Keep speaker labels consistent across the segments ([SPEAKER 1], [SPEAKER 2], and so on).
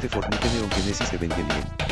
[SPEAKER 1] Siguiente fornite neogénesis Evangelion.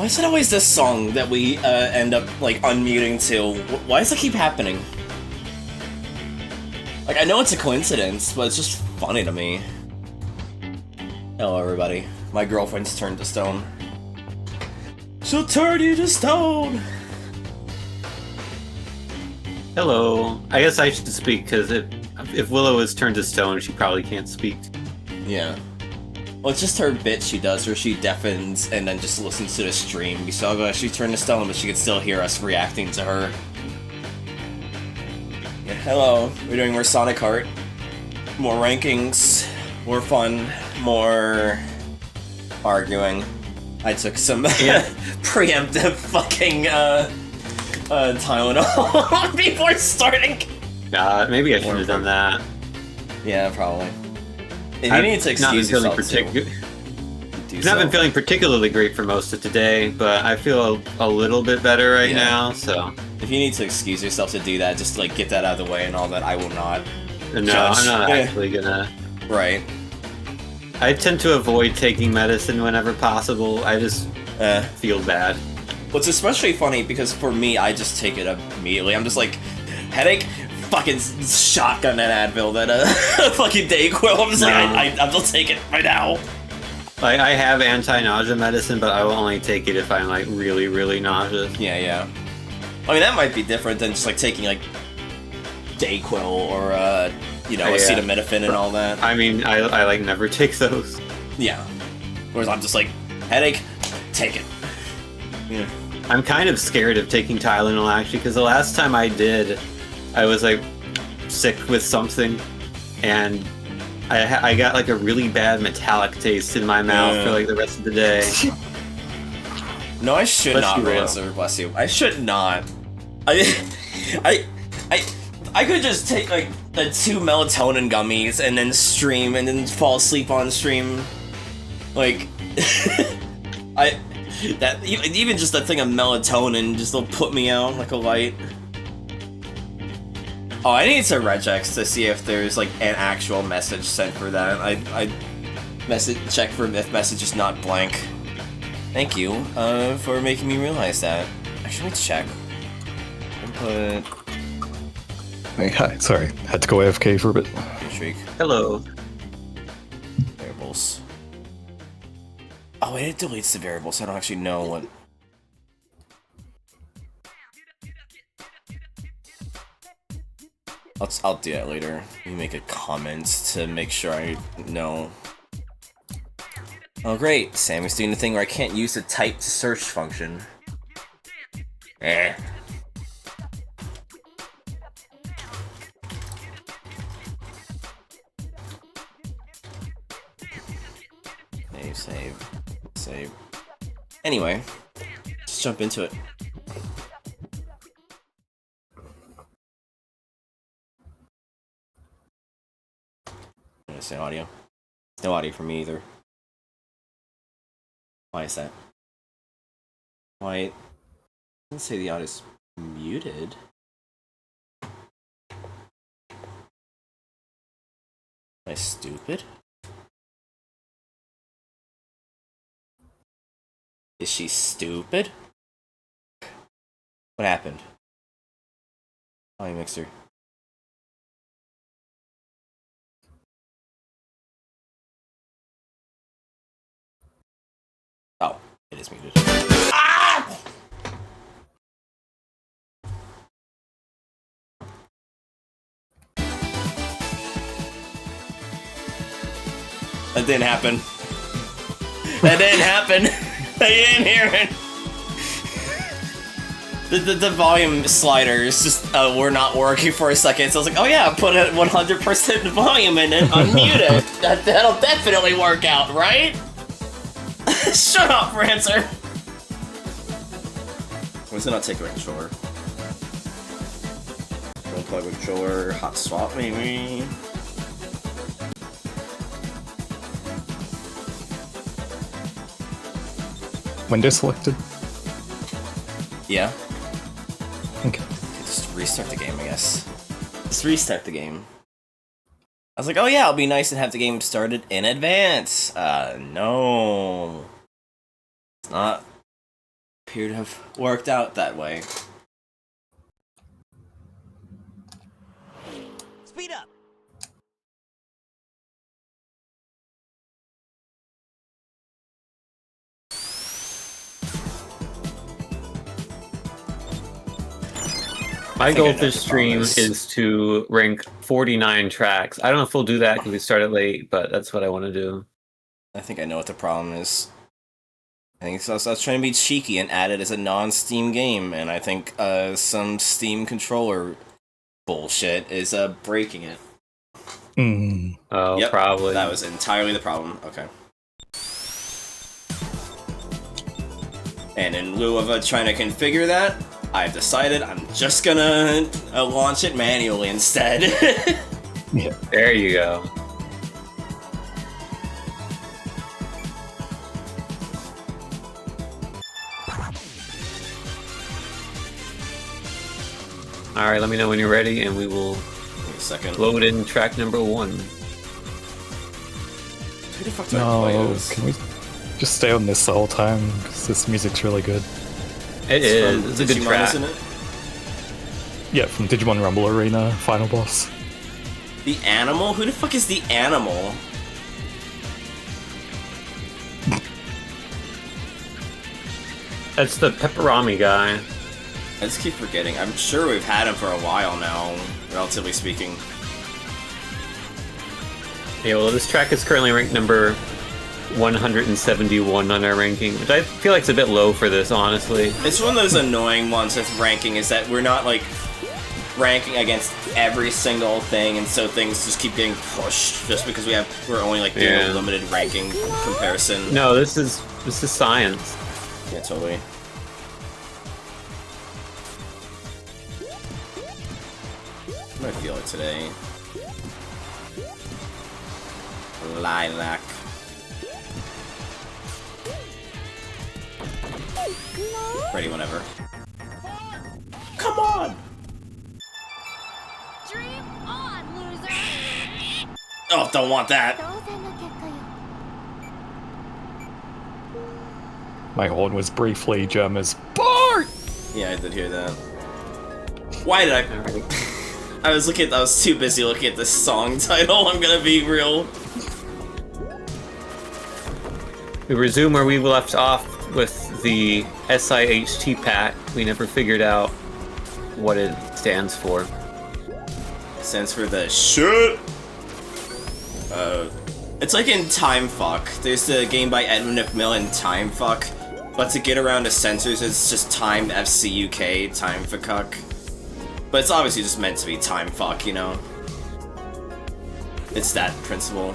[SPEAKER 2] is it always this song that we end up like unmuting to? Why does it keep happening? Like, I know it's a coincidence, but it's just funny to me. Hello, everybody. My girlfriend's turned to stone. She'll turn you to stone!
[SPEAKER 3] Hello. I guess I should speak, because if Willow is turned to stone, she probably can't speak.
[SPEAKER 2] Yeah. Well, it's just her bit she does where she deafens and then just listens to the stream. So she turned to stone, but she can still hear us reacting to her. Yeah, hello. We're doing more Sonic Heart. More rankings. More fun. More arguing. I took some preemptive fucking Tylenol before starting.
[SPEAKER 3] God, maybe I should have done that.
[SPEAKER 2] Yeah, probably. If you need to excuse yourself too.
[SPEAKER 3] I've not been feeling particularly great for most of today, but I feel a little bit better right now, so...
[SPEAKER 2] If you need to excuse yourself to do that, just like get that out of the way and all that, I will not judge.
[SPEAKER 3] I'm not actually gonna...
[SPEAKER 2] Right.
[SPEAKER 3] I tend to avoid taking medicine whenever possible, I just feel bad.
[SPEAKER 2] What's especially funny, because for me, I just take it immediately. I'm just like, headache, fucking shotgun that Advil, that fucking Dayquil. I'm just like, I'll just take it right now.
[SPEAKER 3] Like, I have anti-nausea medicine, but I will only take it if I'm like really, really nauseous.
[SPEAKER 2] Yeah. I mean, that might be different than just like taking like Dayquil or acetaminophen and all that.
[SPEAKER 3] I mean, I like never take those.
[SPEAKER 2] Yeah. Whereas I'm just like, headache, take it. Yeah.
[SPEAKER 3] I'm kind of scared of taking Tylenol actually, because the last time I did, I was like sick with something, and I got like a really bad metallic taste in my mouth for like the rest of the day.
[SPEAKER 2] No, I should not, Ransom. Bless you. I should not. I could just take like the 2 melatonin gummies and then stream and then fall asleep on stream. Like, even just a thing of melatonin just will put me out like a light. Oh, I need to regex to see if there's like an actual message sent for that. I check for if message is not blank. Thank you for making me realize that. Actually, let's check. Input.
[SPEAKER 4] Hey, hi. Sorry, had to go AFK for a bit.
[SPEAKER 2] Intrigue.
[SPEAKER 3] Hello.
[SPEAKER 2] Variables. Oh, it deletes the variables, so I don't actually know what. I'll do that later. Let me make a comment to make sure I know. Oh great, Sammy's doing the thing where I can't use the type to search function. Eh. Save. Anyway, let's jump into it. I'm gonna say audio. No audio from me either. Why is that? Why? Let's say the audio's muted. Am I stupid? Is she stupid? What happened? Audio mixer. Oh, it is muted. Ah! That didn't happen. That didn't happen. I didn't hear it. The volume sliders just were not working for a second, so I was like, oh yeah, put it at 100% volume and then unmute it. That'll definitely work out, right? Shut up, Rancer! Why not take a controller? Don't plug with controller, hot swap maybe?
[SPEAKER 4] Window selected?
[SPEAKER 2] Yeah.
[SPEAKER 4] Okay.
[SPEAKER 2] Just restart the game, I guess. Just restart the game. I was like, oh yeah, it'll be nice to have the game started in advance. No. It's not appear to have worked out that way.
[SPEAKER 5] Speed up.
[SPEAKER 3] My
[SPEAKER 2] I
[SPEAKER 3] goal
[SPEAKER 2] know
[SPEAKER 3] for this
[SPEAKER 2] the
[SPEAKER 3] stream
[SPEAKER 2] promise.
[SPEAKER 3] is to rank 49 tracks. I don't know if we'll do that because we started late, but that's what I want to do.
[SPEAKER 2] I think I know what the problem is. I think so. I was trying to be cheeky and add it as a non-Steam game, and I think some Steam controller bullshit is breaking it.
[SPEAKER 3] Oh,
[SPEAKER 2] Yep,
[SPEAKER 3] probably.
[SPEAKER 2] that was entirely the problem. Okay. And in lieu of trying to configure that, I've decided I'm just gonna launch it manually instead.
[SPEAKER 4] Yeah.
[SPEAKER 3] There you go. Alright, let me know when you're ready and we will
[SPEAKER 2] Wait a second.
[SPEAKER 3] load in track number 1.
[SPEAKER 2] Who the fuck do I play
[SPEAKER 4] No,
[SPEAKER 2] as?
[SPEAKER 4] can we just stay on this the whole time? Because this music's really good.
[SPEAKER 3] It is. It's a good
[SPEAKER 2] Digimon,
[SPEAKER 3] track.
[SPEAKER 2] isn't it?
[SPEAKER 4] Yeah, from Digimon Rumble Arena, final boss.
[SPEAKER 2] The animal? Who the fuck is the animal?
[SPEAKER 3] That's the Pepperami guy.
[SPEAKER 2] I just keep forgetting. I'm sure we've had him for a while now, relatively speaking.
[SPEAKER 3] Yeah, well, this track is currently ranked number 171 on our ranking, which I feel like it's a bit low for this, honestly.
[SPEAKER 2] It's one of those annoying ones with ranking, is that we're not, like, ranking against every single thing, and so things just keep getting pushed just because we're only, like, doing a limited ranking comparison.
[SPEAKER 3] No, this is science.
[SPEAKER 2] Yeah, totally. How do I feel like today? Lilac. Ready whenever. Come on!
[SPEAKER 6] Dream on, loser!
[SPEAKER 2] Oh, don't want that!
[SPEAKER 6] 当然の結果よ。
[SPEAKER 4] My horn was briefly Germa's BART!
[SPEAKER 2] Yeah, I did hear that. Why did I... I was too busy looking at the song title, I'm gonna be real.
[SPEAKER 3] We resume where we left off with the SIHT pack. We never figured out what it stands for.
[SPEAKER 2] Stands for the shit. It's like in Time Fuck. There's the game by Edwin McMillan, Time Fuck. But to get around the censors, it's just Time FCUK, Time Fuck. But it's obviously just meant to be Time Fuck, you know? It's that principle.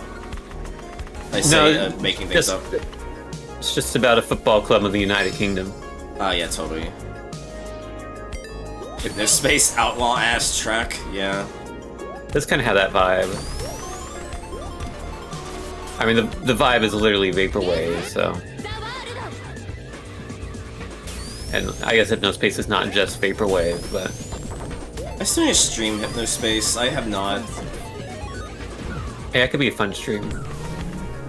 [SPEAKER 2] I say, making things up.
[SPEAKER 3] It's just about a football club in the United Kingdom.
[SPEAKER 2] Yeah, totally. The space outlaw ass track, yeah.
[SPEAKER 3] That's kind of how that vibe. I mean, the vibe is literally vaporwave, so. And I guess Hypnospace is not just vaporwave, but.
[SPEAKER 2] I still need to stream Hypnospace. I have not.
[SPEAKER 3] Hey, that could be a fun stream.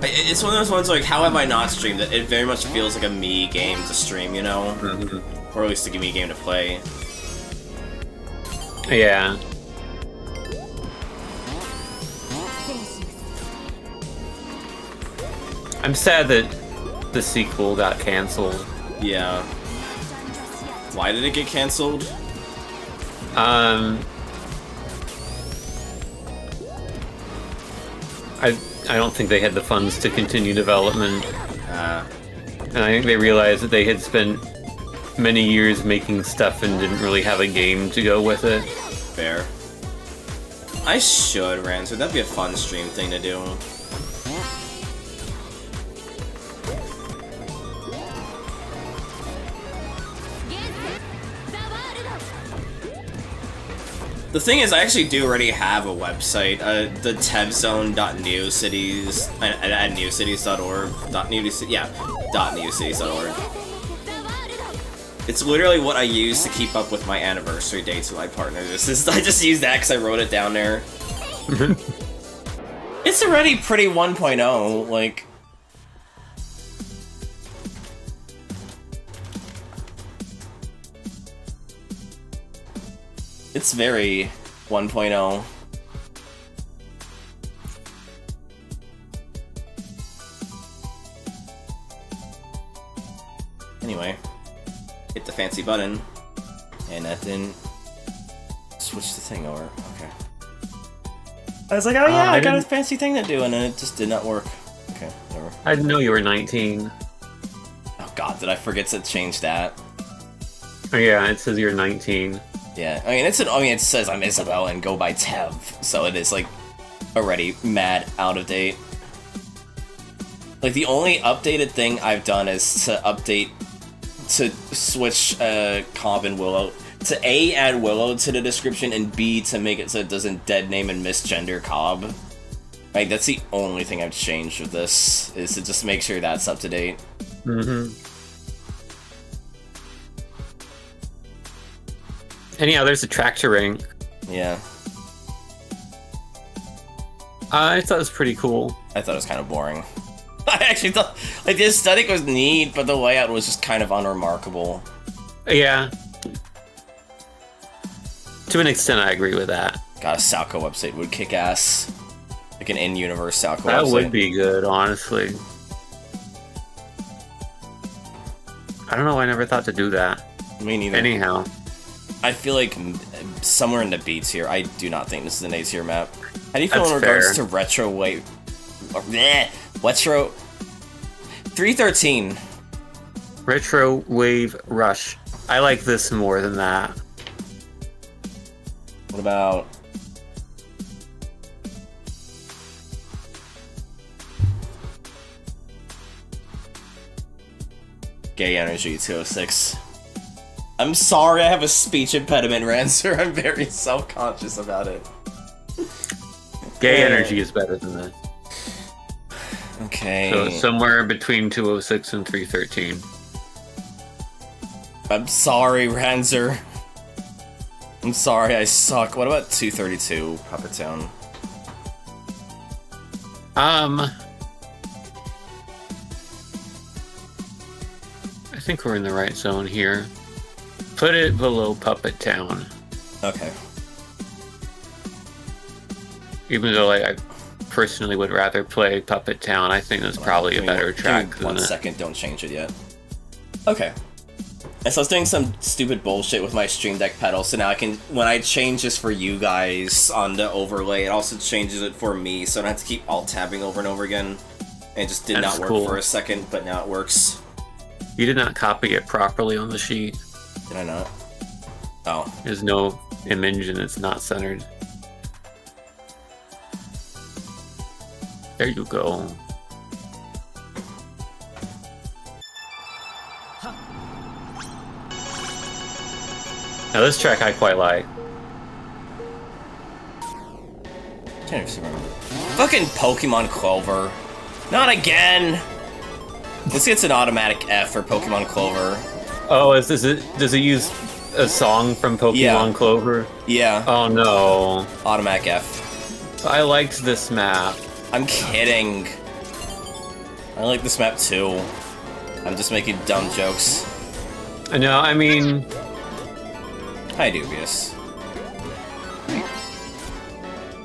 [SPEAKER 2] It's one of those ones like, how have I not streamed it? It very much feels like a me game to stream, you know? Or at least a me game to play.
[SPEAKER 3] Yeah. I'm sad that the sequel got canceled.
[SPEAKER 2] Yeah. Why did it get cancelled?
[SPEAKER 3] I don't think they had the funds to continue development. And I think they realized that they had spent many years making stuff and didn't really have a game to go with it.
[SPEAKER 2] Fair. I should, Rancer. That'd be a fun stream thing to do. The thing is, I actually do already have a website, the tevzone.neocities, at neocities.org, .neocities.org. It's literally what I use to keep up with my anniversary dates with my partner. I just use that because I wrote it down there. It's already pretty 1.0, like... It's very 1.0. Anyway, hit the fancy button, and that didn't switch the thing over. Okay. I was like, oh yeah, I got a fancy thing to do, and then it just did not work. Okay, whatever.
[SPEAKER 3] I didn't know you were 19.
[SPEAKER 2] Oh god, did I forget to change that?
[SPEAKER 3] Oh yeah, it says you're 19.
[SPEAKER 2] Yeah, I mean, it says I'm Isabel and go by Tev, so it is, like, already mad out of date. Like, the only updated thing I've done is to switch Cobb and Willow, to A, add Willow to the description, and B, to make it so it doesn't dead name and misgender Cobb. Like, that's the only thing I've changed with this, is to just make sure that's up to date.
[SPEAKER 3] Mm-hmm. Any others to track to rank?
[SPEAKER 2] Yeah.
[SPEAKER 3] I thought it was pretty cool.
[SPEAKER 2] I thought it was kind of boring. I actually thought, like, the aesthetic was neat, but the layout was just kind of unremarkable.
[SPEAKER 3] Yeah. To an extent, I agree with that.
[SPEAKER 2] God, a Salco website would kick ass. Like an in-universe Salco website.
[SPEAKER 3] That would be good, honestly. I don't know, I never thought to do that.
[SPEAKER 2] Me neither.
[SPEAKER 3] Anyhow.
[SPEAKER 2] I feel like somewhere in the B tier, I do not think this is an A tier map. How do you feel
[SPEAKER 3] That's
[SPEAKER 2] in regards
[SPEAKER 3] fair.
[SPEAKER 2] to Retro Wave? Retro 313.
[SPEAKER 3] Retro Wave Rush. I like this more than that.
[SPEAKER 2] What about Gay Energy 206? I'm sorry, I have a speech impediment, Rancer. I'm very self-conscious about it.
[SPEAKER 3] Gay Energy is better than this.
[SPEAKER 2] Okay.
[SPEAKER 3] So somewhere between 206 and 313.
[SPEAKER 2] I'm sorry, Ranzer. I'm sorry, I suck. What about 232, Puppet Town?
[SPEAKER 3] I think we're in the right zone here. Put it below Puppet Town.
[SPEAKER 2] Okay.
[SPEAKER 3] Even though I personally would rather play Puppet Town, I think that's probably a better track
[SPEAKER 2] Give me
[SPEAKER 3] than
[SPEAKER 2] 1
[SPEAKER 3] it.
[SPEAKER 2] second, don't change it yet. Okay. And so I was doing some stupid bullshit with my Stream Deck pedal, so now I can, when I change this for you guys on the overlay, it also changes it for me, so I don't have to keep alt-tabbing over and over again. And it just did
[SPEAKER 3] That's
[SPEAKER 2] not work
[SPEAKER 3] cool.
[SPEAKER 2] for a second, but now it works.
[SPEAKER 3] You did not copy it properly on the sheet.
[SPEAKER 2] Did I not? Oh.
[SPEAKER 3] There's no image and it's not centered. There you go. Now this track I quite like.
[SPEAKER 2] Can't even remember. Fucking Pokemon Clover. Not again! This gets an automatic F for Pokemon Clover.
[SPEAKER 3] Oh, does it use a song from Pokemon
[SPEAKER 2] Yeah.
[SPEAKER 3] Clover?
[SPEAKER 2] Yeah,
[SPEAKER 3] Oh no.
[SPEAKER 2] automatic F.
[SPEAKER 3] I liked this map.
[SPEAKER 2] I'm kidding. I like this map too. I'm just making dumb jokes.
[SPEAKER 3] No, I mean,
[SPEAKER 2] Hi, Dubious.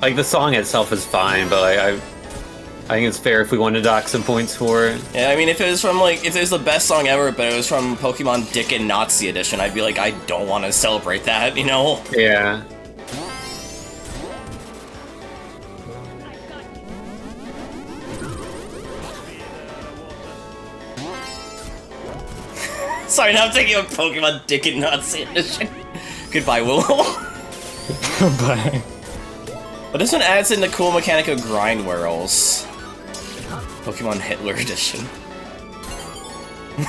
[SPEAKER 3] like the song itself is fine, but like, I think it's fair if we want to dock some points for it.
[SPEAKER 2] Yeah, I mean, if it was from, like, if it was the best song ever, but it was from Pokemon Dick and Nazi Edition, I'd be like, I don't want to celebrate that, you know?
[SPEAKER 3] Yeah.
[SPEAKER 2] Sorry, now I'm thinking of Pokemon Dick and Nazi Edition. Goodbye, Willow.
[SPEAKER 4] Bye.
[SPEAKER 2] But this one adds in the cool mechanic of grind whirls. Pokemon Hitler Edition.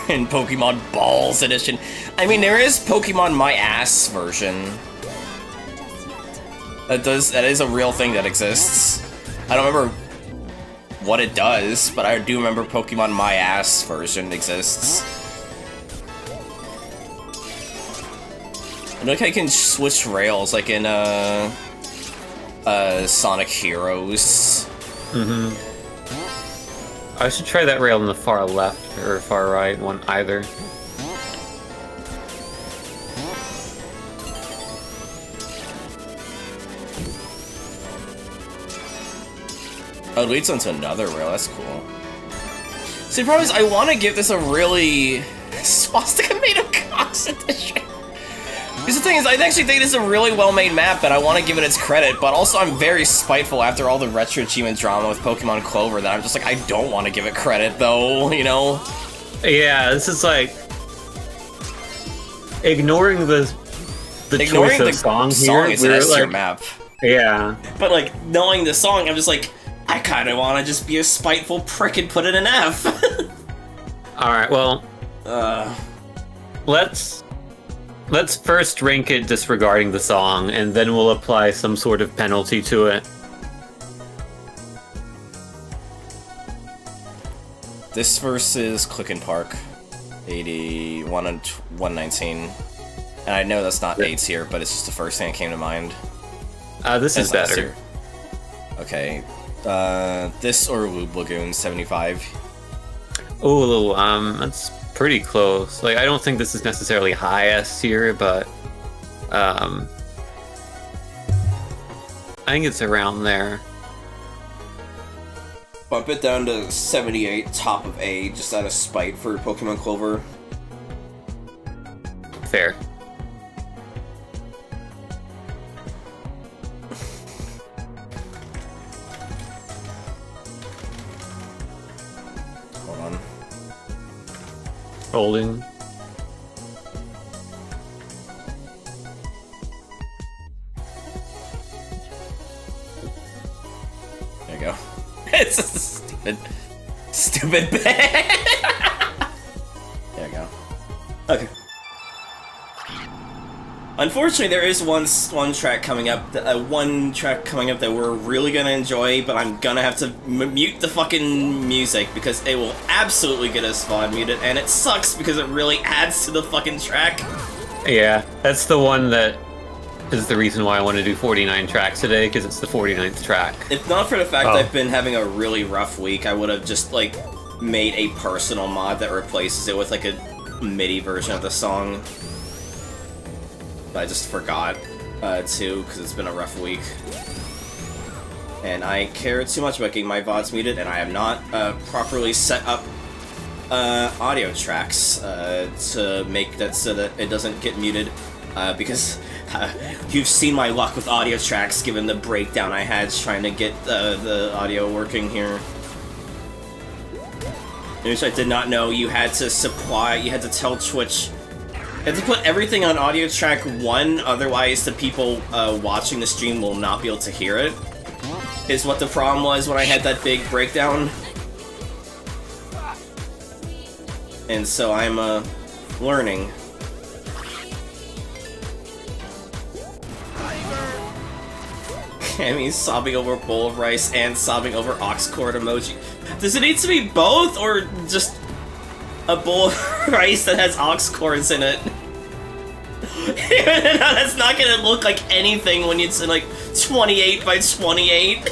[SPEAKER 2] And Pokemon Balls Edition. I mean, there is Pokemon My Ass version. That is a real thing that exists. I don't remember what it does, but I do remember Pokemon My Ass version exists. I like how you can switch rails, like in Sonic Heroes.
[SPEAKER 3] Mm-hmm. I should try that rail in the far left or far right, one either.
[SPEAKER 2] Oh, it leads onto another rail. That's cool. See, the problem is I want to give this a really swastika made of Cox edition. Because the thing is, I actually think this is a really well-made map, and I want to give it its credit, but also I'm very spiteful after all the retro achievement drama with Pokemon Clover that I'm just like, I don't want to give it credit, though, you know?
[SPEAKER 3] Yeah, this is like... ignoring the choice of song here,
[SPEAKER 2] is an S tier map.
[SPEAKER 3] Yeah.
[SPEAKER 2] But, like, knowing the song, I'm just like, I kind of want to just be a spiteful prick and put it in F.
[SPEAKER 3] Alright, well... Let's first rank it disregarding the song, and then we'll apply some sort of penalty to it.
[SPEAKER 2] This versus Click and Park, 81 and 119. And I know that's not A tier, but it's just the first thing that came to mind.
[SPEAKER 3] This is better.
[SPEAKER 2] Okay. This or Woob Lagoon, 75.
[SPEAKER 3] Oh, that's pretty close. Like, I don't think this is necessarily high S tier, but I think it's around there.
[SPEAKER 2] Bump it down to 78, top of A, just out of spite for Pokemon Clover.
[SPEAKER 3] Fair.
[SPEAKER 2] Hold on.
[SPEAKER 3] Holding.
[SPEAKER 2] There you go. It's a stupid bit. There you go. Okay. Unfortunately, there is one track coming up, that we're really gonna enjoy, but I'm gonna have to mute the fucking music because it will absolutely get us VOD muted, and it sucks because it really adds to the fucking track.
[SPEAKER 3] Yeah, that's the one that is the reason why I want to do 49 tracks today, because it's the 49th track.
[SPEAKER 2] If not for the fact that I've been having a really rough week, I would have just, like, made a personal mod that replaces it with, like, a MIDI version of the song. But I just forgot, too, because it's been a rough week. And I care too much about getting my VODs muted, and I have not properly set up audio tracks to make that so that it doesn't get muted, because you've seen my luck with audio tracks given the breakdown I had trying to get the audio working here. Which I did not know you had to tell Twitch, you had to put everything on audio track 1, otherwise the people watching the stream will not be able to hear it, is what the problem was when I had that big breakdown. And so I'm learning. Cammy's sobbing over a bowl of rice and sobbing over ox cord emoji. Does it need to be both, or just a bowl of rice that has ox cords in it? Even though that's not gonna look like anything when it's in like 28 by 28.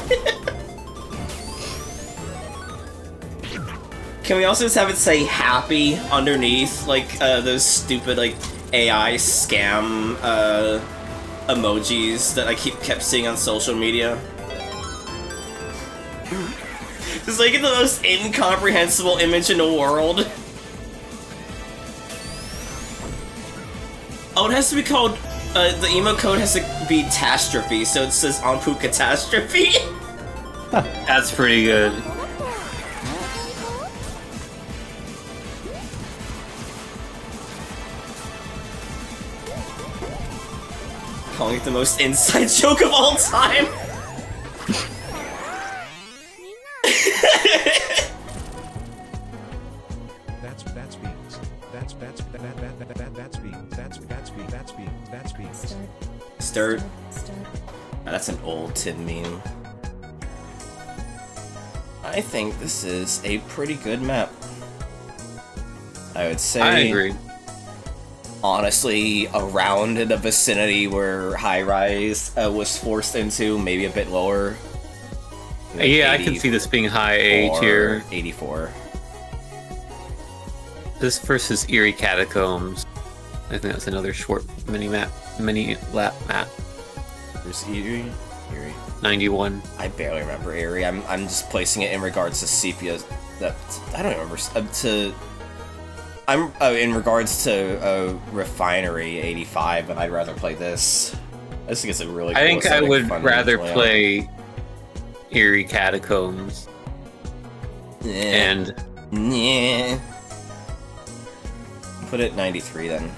[SPEAKER 2] Can we also just have it say happy underneath, like those stupid like AI scam emojis that I kept seeing on social media? Just like the most incomprehensible image in the world. Oh, it has to be called, the emo code has to be Tastrophe, so it says Anpu Catastrophe.
[SPEAKER 3] That's pretty good.
[SPEAKER 2] Calling it the most inside joke of all time. Start. That's an old Tim meme. I think this is a pretty good map. I would say.
[SPEAKER 3] I agree.
[SPEAKER 2] Honestly, around in the vicinity where High Rise was forced into, maybe a bit lower. Like
[SPEAKER 3] yeah, I can see this being high A tier.
[SPEAKER 2] 84.
[SPEAKER 3] This versus Eerie Catacombs. I think that's another short mini lap map.
[SPEAKER 2] There's Eerie. Erie.
[SPEAKER 3] 91.
[SPEAKER 2] I barely remember Erie. I'm just placing it in regards to sepia. That I don't remember. I'm in regards to Refinery 85, and I'd rather play this. I just think it's a really. Cool
[SPEAKER 3] I think I would
[SPEAKER 2] fun
[SPEAKER 3] rather
[SPEAKER 2] layout.
[SPEAKER 3] play Erie Catacombs.
[SPEAKER 2] Yeah.
[SPEAKER 3] And
[SPEAKER 2] Yeah. Put it 93 then.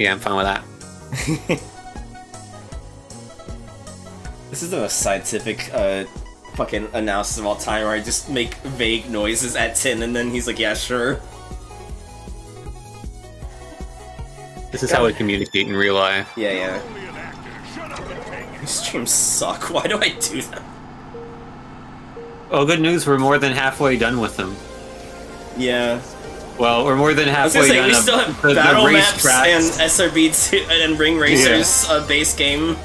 [SPEAKER 3] yeah, I'm fine with that.
[SPEAKER 2] This is the most scientific fucking analysis of all time, where I just make vague noises at 10, and then he's like, "Yeah, sure."
[SPEAKER 3] This is how we communicate in real life.
[SPEAKER 2] Yeah. These streams suck. Why do I do that?
[SPEAKER 3] Oh, good news, we're more than halfway done with them.
[SPEAKER 2] Yeah.
[SPEAKER 3] Well, we're more than
[SPEAKER 2] I was
[SPEAKER 3] halfway
[SPEAKER 2] gonna say,
[SPEAKER 3] done.
[SPEAKER 2] we
[SPEAKER 3] of
[SPEAKER 2] still have
[SPEAKER 3] the
[SPEAKER 2] battle
[SPEAKER 3] race
[SPEAKER 2] maps
[SPEAKER 3] tracks.
[SPEAKER 2] and SRB2 and Ring Racers base game.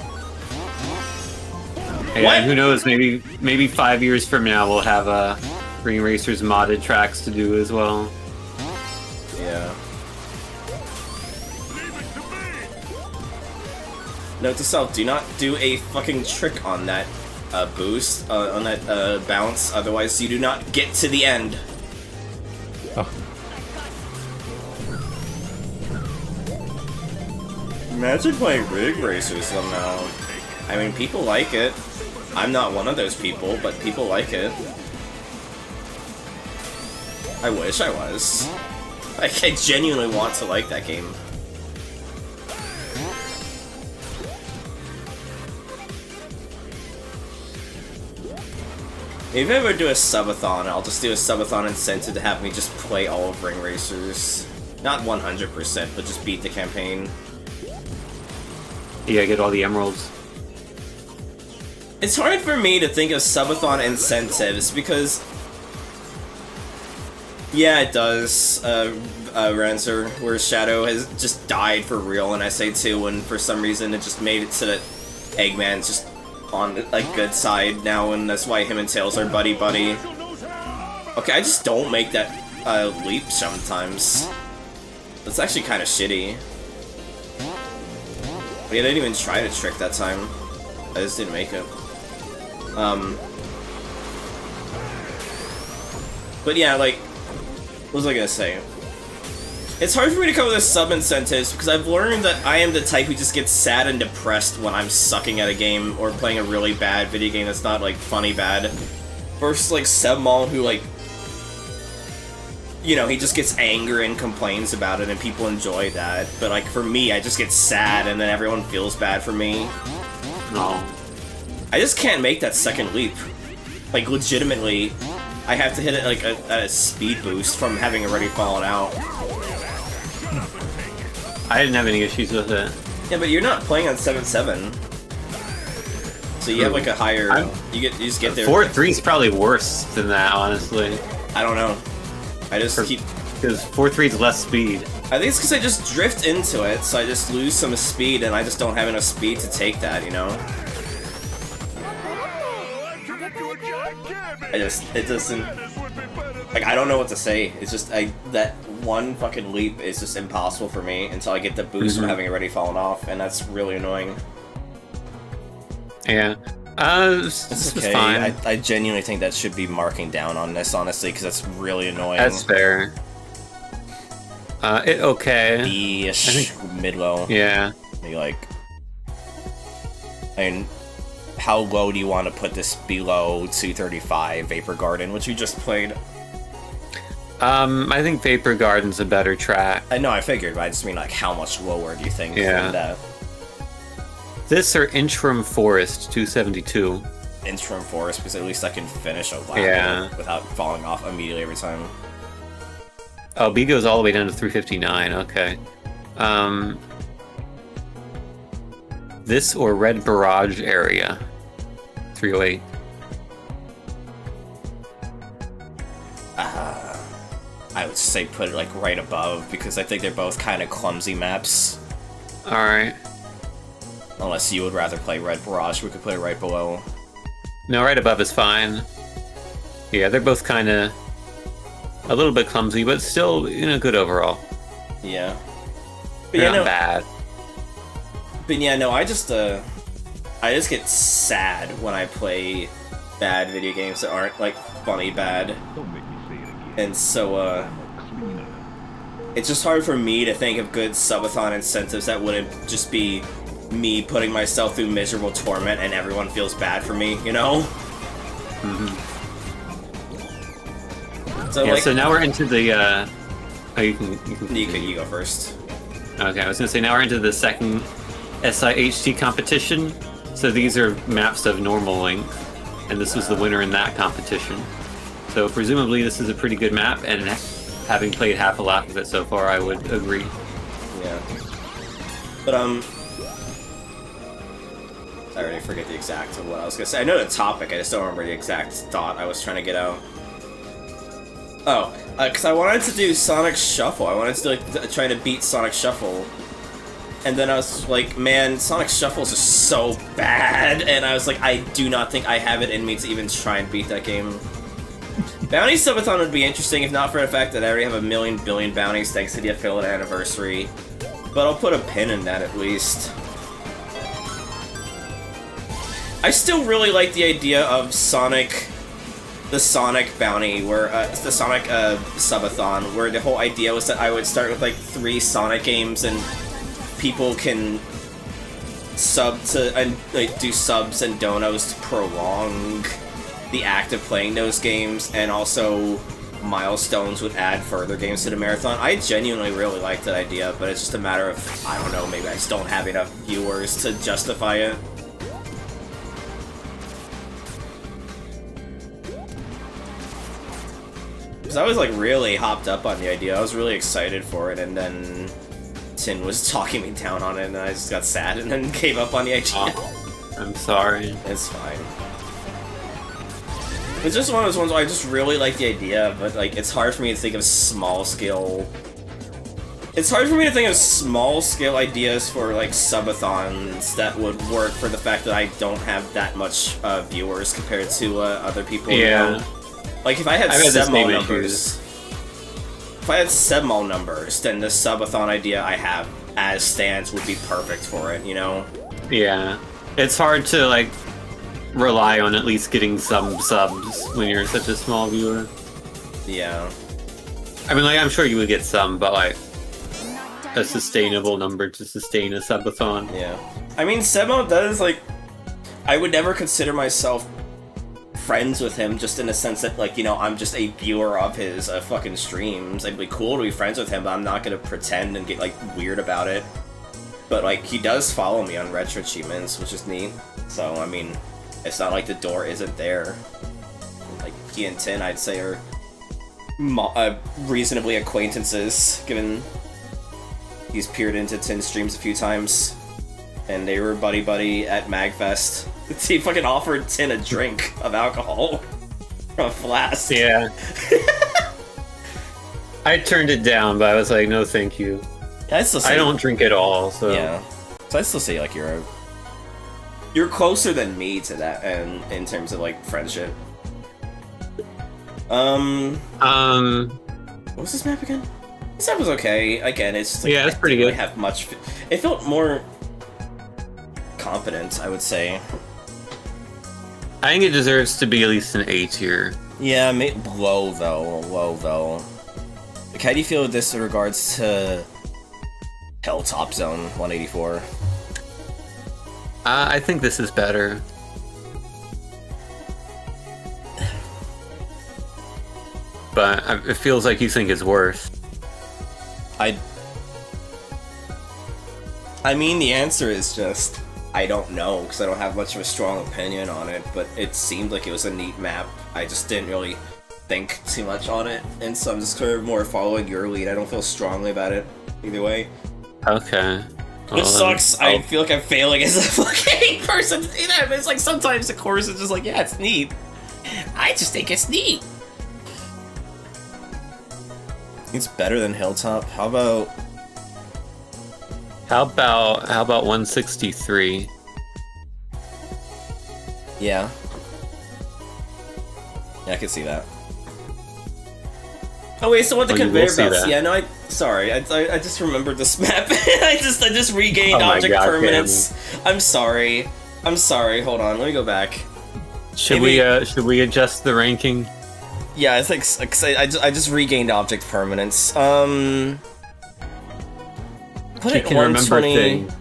[SPEAKER 3] Yeah,
[SPEAKER 2] What?
[SPEAKER 3] who knows? Maybe 5 years from now we'll have Ring Racers modded tracks to do as well.
[SPEAKER 2] Yeah. Note to self, do not do a fucking trick on that boost, on that bounce, otherwise you do not get to the end.
[SPEAKER 4] Oh,
[SPEAKER 2] Imagine playing Rig Racers somehow. I mean, people like it. I'm not one of those people, but people like it. I wish I was. Like, I genuinely want to like that game. If I ever do a subathon, I'll just do a subathon incentive to have me just play all of Ring Racers. Not 100%, but just beat the campaign.
[SPEAKER 3] Yeah, get all the emeralds.
[SPEAKER 2] It's hard for me to think of subathon incentives because... Yeah, it does, Rancer, where Shadow has just died for real, and I say too, and for some reason it just made it so that Eggman's just on the good side now, and that's why him and Tails are buddy-buddy. Okay, I just don't make that leap sometimes. That's actually kind of shitty. But yeah, I didn't even try to trick that time. I just didn't make it. But yeah, like, what was I gonna say? It's hard for me to come up with sub-incentives because I've learned that I am the type who just gets sad and depressed when I'm sucking at a game or playing a really bad video game that's not, like, funny bad. Versus, like, Sebmall, who, like, you know, he just gets angry and complains about it and people enjoy that. But, like, for me, I just get sad and then everyone feels bad for me.
[SPEAKER 3] No.
[SPEAKER 2] I just can't make that second leap. Like, legitimately, I have to hit it, like, at a speed boost from having already fallen out.
[SPEAKER 3] I didn't have any issues with it.
[SPEAKER 2] Yeah, but you're not playing on 7.7. So you have, like, a higher... You just get there...
[SPEAKER 3] 4.3 is probably worse than that, honestly.
[SPEAKER 2] I don't know. I just keep...
[SPEAKER 3] Because 4.3 is less speed.
[SPEAKER 2] I think it's because I just drift into it, so I just lose some speed, and I just don't have enough speed to take that, you know? It doesn't... Like, I don't know what to say. It's just, that one fucking leap is just impossible for me until I get the boost from having already fallen off, and that's really annoying.
[SPEAKER 3] Yeah.
[SPEAKER 2] It's okay.
[SPEAKER 3] Fine.
[SPEAKER 2] I genuinely think that should be marking down on this, honestly, because that's really annoying.
[SPEAKER 3] That's fair. Okay.
[SPEAKER 2] B-ish, mid-low.
[SPEAKER 3] Yeah.
[SPEAKER 2] Maybe, like... I mean... How low do you want to put this below 235 Vapor Garden, which you just played?
[SPEAKER 3] I think Vapor Garden's a better track.
[SPEAKER 2] I know, I figured, but I just mean, like, how much lower do you think?
[SPEAKER 3] Yeah.
[SPEAKER 2] That
[SPEAKER 3] This or Interim Forest 272.
[SPEAKER 2] Interim Forest, because at least I can finish a lap without falling off immediately every time.
[SPEAKER 3] Oh, B goes all the way down to 359, okay. This or Red Barrage area 308.
[SPEAKER 2] I would say put it, like, right above, because I think they're both kind of clumsy maps.
[SPEAKER 3] Alright.
[SPEAKER 2] Unless you would rather play Red Barrage, we could play right below.
[SPEAKER 3] No, right above is fine. Yeah, they're both kind of a little bit clumsy, but still, you know, good overall.
[SPEAKER 2] Yeah. But
[SPEAKER 3] They're
[SPEAKER 2] yeah,
[SPEAKER 3] not
[SPEAKER 2] no,
[SPEAKER 3] bad.
[SPEAKER 2] But yeah, no, I just, I just get sad when I play bad video games that aren't, like, funny bad. And so, it's just hard for me to think of good subathon incentives that wouldn't just be me putting myself through miserable torment and everyone feels bad for me, you know?
[SPEAKER 3] Mm-hmm.
[SPEAKER 2] So,
[SPEAKER 3] Yeah,
[SPEAKER 2] like,
[SPEAKER 3] so now we're into the, oh, you
[SPEAKER 2] go first.
[SPEAKER 3] Okay, I was gonna say, now we're into the second SIHT competition. So these are maps of normal length, and this was the winner in that competition. So presumably this is a pretty good map, and having played half a lap of it so far, I would agree.
[SPEAKER 2] Yeah. But, I already forget the exact of what I was gonna say. I know the topic, I just don't remember the exact thought I was trying to get out. Oh, because I wanted to do Sonic Shuffle. I wanted to, like, try to beat Sonic Shuffle. And then I was like, man, Sonic Shuffle is just so bad. And I was like, I do not think I have it in me to even try and beat that game. Bounty Subathon would be interesting if not for the fact that I already have a million billion bounties thanks to the affiliate anniversary. But I'll put a pin in that at least. I still really like the idea of the Sonic bounty, where, the Sonic, subathon, where the whole idea was that I would start with, like, 3 Sonic games and people can sub to, and, like, do subs and donos to prolong the act of playing those games, and also milestones would add further games to the marathon. I genuinely really like that idea, but it's just a matter of, I don't know, maybe I just don't have enough viewers to justify it. Because I was, like, really hopped up on the idea. I was really excited for it, and then Tin was talking me down on it, and I just got sad and then gave up on the idea.
[SPEAKER 3] Oh, I'm sorry.
[SPEAKER 2] It's fine. It's just one of those ones where I just really like the idea, but, like, it's hard for me to think of small-scale... It's hard for me to think of small-scale ideas for, like, subathons that would work for the fact that I don't have that much viewers compared to other people.
[SPEAKER 3] Yeah.
[SPEAKER 2] You know? Like, if I had Sebmall numbers... If I had Sebmall numbers, then the subathon idea I have as stands would be perfect for it, you know?
[SPEAKER 3] Yeah. It's hard to, like, rely on at least getting some subs when you're such a small viewer.
[SPEAKER 2] Yeah.
[SPEAKER 3] I mean, like, I'm sure you would get some, but, like, a sustainable number to sustain a subathon.
[SPEAKER 2] Yeah. I mean, Sebmall does, like... I would never consider myself friends with him, just in the sense that, like, you know, I'm just a viewer of his fucking streams. It'd be cool to be friends with him, but I'm not gonna pretend and get, like, weird about it. But, like, he does follow me on Retro Achievements, which is neat. So, I mean, it's not like the door isn't there. Like, he and Tin, I'd say, are reasonably acquaintances, given he's peered into Tin's streams a few times. And they were buddy-buddy at MagFest. He fucking offered Tin a drink of alcohol from a flask.
[SPEAKER 3] Yeah. I turned it down, but I was like, no thank you.
[SPEAKER 2] Yeah, I'd still say,
[SPEAKER 3] I don't drink at all, so...
[SPEAKER 2] Yeah. So I'd still say, like, you're closer than me to that, and in terms of, like, friendship. What was this map again? This map was okay. Again, it's just, like,
[SPEAKER 3] yeah, it's pretty
[SPEAKER 2] didn't
[SPEAKER 3] good.
[SPEAKER 2] really have much... It felt more competent, I would say.
[SPEAKER 3] I think it deserves to be at least an A tier.
[SPEAKER 2] Yeah, low though. Like, how do you feel with this in regards to Helltop Zone 184?
[SPEAKER 3] I think this is better. But it feels like you think it's worse.
[SPEAKER 2] I mean, the answer is just, I don't know, because I don't have much of a strong opinion on it, but it seemed like it was a neat map. I just didn't really think too much on it, and so I'm just sort of more following your lead. I don't feel strongly about it, either way.
[SPEAKER 3] Okay.
[SPEAKER 2] Which sucks. I feel like I'm failing as a fucking person to do that, but it's like sometimes the chorus is just like, yeah, it's neat. I just think it's neat. It's better than Hilltop. How about
[SPEAKER 3] 163?
[SPEAKER 2] Yeah. Yeah, I can see that. Oh wait, so what the
[SPEAKER 3] Oh, you
[SPEAKER 2] conveyor
[SPEAKER 3] will see
[SPEAKER 2] belts?
[SPEAKER 3] that.
[SPEAKER 2] Yeah, no, sorry, I just remembered this map. I just regained
[SPEAKER 3] Oh my
[SPEAKER 2] object
[SPEAKER 3] God,
[SPEAKER 2] permanence. I'm sorry. I'm sorry. Hold on. Let me go back.
[SPEAKER 3] Should
[SPEAKER 2] Maybe-
[SPEAKER 3] should we adjust the ranking?
[SPEAKER 2] Yeah, I think 'cause I just regained object permanence. Put
[SPEAKER 3] You
[SPEAKER 2] it
[SPEAKER 3] can remember
[SPEAKER 2] 120,
[SPEAKER 3] things.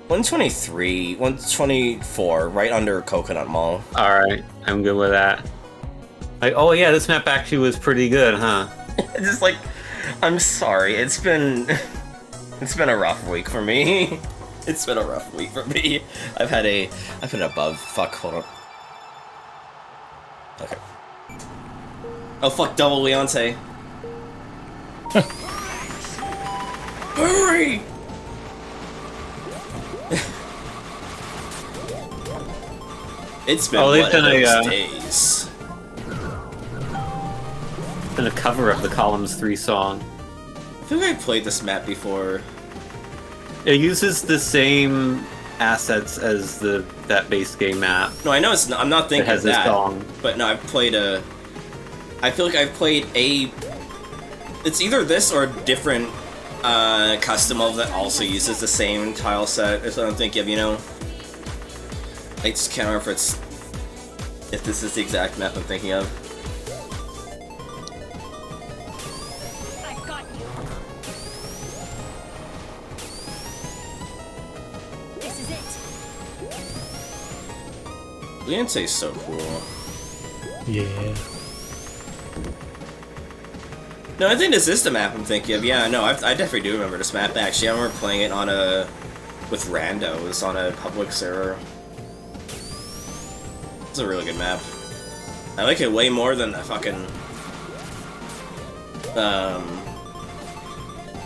[SPEAKER 2] 123, 124, right under Coconut Mall.
[SPEAKER 3] All right, I'm good with that. Like, oh yeah, this map actually was pretty good, huh?
[SPEAKER 2] Just like, I'm sorry. It's been a rough week for me. It's been a rough week for me. I've been above. Fuck. Hold on. Okay. Oh fuck, double Leonte. Hurry! It's been
[SPEAKER 3] they've
[SPEAKER 2] one
[SPEAKER 3] done
[SPEAKER 2] of those
[SPEAKER 3] a,
[SPEAKER 2] days.
[SPEAKER 3] And a cover of the Columns 3 song.
[SPEAKER 2] I feel like I played this map before.
[SPEAKER 3] It uses the same assets as that base game map.
[SPEAKER 2] No, I know it's not. I'm not
[SPEAKER 3] It
[SPEAKER 2] thinking
[SPEAKER 3] has
[SPEAKER 2] of
[SPEAKER 3] this
[SPEAKER 2] that.
[SPEAKER 3] song.
[SPEAKER 2] But no, I've played a. I feel like I've played a. It's either this or a different custom mode that also uses the same tile set. Is what I'm thinking of. You know. I just can't remember if this is the exact map I'm thinking of.
[SPEAKER 6] I got you. This is it.
[SPEAKER 2] Leonte's so cool.
[SPEAKER 4] Yeah.
[SPEAKER 2] No, I think this is the map I'm thinking of. Yeah, no, I definitely do remember this map. Actually, I remember playing it on with randos on a public server. It's a really good map. I like it way more than the fucking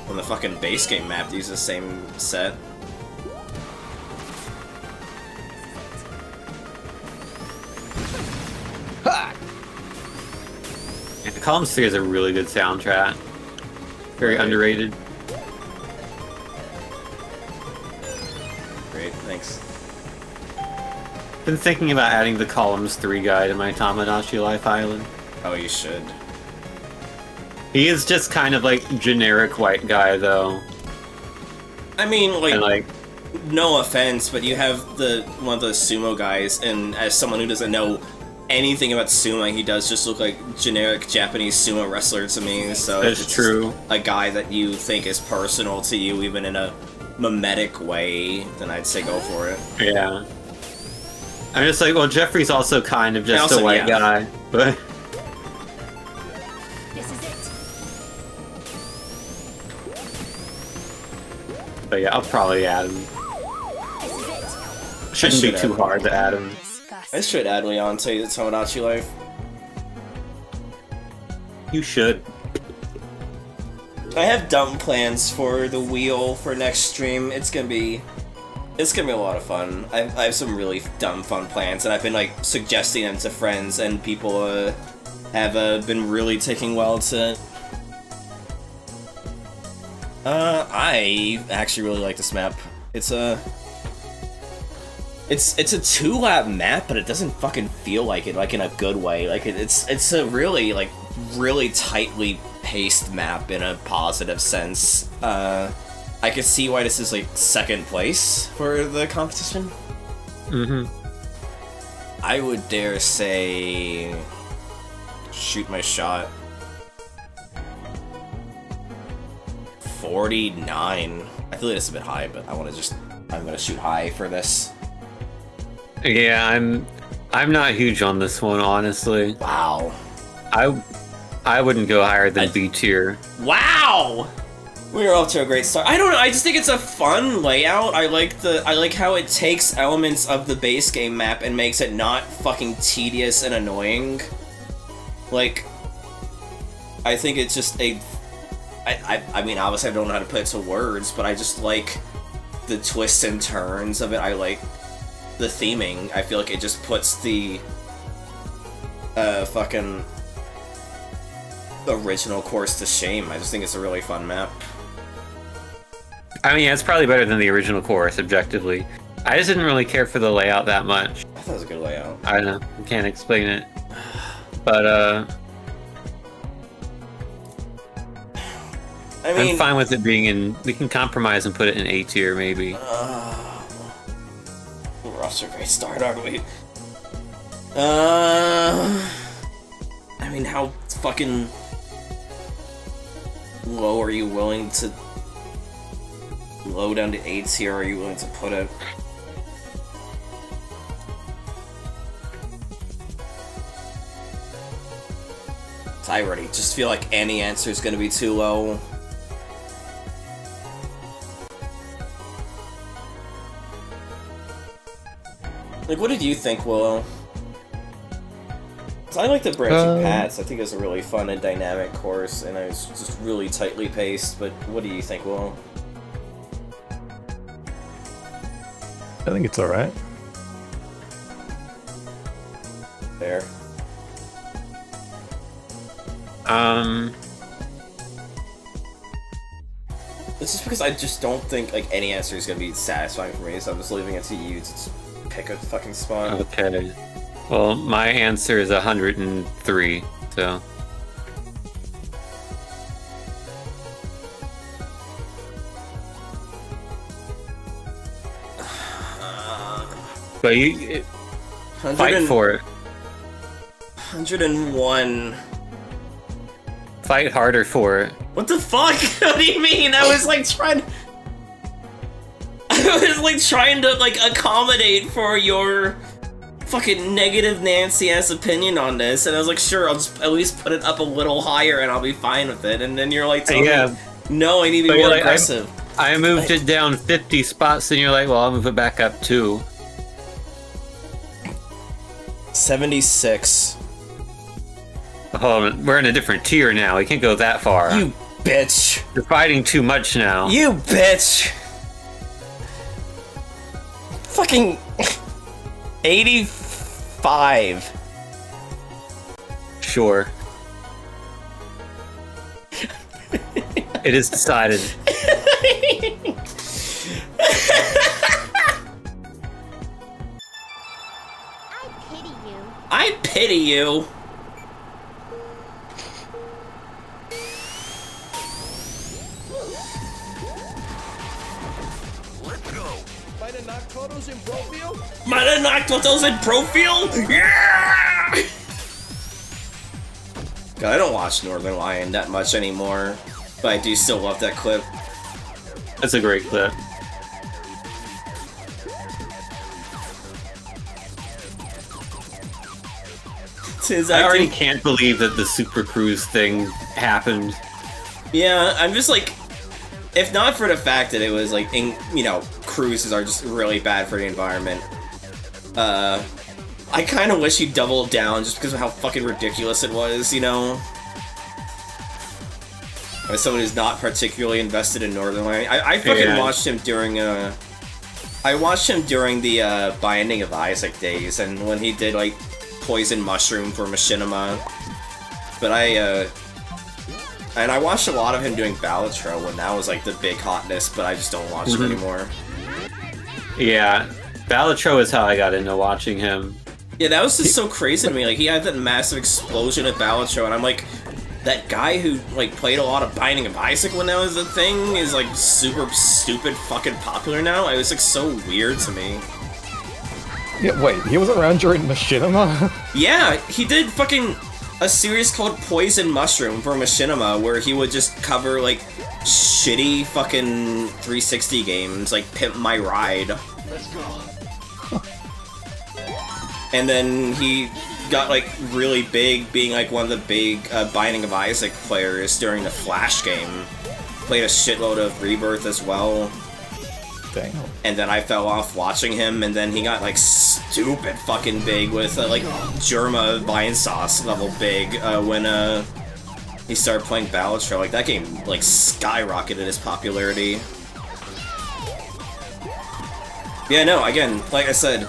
[SPEAKER 2] when the fucking base game map uses the same set.
[SPEAKER 3] Yeah, Columns 3 is a really good soundtrack. Very
[SPEAKER 2] Right.
[SPEAKER 3] underrated.
[SPEAKER 2] Great, thanks.
[SPEAKER 3] Been thinking about adding the Columns 3 guy to my Tamagotchi Life Island.
[SPEAKER 2] Oh, you should.
[SPEAKER 3] He is just kind of like generic white guy though.
[SPEAKER 2] I mean,
[SPEAKER 3] And like
[SPEAKER 2] no offense, but you have one of the sumo guys, and as someone who doesn't know anything about sumo, he does just look like generic Japanese sumo wrestler to me. So
[SPEAKER 3] That's
[SPEAKER 2] if it's
[SPEAKER 3] true.
[SPEAKER 2] A guy that you think is personal to you, even in a mimetic way, then I'd say go for it.
[SPEAKER 3] yeah. I'm just like, well, Jeffrey's also kind of just
[SPEAKER 2] Also,
[SPEAKER 3] a white
[SPEAKER 2] yeah.
[SPEAKER 3] guy, but
[SPEAKER 6] This is it.
[SPEAKER 3] yeah, I'll probably add him.
[SPEAKER 6] This is it.
[SPEAKER 3] Shouldn't be
[SPEAKER 2] should
[SPEAKER 3] too
[SPEAKER 2] add
[SPEAKER 3] hard to add him.
[SPEAKER 2] I should add Leonte to Tomodachi Life.
[SPEAKER 3] You should.
[SPEAKER 2] I have dumb plans for the wheel for next stream. It's gonna be a lot of fun. I have some really dumb fun plans, and I've been like suggesting them to friends, and people have been really taking well to it. I actually really like this map. It's a 2-lap map, but it doesn't fucking feel like it, like in a good way. Like it's a really like really tightly paced map in a positive sense. I could see why this is like second place for the competition.
[SPEAKER 3] Mm-hmm.
[SPEAKER 2] I would dare say, shoot my shot. 49. I feel like it's a bit high, but I'm gonna shoot high for this.
[SPEAKER 3] Yeah, I'm not huge on this one, honestly.
[SPEAKER 2] Wow.
[SPEAKER 3] I wouldn't go higher than B tier.
[SPEAKER 2] Wow! We're off to a great start. I don't know, I just think it's a fun layout. I like how it takes elements of the base game map and makes it not fucking tedious and annoying. Like, I think it's just I mean, obviously I don't know how to put it to words, but I just like the twists and turns of it. I like the theming. I feel like it just puts the fucking original course to shame. I just think it's a really fun map.
[SPEAKER 3] I mean, yeah, it's probably better than the original course, objectively. I just didn't really care for the layout that much.
[SPEAKER 2] I thought it was a good layout.
[SPEAKER 3] I don't know. I can't explain it. But,
[SPEAKER 2] I mean,
[SPEAKER 3] I'm fine with it being in... We can compromise and put it in A tier, maybe.
[SPEAKER 2] We're off to a great start, aren't we? I mean, how fucking low are you willing to... Low down to 8 tier are you willing to put it? I already just feel like any answer is gonna be too low. Like, what did you think, Willow? 'Cause I like the branching paths. I think it was a really fun and dynamic course, and I was just really tightly paced. But what do you think, Willow?
[SPEAKER 4] I think it's alright.
[SPEAKER 2] Fair. It's just because I just don't think like any answer is gonna be satisfying for me, so I'm just leaving it to you to just pick a fucking spot.
[SPEAKER 3] Okay. Well, my answer is 103, so... But you... Fight for it.
[SPEAKER 2] 101.
[SPEAKER 3] Fight harder for it.
[SPEAKER 2] What the fuck? What do you mean? I was like trying... I was like trying to like accommodate for your fucking negative Nancy-ass opinion on this, and I was like, sure, I'll just at least put it up a little higher and I'll be fine with it, and then you're like, telling me, no, I need to be more aggressive.
[SPEAKER 3] I moved it down 50 spots, and you're like, well, I'll move it back up too.
[SPEAKER 2] 76.
[SPEAKER 3] Oh, we're in a different tier now. We can't go that far.
[SPEAKER 2] You bitch.
[SPEAKER 3] You're fighting too much now.
[SPEAKER 2] You bitch. Fucking 85.
[SPEAKER 3] Sure. It is decided. I pity you. Might have knocked those in profile? Yeah! God, I don't watch Northern Lion that much anymore, but I do still love that clip. That's a great clip. I already can't believe that the Super Cruise thing happened. Yeah, I'm just like, if not for the fact that it was like, cruises are just really bad for the environment. I kind of wish he doubled down just because of how fucking ridiculous it was, you know? As someone who's not particularly invested in Northern Lion, I fucking watched him during, I watched him during the, Binding of Isaac days, and when he did, like, Poison Mushroom for Machinima. But and I watched a lot of him doing Balatro when that was like the big hotness, but I just don't watch him anymore. Yeah, Balatro is how I got into watching him. Yeah, that was just so crazy to me. Like, he had that massive explosion at Balatro, and I'm like, that guy who like played a lot of Binding of Isaac when that was a thing is like super stupid fucking popular now. It was like so weird to me.
[SPEAKER 4] Yeah, wait, he was around during Machinima?
[SPEAKER 2] Yeah, he did fucking a series called Poison Mushroom for Machinima, where he would just cover, like, shitty fucking 360 games, like Pimp My Ride. Let's go. And then he got, like, really big, being, like, one of the big Binding of Isaac players during the Flash game. Played a shitload of Rebirth as well. Damn. And then I fell off watching him, and then he got, like, stupid fucking big with, like, Germa Vine Sauce level big, when, he started playing Balatro. Like, that game, like, skyrocketed his popularity. Yeah, no, again, like I said,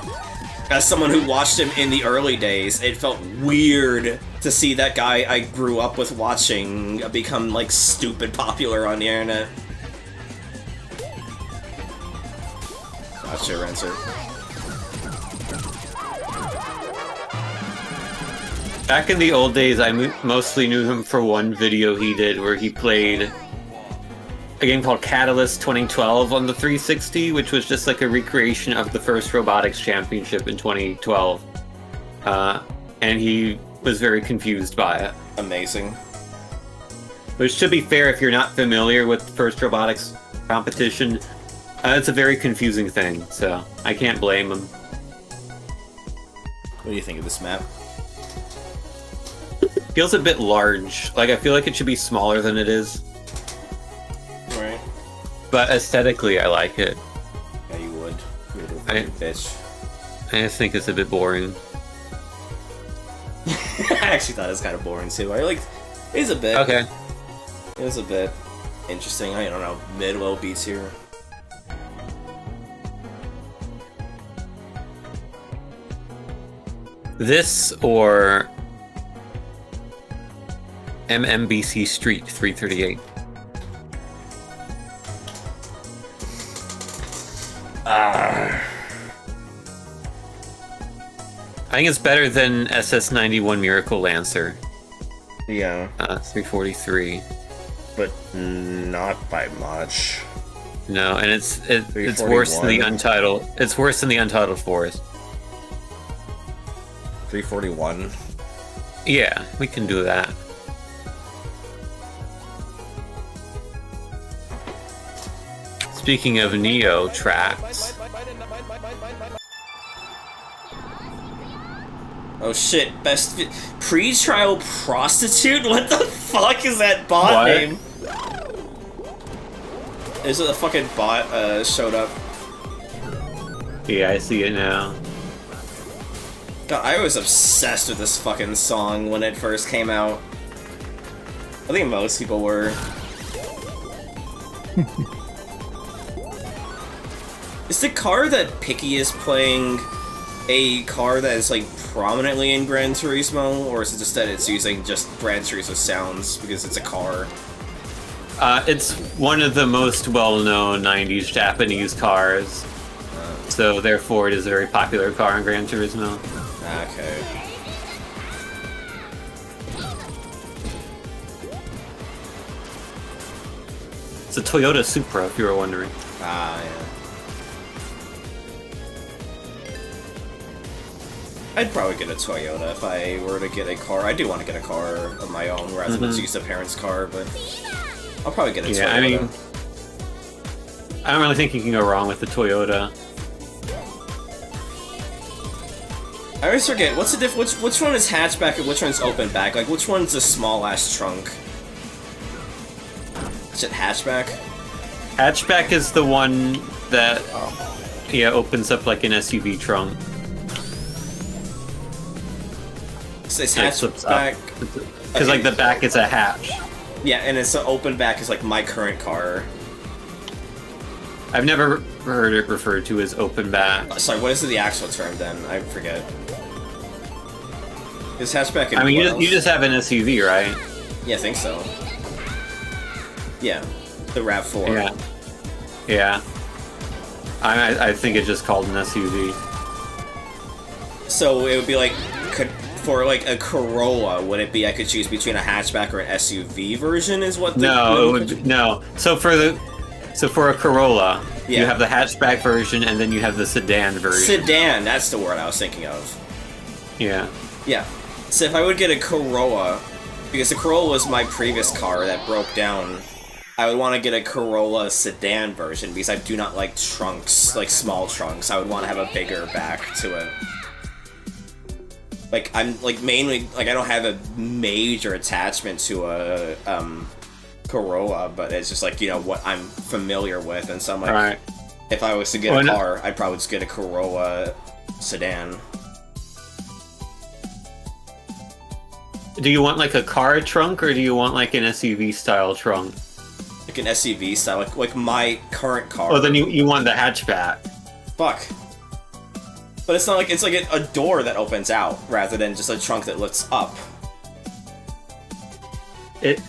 [SPEAKER 2] as someone who watched him in the early days, it felt weird to see that guy I grew up with watching become, like, stupid popular on the internet. Gotcha, Renser. Back in the old days, I mostly knew him for one video he did where he played
[SPEAKER 3] a game called Catalyst 2012 on the 360, which was just like a recreation of the first robotics championship in 2012. And he was very confused by it.
[SPEAKER 2] Amazing.
[SPEAKER 3] Which, to be fair, if you're not familiar with the first robotics competition, it's a very confusing thing, so I can't blame him.
[SPEAKER 2] What do you think of this map?
[SPEAKER 3] Feels a bit large. Like, I feel like it should be smaller than it is.
[SPEAKER 2] Right.
[SPEAKER 3] But aesthetically, I like it.
[SPEAKER 2] Yeah, you would. You're a little
[SPEAKER 3] I-
[SPEAKER 2] fucking bitch.
[SPEAKER 3] I just think it's a bit boring.
[SPEAKER 2] I actually thought it was kind of boring too. I like. It's a bit.
[SPEAKER 3] Okay.
[SPEAKER 2] It was a bit interesting. I don't know. Mid-low beats here.
[SPEAKER 3] This or MMBC Street 338. I think it's better than SS91 Miracle Lancer.
[SPEAKER 2] Yeah,
[SPEAKER 3] 343.
[SPEAKER 2] but not by much.
[SPEAKER 3] No, and it's worse than the
[SPEAKER 2] 341.
[SPEAKER 3] Untitled. It's worse than the Untitled Forest.
[SPEAKER 2] 341.
[SPEAKER 3] Yeah, we can do that. Speaking of Neo tracks,
[SPEAKER 2] Oh shit! Best pre-trial prostitute. What the fuck is that bot
[SPEAKER 3] What?
[SPEAKER 2] name? Is it a fucking bot showed up?
[SPEAKER 3] yeah, I see it now.
[SPEAKER 2] God, I was obsessed with this fucking song when it first came out. I think most people were. Is the car that Picky is playing a car that is like prominently in Gran Turismo, or is it just that it's using just Gran Turismo sounds because it's a car?
[SPEAKER 3] It's one of the most well-known 90s Japanese cars, so therefore it is a very popular car in Gran Turismo.
[SPEAKER 2] Okay.
[SPEAKER 3] It's a Toyota Supra, if you were wondering.
[SPEAKER 2] Ah, yeah. I'd probably get a Toyota if I were to get a car. I do want to get a car of my own rather than just use a parent's car, but I'll probably get a Toyota.
[SPEAKER 3] Yeah, I mean, I don't really think you can go wrong with the Toyota.
[SPEAKER 2] I always forget, what's the which one is hatchback and which one's open back? Like, which one's a small-ass trunk? Is it hatchback?
[SPEAKER 3] Hatchback is the one that, yeah, opens up like an SUV trunk.
[SPEAKER 2] It's
[SPEAKER 3] and it flips up.
[SPEAKER 2] hatchback.
[SPEAKER 3] Because, like, the back is a hatch.
[SPEAKER 2] Yeah, and it's the open back is like my current car.
[SPEAKER 3] I've never heard it referred to as open back.
[SPEAKER 2] Sorry, what is the actual term then? I forget. Is hatchback in
[SPEAKER 3] I mean,
[SPEAKER 2] what
[SPEAKER 3] you
[SPEAKER 2] else?
[SPEAKER 3] just have an SUV, right?
[SPEAKER 2] Yeah, I think so. Yeah, the RAV4.
[SPEAKER 3] Yeah. Yeah. I think it's just called an SUV.
[SPEAKER 2] So it would be like, for like a Corolla, would it be I could choose between a hatchback or an SUV version? Is what?
[SPEAKER 3] No, it would no. So for a Corolla,
[SPEAKER 2] Yeah.
[SPEAKER 3] you have the hatchback version, and then you have the sedan version.
[SPEAKER 2] Sedan. That's the word I was thinking of.
[SPEAKER 3] Yeah.
[SPEAKER 2] Yeah. So if I would get a Corolla, because the Corolla was my previous car that broke down, I would want to get a Corolla sedan version because I do not like trunks, like small trunks. I would want to have a bigger back to it. Like, I'm, like, mainly, like, I don't have a major attachment to a, Corolla, but it's just, like, you know, what I'm familiar with, and so I'm like,
[SPEAKER 3] Right.
[SPEAKER 2] if I was to get
[SPEAKER 3] Well,
[SPEAKER 2] a
[SPEAKER 3] no-
[SPEAKER 2] car, I'd probably just get a Corolla sedan.
[SPEAKER 3] Do you want like a car trunk, or do you want like an SUV style trunk?
[SPEAKER 2] Like an SUV style, like my current car.
[SPEAKER 3] Oh, then you want the hatchback.
[SPEAKER 2] Fuck. But it's not like, it's like a door that opens out, rather than just a trunk that lifts up.
[SPEAKER 3] It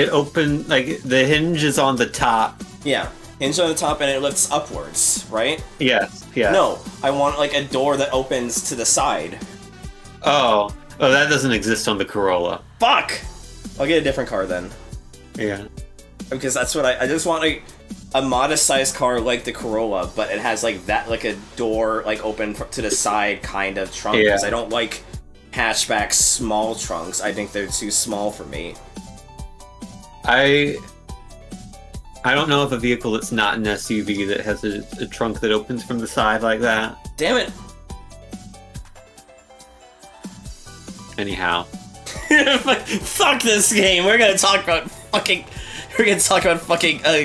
[SPEAKER 3] open like the hinge is on the top.
[SPEAKER 2] Yeah. Hinge on the top and it lifts upwards, right?
[SPEAKER 3] Yes. Yeah.
[SPEAKER 2] No, I want like a door that opens to the side.
[SPEAKER 3] Oh, that doesn't exist on the Corolla.
[SPEAKER 2] Fuck! I'll get a different car then.
[SPEAKER 3] Yeah.
[SPEAKER 2] Because that's what I just want a modest-sized car like the Corolla, but it has like that, like a door like open to the side kind of trunk.
[SPEAKER 3] Yeah.
[SPEAKER 2] Because I don't like hatchback small trunks. I think they're too small for me.
[SPEAKER 3] I don't know of a vehicle that's not an SUV that has a trunk that opens from the side like that.
[SPEAKER 2] Damn it!
[SPEAKER 3] Anyhow.
[SPEAKER 2] Fuck this game. We're gonna talk about fucking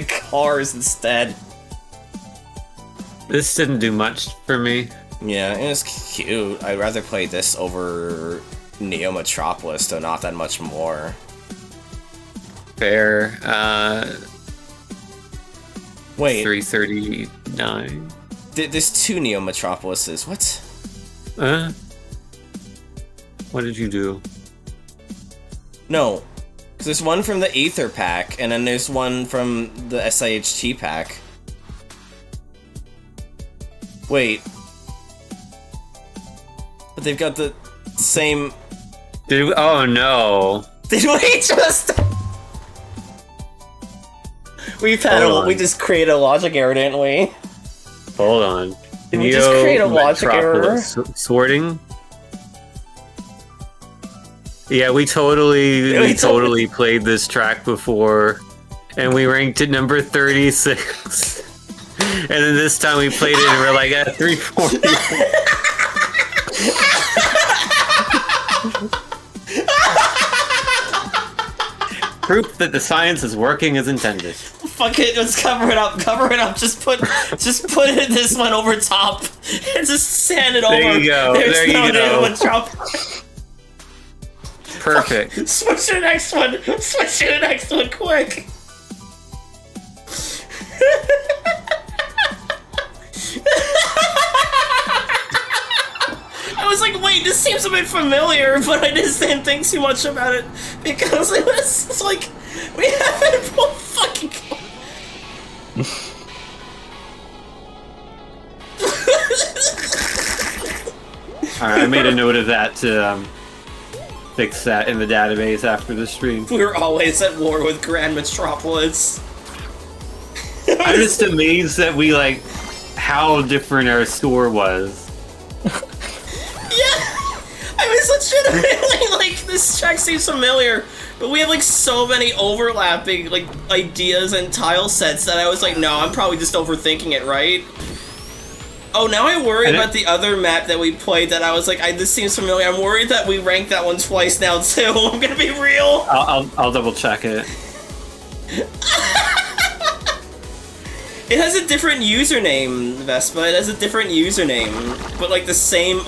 [SPEAKER 2] cars instead.
[SPEAKER 3] This didn't do much for me.
[SPEAKER 2] Yeah, it was cute. I'd rather play this over Neo Metropolis, though not that much more.
[SPEAKER 3] Fair.
[SPEAKER 2] Wait,
[SPEAKER 3] 339.
[SPEAKER 2] there's two Neo Metropolises. What?
[SPEAKER 3] What did you do?
[SPEAKER 2] No. 'Cause there's one from the Aether pack, and then there's one from the SIHT pack. Wait. But they've got the same...
[SPEAKER 3] Did we? Oh no.
[SPEAKER 2] Did we just... we just created a logic error, didn't we?
[SPEAKER 3] Hold on.
[SPEAKER 2] Did we just create a logic error?
[SPEAKER 3] Metropolis Sorting? Yeah, we totally played this track before, and we ranked it number 36. And then this time we played it and we're like at 340. Proof that the science is working as intended.
[SPEAKER 2] Fuck it, let's cover it up, just put it this one over top, and just sand it over.
[SPEAKER 3] There you go, there you go. Perfect.
[SPEAKER 2] Switch to the next one, quick. I was like, wait, this seems a bit familiar, but I just didn't think too much about it, because it's like, we haven't both fucking...
[SPEAKER 3] Alright, I made a note of that to fix that in the database after the stream.
[SPEAKER 2] We're always at war with Grand Metropolis.
[SPEAKER 3] I'm just amazed that we, like, how different our score was.
[SPEAKER 2] Yeah! I was legitimately like, this track seems familiar, but we have like so many overlapping like ideas and tile sets that I was like, no, I'm probably just overthinking it, right? Oh, now I worry about the other map that we played that I was like, this seems familiar. I'm worried that we ranked that one twice now too. I'm gonna be real.
[SPEAKER 3] I'll double check it.
[SPEAKER 2] It has a different username, Vespa. It has a different username, but like the same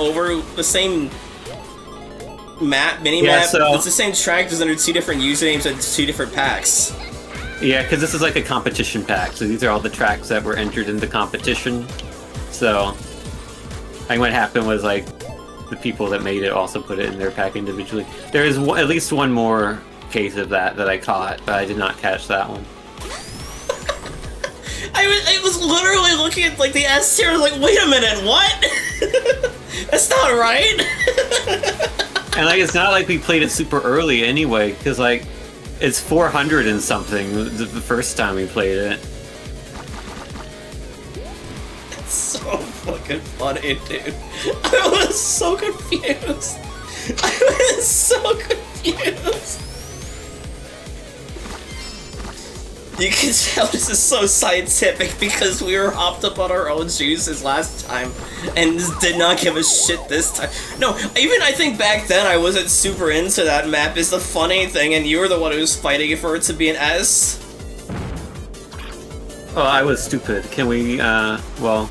[SPEAKER 2] map, mini-map.
[SPEAKER 3] Yeah, so,
[SPEAKER 2] it's the same track, just under two different usernames and two different packs.
[SPEAKER 3] Yeah, because this is like a competition pack, so these are all the tracks that were entered in the competition. So, I think what happened was like the people that made it also put it in their pack individually. There is at least one more case of that I caught, but I did not catch that one.
[SPEAKER 2] I was literally looking at like the S tier, like, wait a minute, what? That's not right.
[SPEAKER 3] And like, it's not like we played it super early anyway, because like, it's 400 and something the first time we played it.
[SPEAKER 2] It's so fucking funny, dude. I was so confused. You can tell this is so scientific because we were hopped up on our own juices last time and just did not give a shit this time. No, even I think back then I wasn't super into that map is the funny thing, and you were the one who was fighting for it to be an S.
[SPEAKER 3] Oh, I was stupid. Can we, well...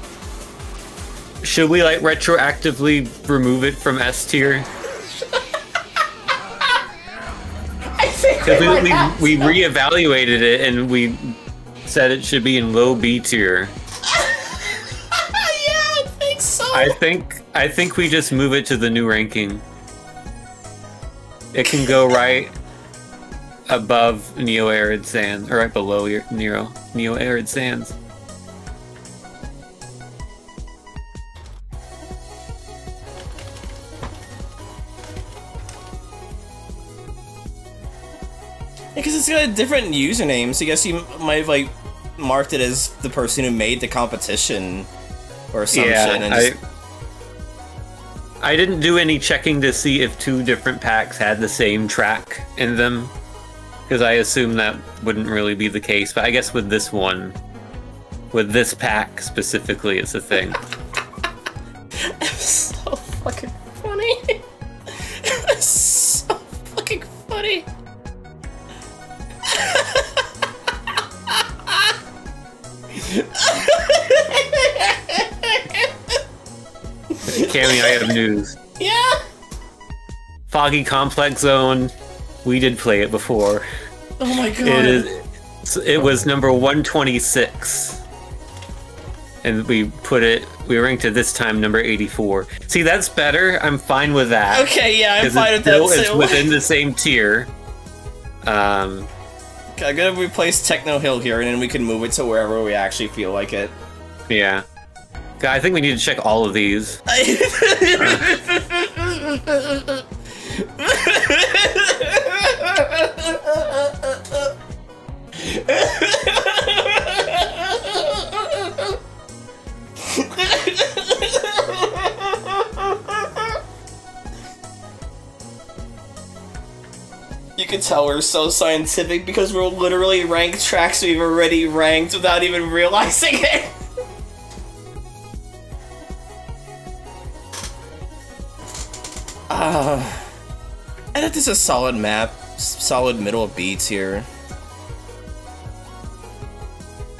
[SPEAKER 3] Should we, like, retroactively remove it from S tier? Because we reevaluated it and we said it should be in low B tier.
[SPEAKER 2] Yeah, I think so.
[SPEAKER 3] I think we just move it to the new ranking. It can go right above Neo Arid Sands, or right below your Neo Arid Sands.
[SPEAKER 2] Because it's got a different username, so I guess you might have, like, marked it as the person who made the competition or some shit. And
[SPEAKER 3] I didn't do any checking to see if 2 different packs had the same track in them, because I assume that wouldn't really be the case, but I guess with this one, with this pack specifically, it's a thing.
[SPEAKER 2] It's so fucking funny. It's so fucking funny.
[SPEAKER 3] Cammy, I have news.
[SPEAKER 2] Yeah.
[SPEAKER 3] Foggy Complex Zone. We did play it before.
[SPEAKER 2] Oh my god.
[SPEAKER 3] It was number 126. And we ranked it this time number 84. See, that's better. I'm fine with that.
[SPEAKER 2] Okay, yeah, I'm fine with that too.
[SPEAKER 3] It's within the same tier.
[SPEAKER 2] I'm gonna replace Techno Hill here, and then we can move it to wherever we actually feel like it.
[SPEAKER 3] Yeah. I think we need to check all of these.
[SPEAKER 2] You can tell we're so scientific because we'll literally rank tracks we've already ranked without even realizing it. I think this is a solid map, solid middle of beats here.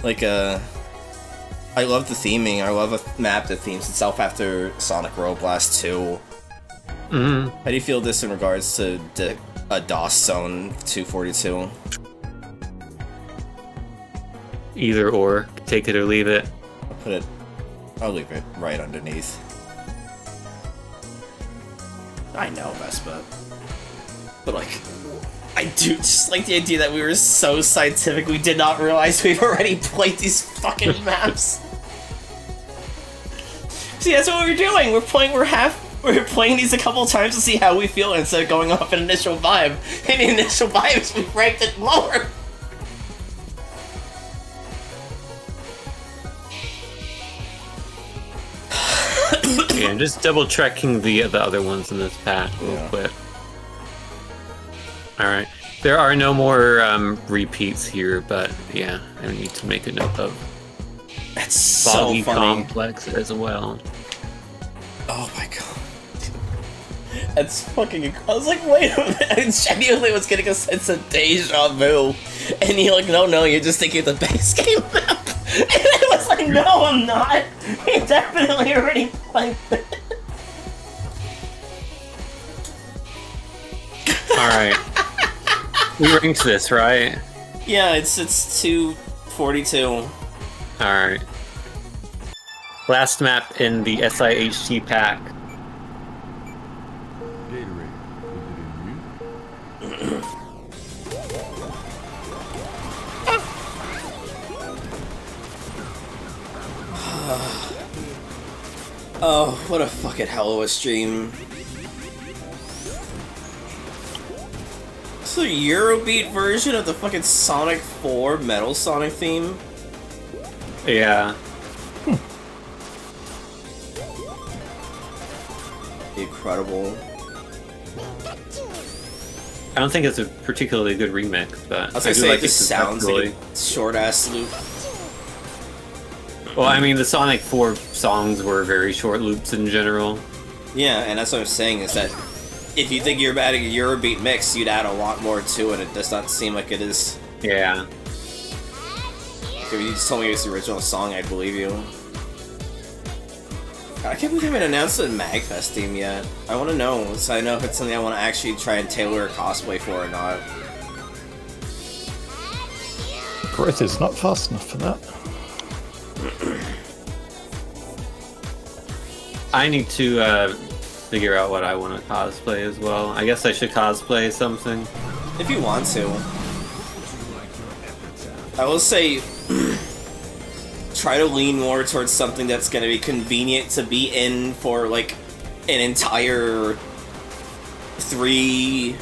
[SPEAKER 2] Like, I love the theming. I love a map that themes itself after Sonic Road Blast 2.
[SPEAKER 3] Mm-hmm.
[SPEAKER 2] How do you feel this in regards to a DOS Zone 242?
[SPEAKER 3] Either or. Take it or leave it.
[SPEAKER 2] I'll leave it right underneath. I know, Vespa. But, like, I do just like the idea that we were so scientific we did not realize we've already played these fucking maps. See, that's what we're doing. We're playing these a couple times to see how we feel instead of going off an initial vibe. And the initial vibes, we ranked it lower.
[SPEAKER 3] Yeah, just double checking the other ones in this pack real quick. Alright. There are no more repeats here, but yeah, I need to make a note of.
[SPEAKER 2] That's so
[SPEAKER 3] Foggy
[SPEAKER 2] funny.
[SPEAKER 3] Complex as well.
[SPEAKER 2] Oh my god. That's fucking. I was like, wait a minute. I genuinely was getting a sense of deja vu. And you're like, no, you're just thinking of the base game map. And I was like, no, I'm not. We definitely already played it.
[SPEAKER 3] Alright. We ranked this, right?
[SPEAKER 2] Yeah, it's 242.
[SPEAKER 3] Alright. Last map in the SIHT pack.
[SPEAKER 2] Oh, what a fucking hell of a stream. It's a Eurobeat version of the fucking Sonic 4 Metal Sonic theme.
[SPEAKER 3] Yeah.
[SPEAKER 2] Incredible.
[SPEAKER 3] I don't think it's a particularly good remix, but
[SPEAKER 2] I was
[SPEAKER 3] I
[SPEAKER 2] gonna
[SPEAKER 3] do
[SPEAKER 2] say
[SPEAKER 3] like
[SPEAKER 2] it just sounds like a short-ass loop.
[SPEAKER 3] Well, I mean, the Sonic 4 songs were very short loops in general.
[SPEAKER 2] Yeah, and that's what I'm saying, is that if you think you're adding a Eurobeat mix, you'd add a lot more to it. It does not seem like it is.
[SPEAKER 3] Yeah.
[SPEAKER 2] If you just told me it's the original song, I'd believe you. God, I can't believe they haven't announced the MagFest theme yet. I want to know, so I know if it's something I want to actually try and tailor a cosplay for or not.
[SPEAKER 4] Growth is not fast enough for that.
[SPEAKER 3] I need to figure out what I want to cosplay as well. I guess I should cosplay something.
[SPEAKER 2] If you want to. I will say, try to lean more towards something that's going to be convenient to be in for, like, an entire 3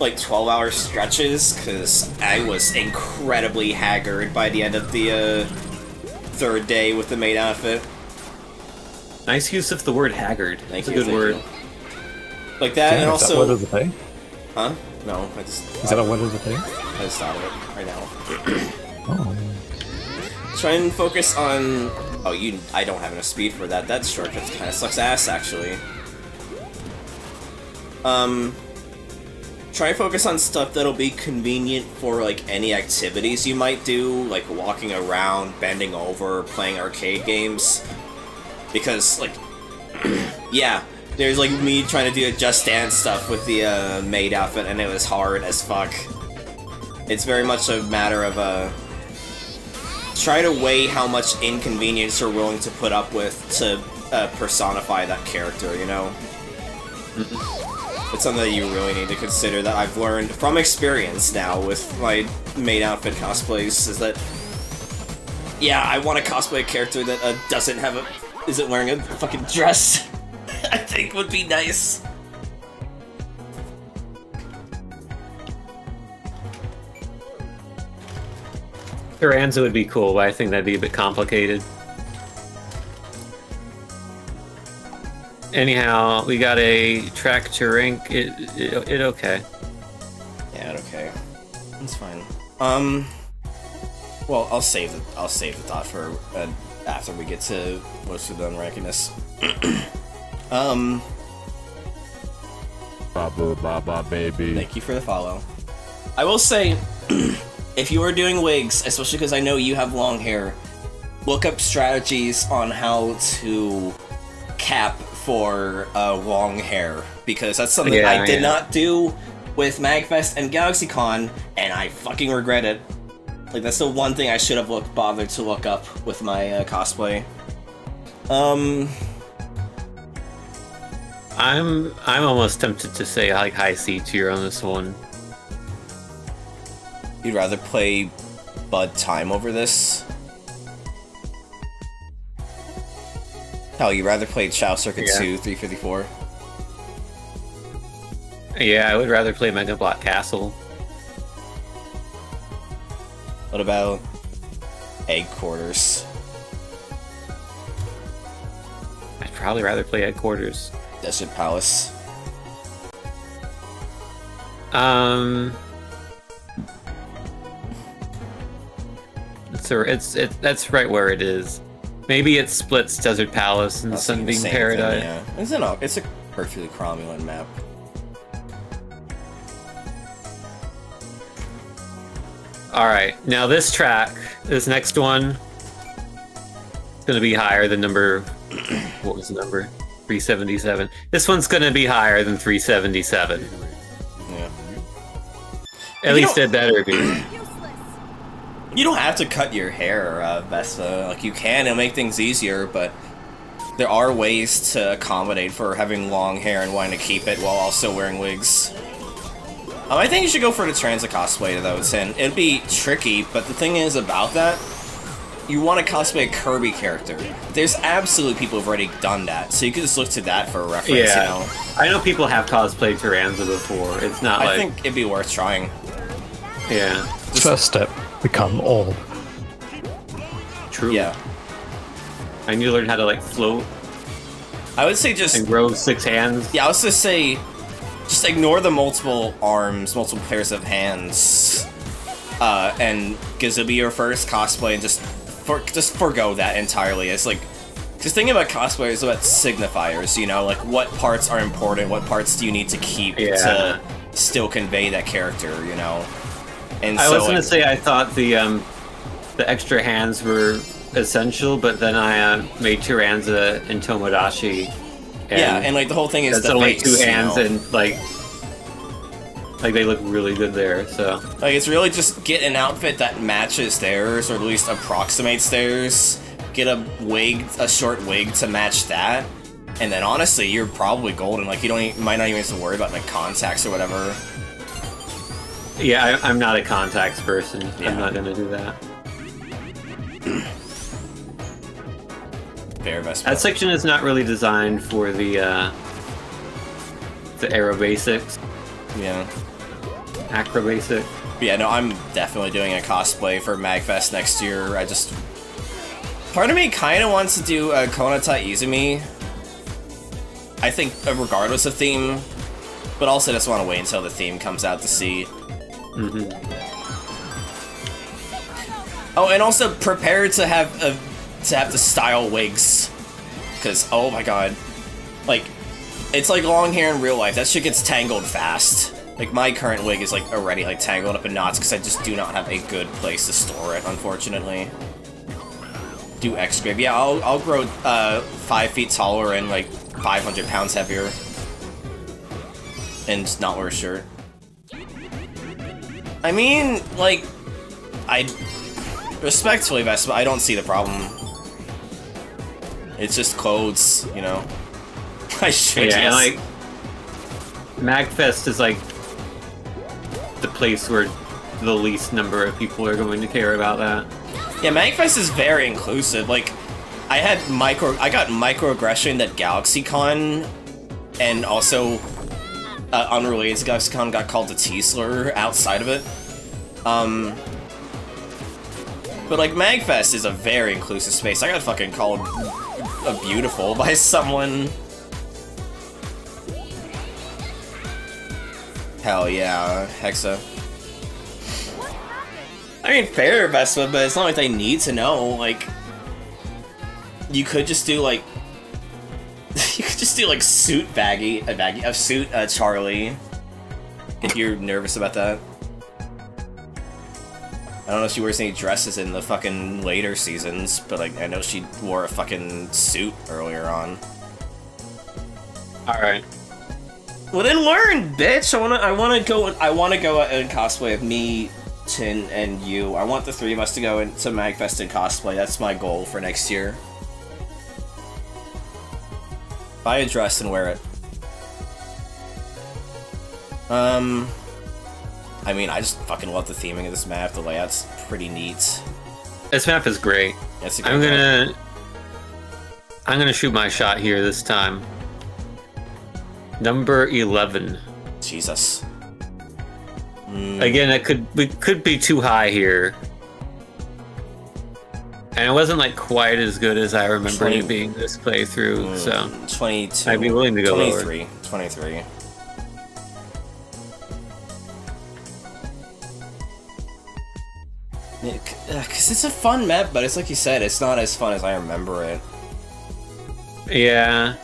[SPEAKER 2] like 12-hour stretches because I was incredibly haggard by the end of the third day with the maid outfit.
[SPEAKER 3] Nice use of the word haggard.
[SPEAKER 2] Thank
[SPEAKER 3] It's a
[SPEAKER 2] you,
[SPEAKER 3] good
[SPEAKER 2] thank
[SPEAKER 3] word.
[SPEAKER 2] you. Like that, and
[SPEAKER 4] Is
[SPEAKER 2] also.
[SPEAKER 4] that what is the thing?
[SPEAKER 2] Huh? No, I just.
[SPEAKER 4] Is that a what is the thing?
[SPEAKER 2] I just thought of it right now.
[SPEAKER 4] Oh.
[SPEAKER 2] Try and focus on. Oh, I don't have enough speed for that. That shortcut kind of sucks ass, actually. Try and focus on stuff that'll be convenient for, like, any activities you might do, like walking around, bending over, playing arcade games. Because, like, yeah, there's, like, me trying to do a Just Dance stuff with the, maid outfit, and it was hard as fuck. It's very much a matter of, try to weigh how much inconvenience you're willing to put up with to, personify that character, you know? It's something that you really need to consider that I've learned from experience now with my maid outfit cosplays, is that, yeah, I want to cosplay a character that isn't wearing a fucking dress. I think would be nice.
[SPEAKER 3] Tyranza would be cool, but I think that'd be a bit complicated. Anyhow, we got a track to rank. It okay.
[SPEAKER 2] Yeah, okay. That's fine. Well, I'll save the thought for after we get to most of the unrankedness.
[SPEAKER 5] Baba baby.
[SPEAKER 2] Thank you for the follow. I will say, if you are doing wigs, especially because I know you have long hair, look up strategies on how to cap for long hair, because that's something I did not do with MagFest and GalaxyCon, and I fucking regret it. Like, that's the one thing I should have bothered to look up with my cosplay.
[SPEAKER 3] I'm almost tempted to say like high C tier on this one.
[SPEAKER 2] You'd rather play Bud Time over this? Hell, you'd rather play Chow Circuit 2 354?
[SPEAKER 3] Yeah, I would rather play Mega Block Castle.
[SPEAKER 2] What about Egg Quarters?
[SPEAKER 3] I'd probably rather play Headquarters.
[SPEAKER 2] Desert Palace?
[SPEAKER 3] That's right where it is. Maybe it splits Desert Palace and Sunbeam Paradise.
[SPEAKER 2] Yeah. It's a perfectly cromulent map.
[SPEAKER 3] Alright, now this next one, is gonna be higher than number... what was the number? 377. This one's gonna be higher than 377.
[SPEAKER 2] Yeah.
[SPEAKER 3] At least it better be.
[SPEAKER 2] You don't have to cut your hair, Vespa. Like, you can, it'll make things easier, but there are ways to accommodate for having long hair and wanting to keep it while also wearing wigs. I think you should go for the Transit cosplay, though, it'd be tricky, but the thing is about that, you want to cosplay a Kirby character. There's absolutely people who've already done that, so you can just look to that for a reference, you know?
[SPEAKER 3] I know people have cosplayed Tyranza before. It's not
[SPEAKER 2] I think it'd be worth trying.
[SPEAKER 3] Yeah.
[SPEAKER 4] First step, become orb.
[SPEAKER 3] True.
[SPEAKER 2] Yeah.
[SPEAKER 3] I need to learn how to, like, float
[SPEAKER 2] I would say just...
[SPEAKER 3] and grow 6 hands.
[SPEAKER 2] Yeah, I was gonna say... Just ignore the multiple arms, multiple pairs of hands, and because it'll be your first cosplay, and just forgo that entirely. It's like, just thinking about cosplay is about signifiers, you know, like what parts are important, what parts do you need to keep to still convey that character, you know. And
[SPEAKER 3] I
[SPEAKER 2] so,
[SPEAKER 3] was gonna say I thought the extra hands were essential, but then I made Tyranza and Tomodachi.
[SPEAKER 2] And like the whole thing is
[SPEAKER 3] that's
[SPEAKER 2] the
[SPEAKER 3] only
[SPEAKER 2] face,
[SPEAKER 3] 2 hands,
[SPEAKER 2] you know?
[SPEAKER 3] and like they look really good there. So
[SPEAKER 2] like it's really just get an outfit that matches theirs, or at least approximates theirs. Get a wig, a short wig to match that, and then honestly, you're probably golden. Like you might not even have to worry about like contacts or whatever.
[SPEAKER 3] yeah, I'm not a contacts person.
[SPEAKER 2] Yeah.
[SPEAKER 3] I'm not gonna do that. That section is not really designed for the aero basics.
[SPEAKER 2] Yeah.
[SPEAKER 3] Acrobasic.
[SPEAKER 2] Yeah, no, I'm definitely doing a cosplay for MagFest next year. Part of me kind of wants to do a Konata Izumi. I think regardless of theme, but also just want to wait until the theme comes out to see. Oh, and also prepare to have the style wigs, because oh my god, like it's like long hair in real life. That shit gets tangled fast. Like my current wig is like already like tangled up in knots because I just do not have a good place to store it, unfortunately. Do X grave? Yeah, I'll grow 5 feet taller and like 500 pounds heavier, and just not wear a shirt. I mean, like, respectfully, Vespa, I don't see the problem. It's just clothes, you know. I should
[SPEAKER 3] Yeah, and
[SPEAKER 2] just...
[SPEAKER 3] like MagFest is like the place where the least number of people are going to care about that.
[SPEAKER 2] Yeah, MagFest is very inclusive. Like, I got microaggression at GalaxyCon, and also unrelated to GalaxyCon got called a T-slur outside of it. But like MagFest is a very inclusive space. I got fucking called a beautiful by someone. Hell yeah, Hexa. I mean, fair, Vespa, but it's not like they need to know. Like, you could just do like, suit suit Charlie, if you're nervous about that. I don't know if she wears any dresses in the fucking later seasons, but like I know she wore a fucking suit earlier on.
[SPEAKER 3] All right.
[SPEAKER 2] Well then learn, bitch. I wanna go and cosplay of me, Chin, and you. I want the three of us to go into MagFest and cosplay. That's my goal for next year. Buy a dress and wear it. I mean, I just fucking love the theming of this map. The layout's pretty neat.
[SPEAKER 3] This map is great.
[SPEAKER 2] Yeah, it's a great map.
[SPEAKER 3] I'm gonna shoot my shot here this time. Number 11.
[SPEAKER 2] Jesus.
[SPEAKER 3] Again, we could be too high here. And it wasn't like quite as good as I remember it being this playthrough, so
[SPEAKER 2] 22.
[SPEAKER 3] I'd be willing to go
[SPEAKER 2] 23.
[SPEAKER 3] lower.
[SPEAKER 2] 23. Because it's a fun map, but it's like you said, it's not as fun as I remember it.
[SPEAKER 3] Yeah,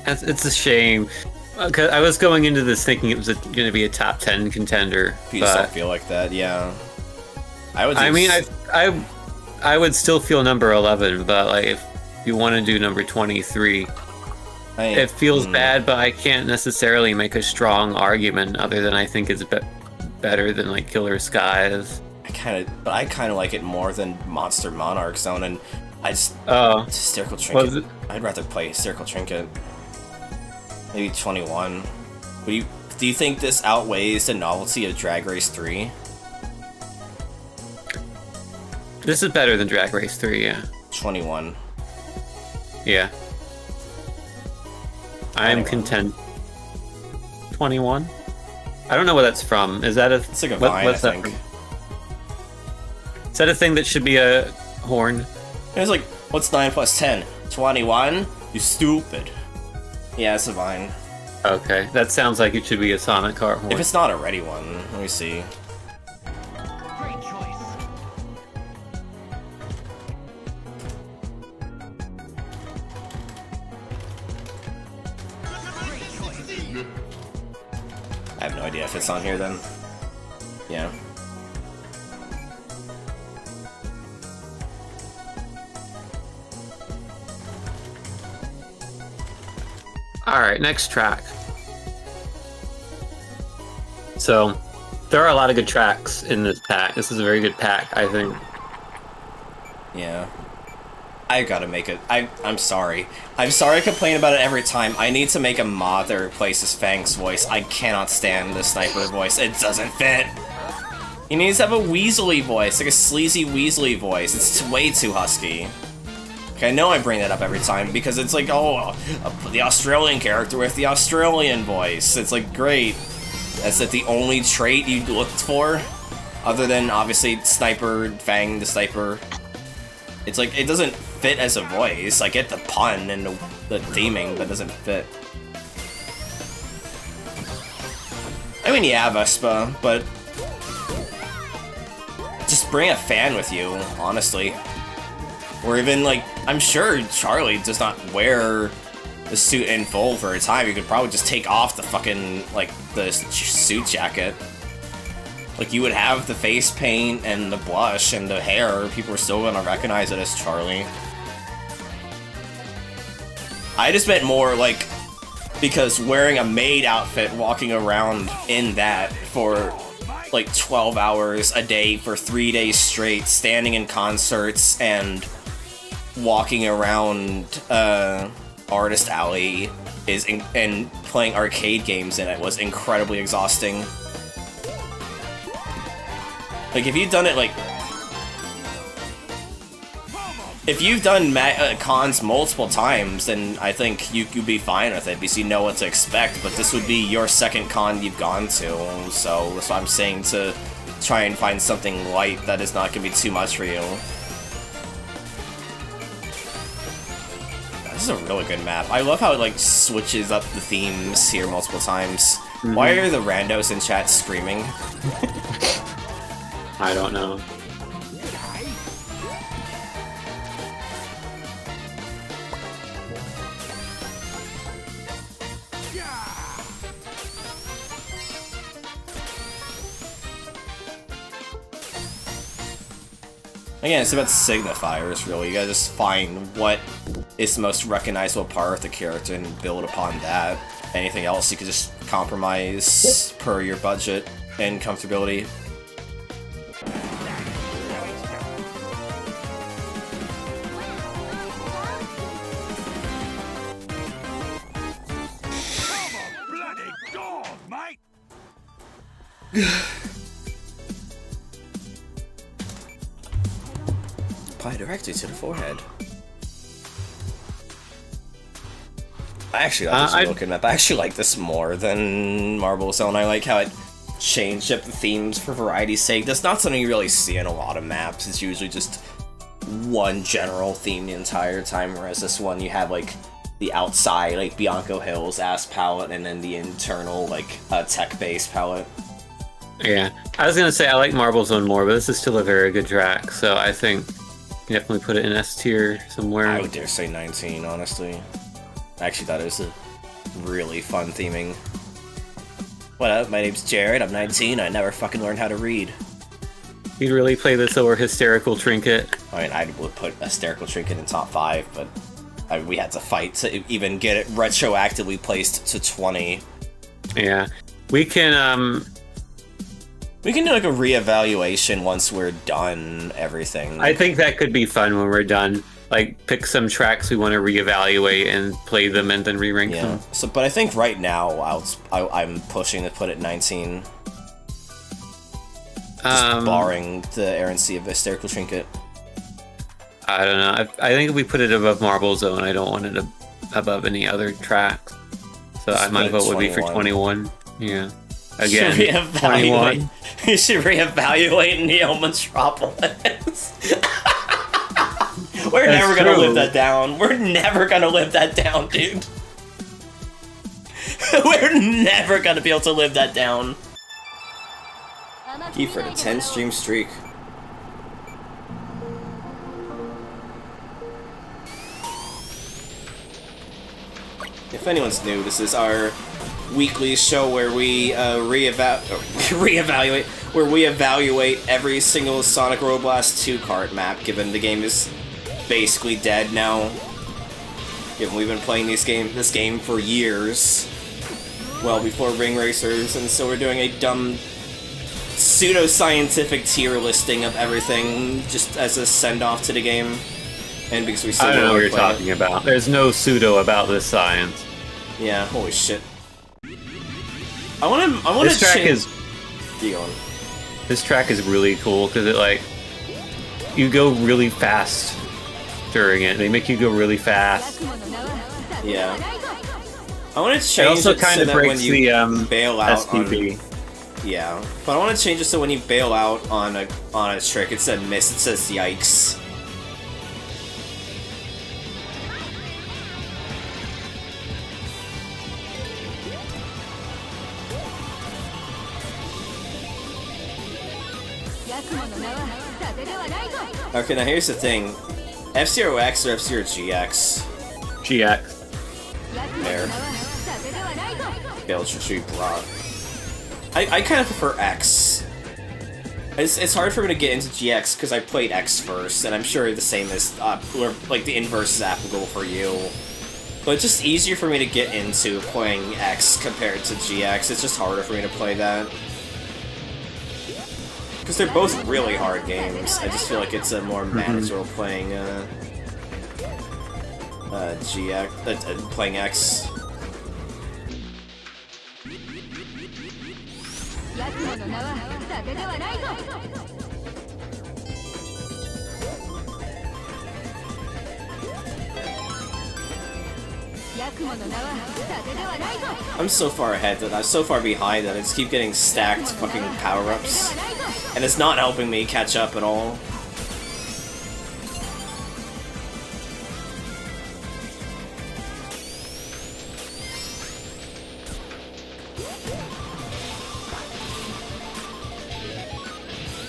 [SPEAKER 3] it's a shame. Cause I was going into this thinking it was going to be a top 10 contender.
[SPEAKER 2] You just don't feel like that, yeah.
[SPEAKER 3] I would still feel number 11, but like if you want to do number 23, it feels bad, but I can't necessarily make a strong argument other than I think it's better than like Killer Skies.
[SPEAKER 2] I kind of like it more than Monster Monarch Zone, and Hysterical Trinket. I'd rather play Hysterical Trinket. Maybe 21. Do you think this outweighs the novelty of Drag Race 3?
[SPEAKER 3] This is better than Drag Race 3, yeah.
[SPEAKER 2] 21.
[SPEAKER 3] Yeah. I am content. 21? I don't know where that's from. Is that a...
[SPEAKER 2] It's like a vine, I think.
[SPEAKER 3] Is that a thing that should be a horn?
[SPEAKER 2] It's like, what's 9 plus 10? 21? You stupid. Yeah, it's a vine.
[SPEAKER 3] Okay, that sounds like it should be a Sonic car horn.
[SPEAKER 2] If it's not already one, let me see.
[SPEAKER 6] Great choice.
[SPEAKER 2] I have no idea if it's on here then. Yeah.
[SPEAKER 3] Alright, next track. So, there are a lot of good tracks in this pack. This is a very good pack, I think.
[SPEAKER 2] Yeah. I gotta make it. I'm sorry. I'm sorry I complain about it every time. I need to make a mod that replaces Fang's voice. I cannot stand the sniper voice. It doesn't fit. He needs to have a Weasley voice, like a sleazy Weasley voice. It's way too husky. I know I bring that up every time because it's like, oh, the Australian character with the Australian voice. It's like, great. That's like the only trait you looked for, other than obviously Sniper, Fang the Sniper. It's like, it doesn't fit as a voice. I get the pun and the theming, but it doesn't fit. I mean, yeah, Vespa, but just bring a fan with you, honestly. Or even, like, I'm sure Charlie does not wear the suit in full for a time. You could probably just take off the fucking, like, the suit jacket. Like, you would have the face paint and the blush and the hair. People are still gonna recognize it as Charlie. I just meant more, like, because wearing a maid outfit, walking around in that for, like, 12 hours a day for 3 days straight, standing in concerts and walking around, Artist Alley and playing arcade games in it was incredibly exhausting. Like, if you've done it, like... If you've done cons multiple times, then I think you'd be fine with it because you know what to expect, but this would be your second con you've gone to, so that's why I'm saying to try and find something light that is not going to be too much for you. This is a really good map. I love how it, like, switches up the themes here multiple times. Mm-hmm. Why are the randos in chat screaming?
[SPEAKER 3] I don't know.
[SPEAKER 2] Again, it's about signifiers, really. You gotta just find what is the most recognizable part of the character and build upon that. Anything else, you could just compromise per your budget and comfortability. Apply directly to the forehead. I actually like this looking map. I actually like this more than Marble Zone. I like how it changed up the themes for variety's sake. That's not something you really see in a lot of maps. It's usually just one general theme the entire time, whereas this one you have like the outside, like Bianco Hills ass palette, and then the internal, like tech-based palette.
[SPEAKER 3] Yeah, I was gonna say I like Marble Zone more, but this is still a very good track, so I think you can definitely put it in S tier somewhere.
[SPEAKER 2] I would dare say 19, honestly. I actually thought it was a really fun theming. What up? My name's Jared, I'm 19, I never fucking learned how to read.
[SPEAKER 3] You'd really play this over Hysterical Trinket?
[SPEAKER 2] I mean, I would put Hysterical Trinket in top 5, but we had to fight to even get it retroactively placed to 20.
[SPEAKER 3] Yeah. We can
[SPEAKER 2] do like a reevaluation once we're done everything.
[SPEAKER 3] I think that could be fun when we're done. Like, pick some tracks we want to reevaluate and play them and then re-rank them.
[SPEAKER 2] So, but I think right now I'm pushing to put it 19. Just barring the errancy of Hysterical Trinket.
[SPEAKER 3] I don't know. I think if we put it above Marble Zone, I don't want it above any other tracks. So my vote would be for 21. Yeah. Again, 21.
[SPEAKER 2] You should reevaluate Neo Metropolis. We're never gonna live that down. We're never gonna live that down, dude. We're never gonna be able to live that down. Key for the 10 stream streak. If anyone's new, this is our weekly show where we reevaluate, where we evaluate every single Sonic Roboblast 2 card map, given the game is basically dead now. Given we've been playing this game for years, well before Ring Racers, and so we're doing a dumb pseudo-scientific tier listing of everything just as a send-off to the game. And because we still
[SPEAKER 3] I don't know what you're talking about. There's no pseudo about this science.
[SPEAKER 2] Yeah, holy shit. I want to
[SPEAKER 3] This track is...
[SPEAKER 2] Keep going.
[SPEAKER 3] This track is really cool because it, like, you go really fast during it. They make you go really fast.
[SPEAKER 2] Yeah. I want to
[SPEAKER 3] It
[SPEAKER 2] change
[SPEAKER 3] also
[SPEAKER 2] it
[SPEAKER 3] kind
[SPEAKER 2] so
[SPEAKER 3] of
[SPEAKER 2] that when
[SPEAKER 3] breaks
[SPEAKER 2] you
[SPEAKER 3] the
[SPEAKER 2] bail out
[SPEAKER 3] SPB.
[SPEAKER 2] on... Yeah, but I want to change it so when you bail out on a trick, it says miss, it says yikes. Okay, now here's the thing. F-Zero X or F-Zero GX?
[SPEAKER 3] GX.
[SPEAKER 2] There. Belgian Street Block. I kind of prefer X. It's hard for me to get into GX because I played X first, and I'm sure the same is, or like the inverse is applicable for you. But it's just easier for me to get into playing X compared to GX. It's just harder for me to play that. Because they're both really hard games. I just feel like it's a more manageable playing GX, playing X. I'm so far ahead that I'm so far behind that I just keep getting stacked fucking power-ups. And it's not helping me catch up at all.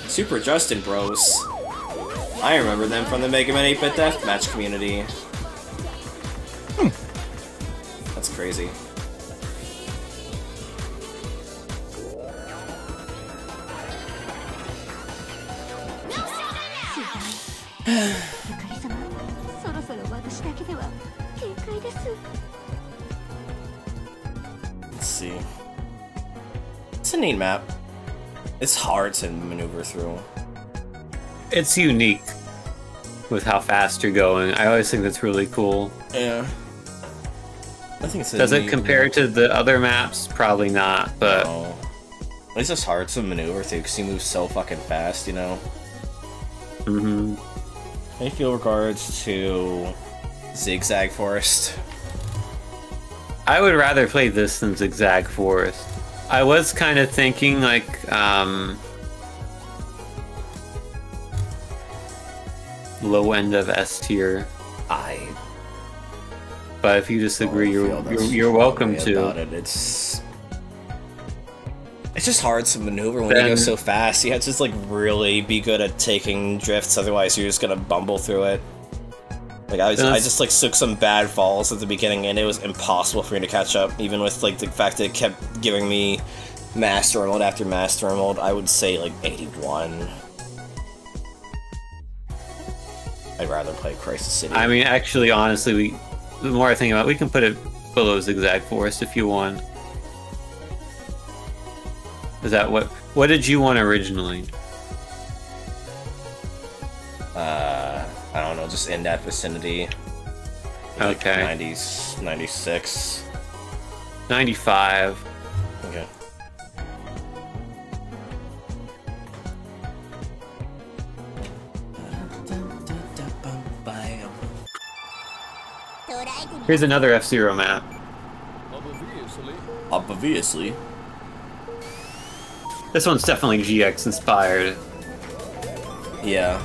[SPEAKER 2] Super Justin Bros. I remember them from the Mega Man 8-Bit Deathmatch community. That's crazy. Let's see. It's a neat map. It's hard to maneuver through.
[SPEAKER 3] It's unique with how fast you're going. I always think that's really cool.
[SPEAKER 2] Yeah. I think it's a
[SPEAKER 3] Does it
[SPEAKER 2] neat
[SPEAKER 3] compare
[SPEAKER 2] map.
[SPEAKER 3] to the other maps? Probably not, but
[SPEAKER 2] No. It's just hard to maneuver through because you move so fucking fast, you know?
[SPEAKER 3] mhm.
[SPEAKER 2] How do you feel regards to Zigzag Forest?
[SPEAKER 3] I would rather play this than Zigzag Forest. I was kind of thinking like low end of S tier, but if you disagree, you're welcome to.
[SPEAKER 2] It's just hard to maneuver when you go so fast. You have to just like really be good at taking drifts, otherwise you're just gonna bumble through it. Like I just like took some bad falls at the beginning, and it was impossible for me to catch up, even with like the fact that it kept giving me Master Emerald after Master Emerald. I would say like 81. I'd rather play Crisis City.
[SPEAKER 3] I mean, actually, honestly, the more I think about it, we can put it below Zigzag Forest if you want. Is that what did you want originally?
[SPEAKER 2] I don't know, just in that vicinity. Like
[SPEAKER 3] Okay.
[SPEAKER 2] 90s, 96.
[SPEAKER 3] 95.
[SPEAKER 2] Okay.
[SPEAKER 3] Here's another F-Zero map.
[SPEAKER 2] Obviously.
[SPEAKER 3] This one's definitely GX inspired.
[SPEAKER 2] Yeah.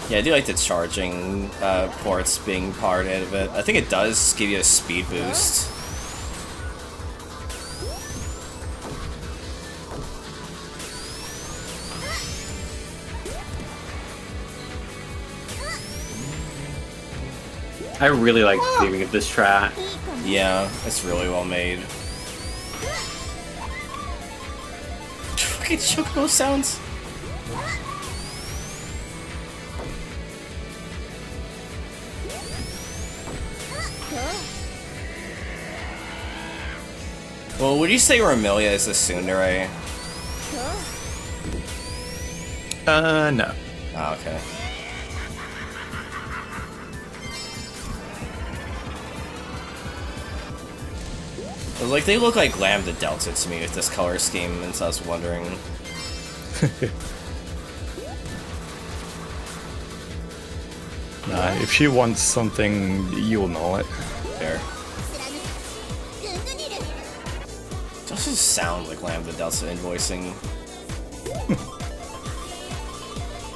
[SPEAKER 2] Yeah, I do like the charging ports being part of it. I think it does give you a speed boost.
[SPEAKER 3] I really like the theming of this track.
[SPEAKER 2] Yeah, it's really well made. Fucking chocobo sounds. Well, would you say Romelia is a tsundere?
[SPEAKER 4] No.
[SPEAKER 2] Oh, okay. It was like they look like Lambda Delta to me with this color scheme, and so I was wondering.
[SPEAKER 4] Nah, if she wants something, you'll know it.
[SPEAKER 2] There. It doesn't sound like Lambda Delta invoicing.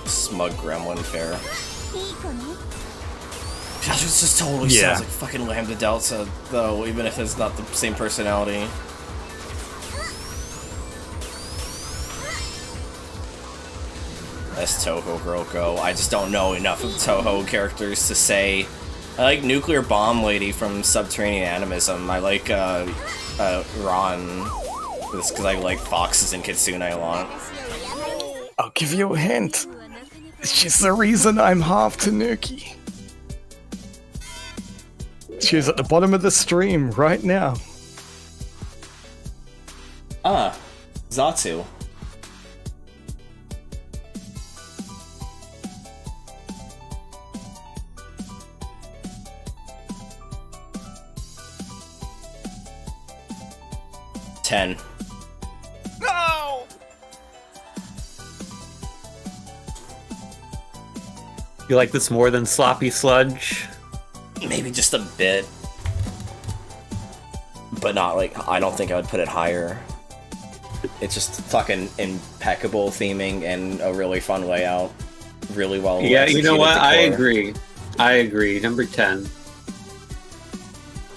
[SPEAKER 2] Smug gremlin fair. Gosh, it just totally sounds like fucking Lambda Delta, though, even if it's not the same personality. That's Toho Groko. I just don't know enough of Toho characters to say. I like Nuclear Bomb Lady from Subterranean Animism. I like Ron. Because I like Foxes and Kitsune a lot.
[SPEAKER 4] I'll give you a hint. She's the reason I'm half Tanuki. She's at the bottom of the stream right now.
[SPEAKER 2] Ah, Zatsu. Ten.
[SPEAKER 4] No!
[SPEAKER 3] You like this more than Sloppy Sludge?
[SPEAKER 2] Maybe just a bit. But not like, I don't think I would put it higher. It's just fucking impeccable theming and a really fun layout. Really well
[SPEAKER 3] Yeah, you know what? I
[SPEAKER 2] decor.
[SPEAKER 3] agree. Number 10.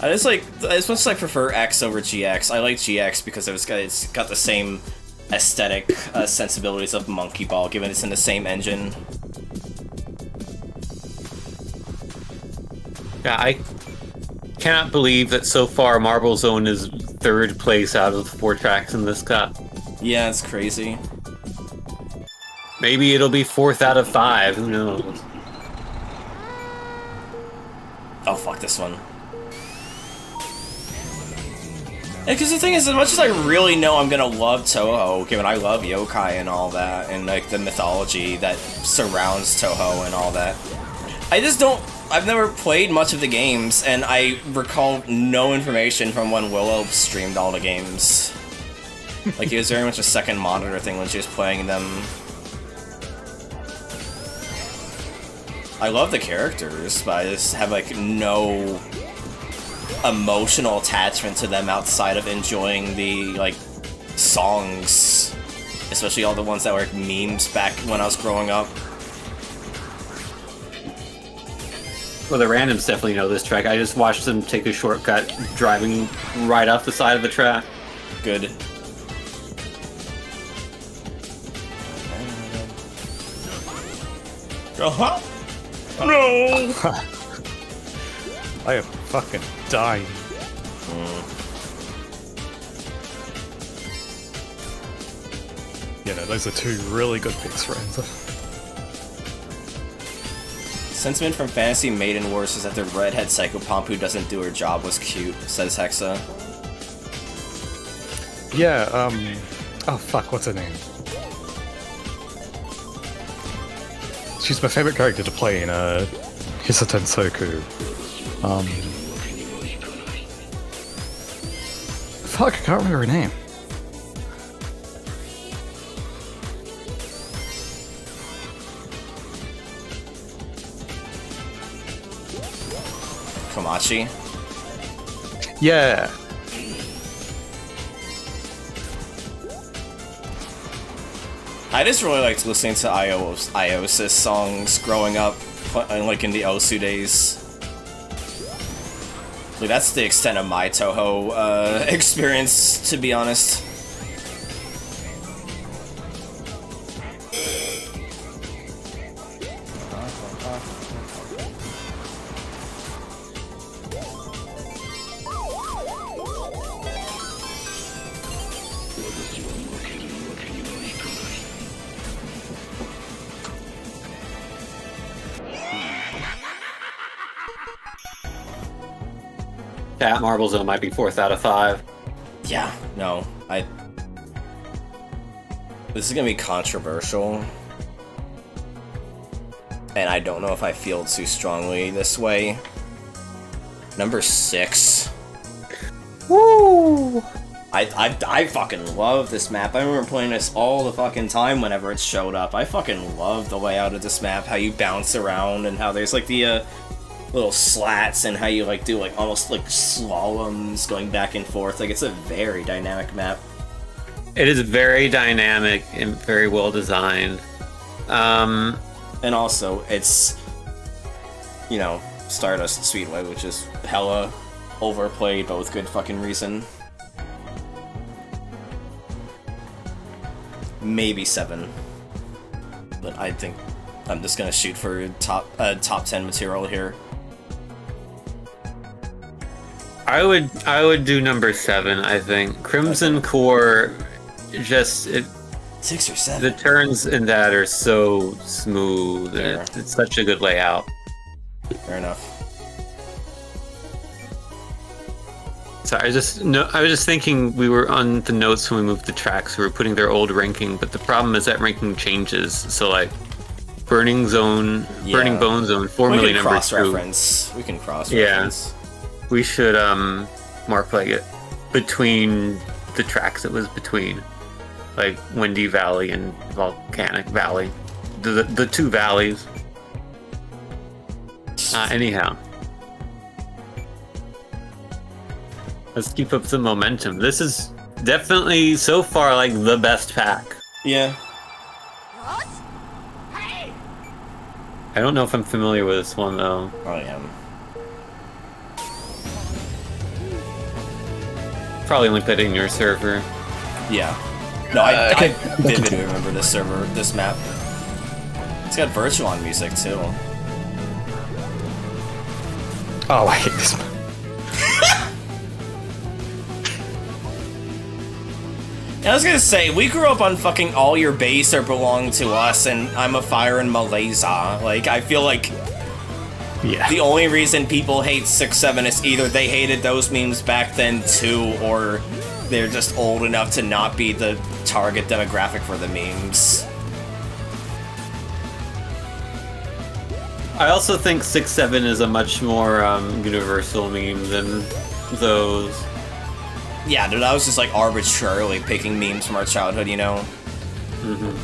[SPEAKER 2] I just like, as much as I prefer X over GX, I like GX because it's got the same aesthetic sensibilities of Monkey Ball, given it's in the same engine.
[SPEAKER 3] Yeah, I cannot believe that so far Marble Zone is 3rd place out of the 4 tracks in this cup.
[SPEAKER 2] Yeah, it's crazy.
[SPEAKER 3] Maybe it'll be 4th out of 5, who knows?
[SPEAKER 2] Oh, fuck this one. Because the thing is, as much as I really know I'm gonna love Toho, given I love yokai and all that, and like the mythology that surrounds Toho and all that, I just don't. I've never played much of the games, and I recall no information from when Willow streamed all the games. Like, it was very much a second monitor thing when she was playing them. I love the characters, but I just have like no emotional attachment to them outside of enjoying the like songs, especially all the ones that were like, memes back when I was growing up.
[SPEAKER 3] Well, the randoms definitely know this track. I just watched them take a shortcut driving right off the side of the track.
[SPEAKER 2] Good. Uh-huh. No.
[SPEAKER 4] I am fucking dying. You know, those are 2 really good picks, Ranza.
[SPEAKER 2] Sentiment from Fantasy Maiden Wars is that the redhead psychopomp who doesn't do her job was cute, says Hexa.
[SPEAKER 4] Yeah, oh fuck, what's her name? She's my favorite character to play in Hisaten Soku. Fuck, I can't remember her name.
[SPEAKER 2] Komachi.
[SPEAKER 4] Yeah.
[SPEAKER 2] I just really liked listening to Iosis songs growing up, like in the Osu days. Like, that's the extent of my Toho experience, to be honest.
[SPEAKER 3] That Marble Zone might be 4th out of 5.
[SPEAKER 2] Yeah, no, this is gonna be controversial, and I don't know if I feel too strongly this way. Number 6.
[SPEAKER 3] Woo!
[SPEAKER 2] I fucking love this map. I remember playing this all the fucking time whenever it showed up. I fucking love the layout of this map, how you bounce around and how there's like the little slats and how you like do like almost like slaloms going back and forth. Like it's a very dynamic map.
[SPEAKER 3] It is very dynamic and very well designed.
[SPEAKER 2] And also it's, you know, Stardust Speedway, which is hella overplayed but with good fucking reason. Maybe 7, but I think I'm just gonna shoot for top 10 material here.
[SPEAKER 3] I would do number 7. I think Crimson Core, just
[SPEAKER 2] 6 or 7.
[SPEAKER 3] the turns in that are so smooth.
[SPEAKER 2] Fair.
[SPEAKER 3] It's such a good layout.
[SPEAKER 2] Fair enough.
[SPEAKER 3] So I was just thinking we were on the notes when we moved the tracks. We were putting their old ranking, but the problem is that ranking changes. So like, Burning Bone Zone, formerly number 2.
[SPEAKER 2] We can cross-reference.
[SPEAKER 3] Yeah. We should mark like it between the tracks it was between, like Windy Valley and Volcanic Valley, the 2 valleys. Anyhow. Let's keep up the momentum. This is definitely, so far, like, the best pack.
[SPEAKER 2] Yeah.
[SPEAKER 3] I don't know if I'm familiar with this one, though.
[SPEAKER 2] I am.
[SPEAKER 3] Probably only played it in your server.
[SPEAKER 2] Yeah. No, I vividly remember this map. It's got Virtuon music, too.
[SPEAKER 4] Oh, I hate this map.
[SPEAKER 2] I was gonna say, we grew up on fucking All Your Base Are Belong to Us and I'm a Fire in Malaysia. Like, I feel like the only reason people hate 6-7 is either they hated those memes back then too, or they're just old enough to not be the target demographic for the memes.
[SPEAKER 3] I also think 6-7 is a much more universal meme than those.
[SPEAKER 2] Yeah, dude, I was just like arbitrarily picking memes from our childhood, you know?
[SPEAKER 3] Mm-hmm.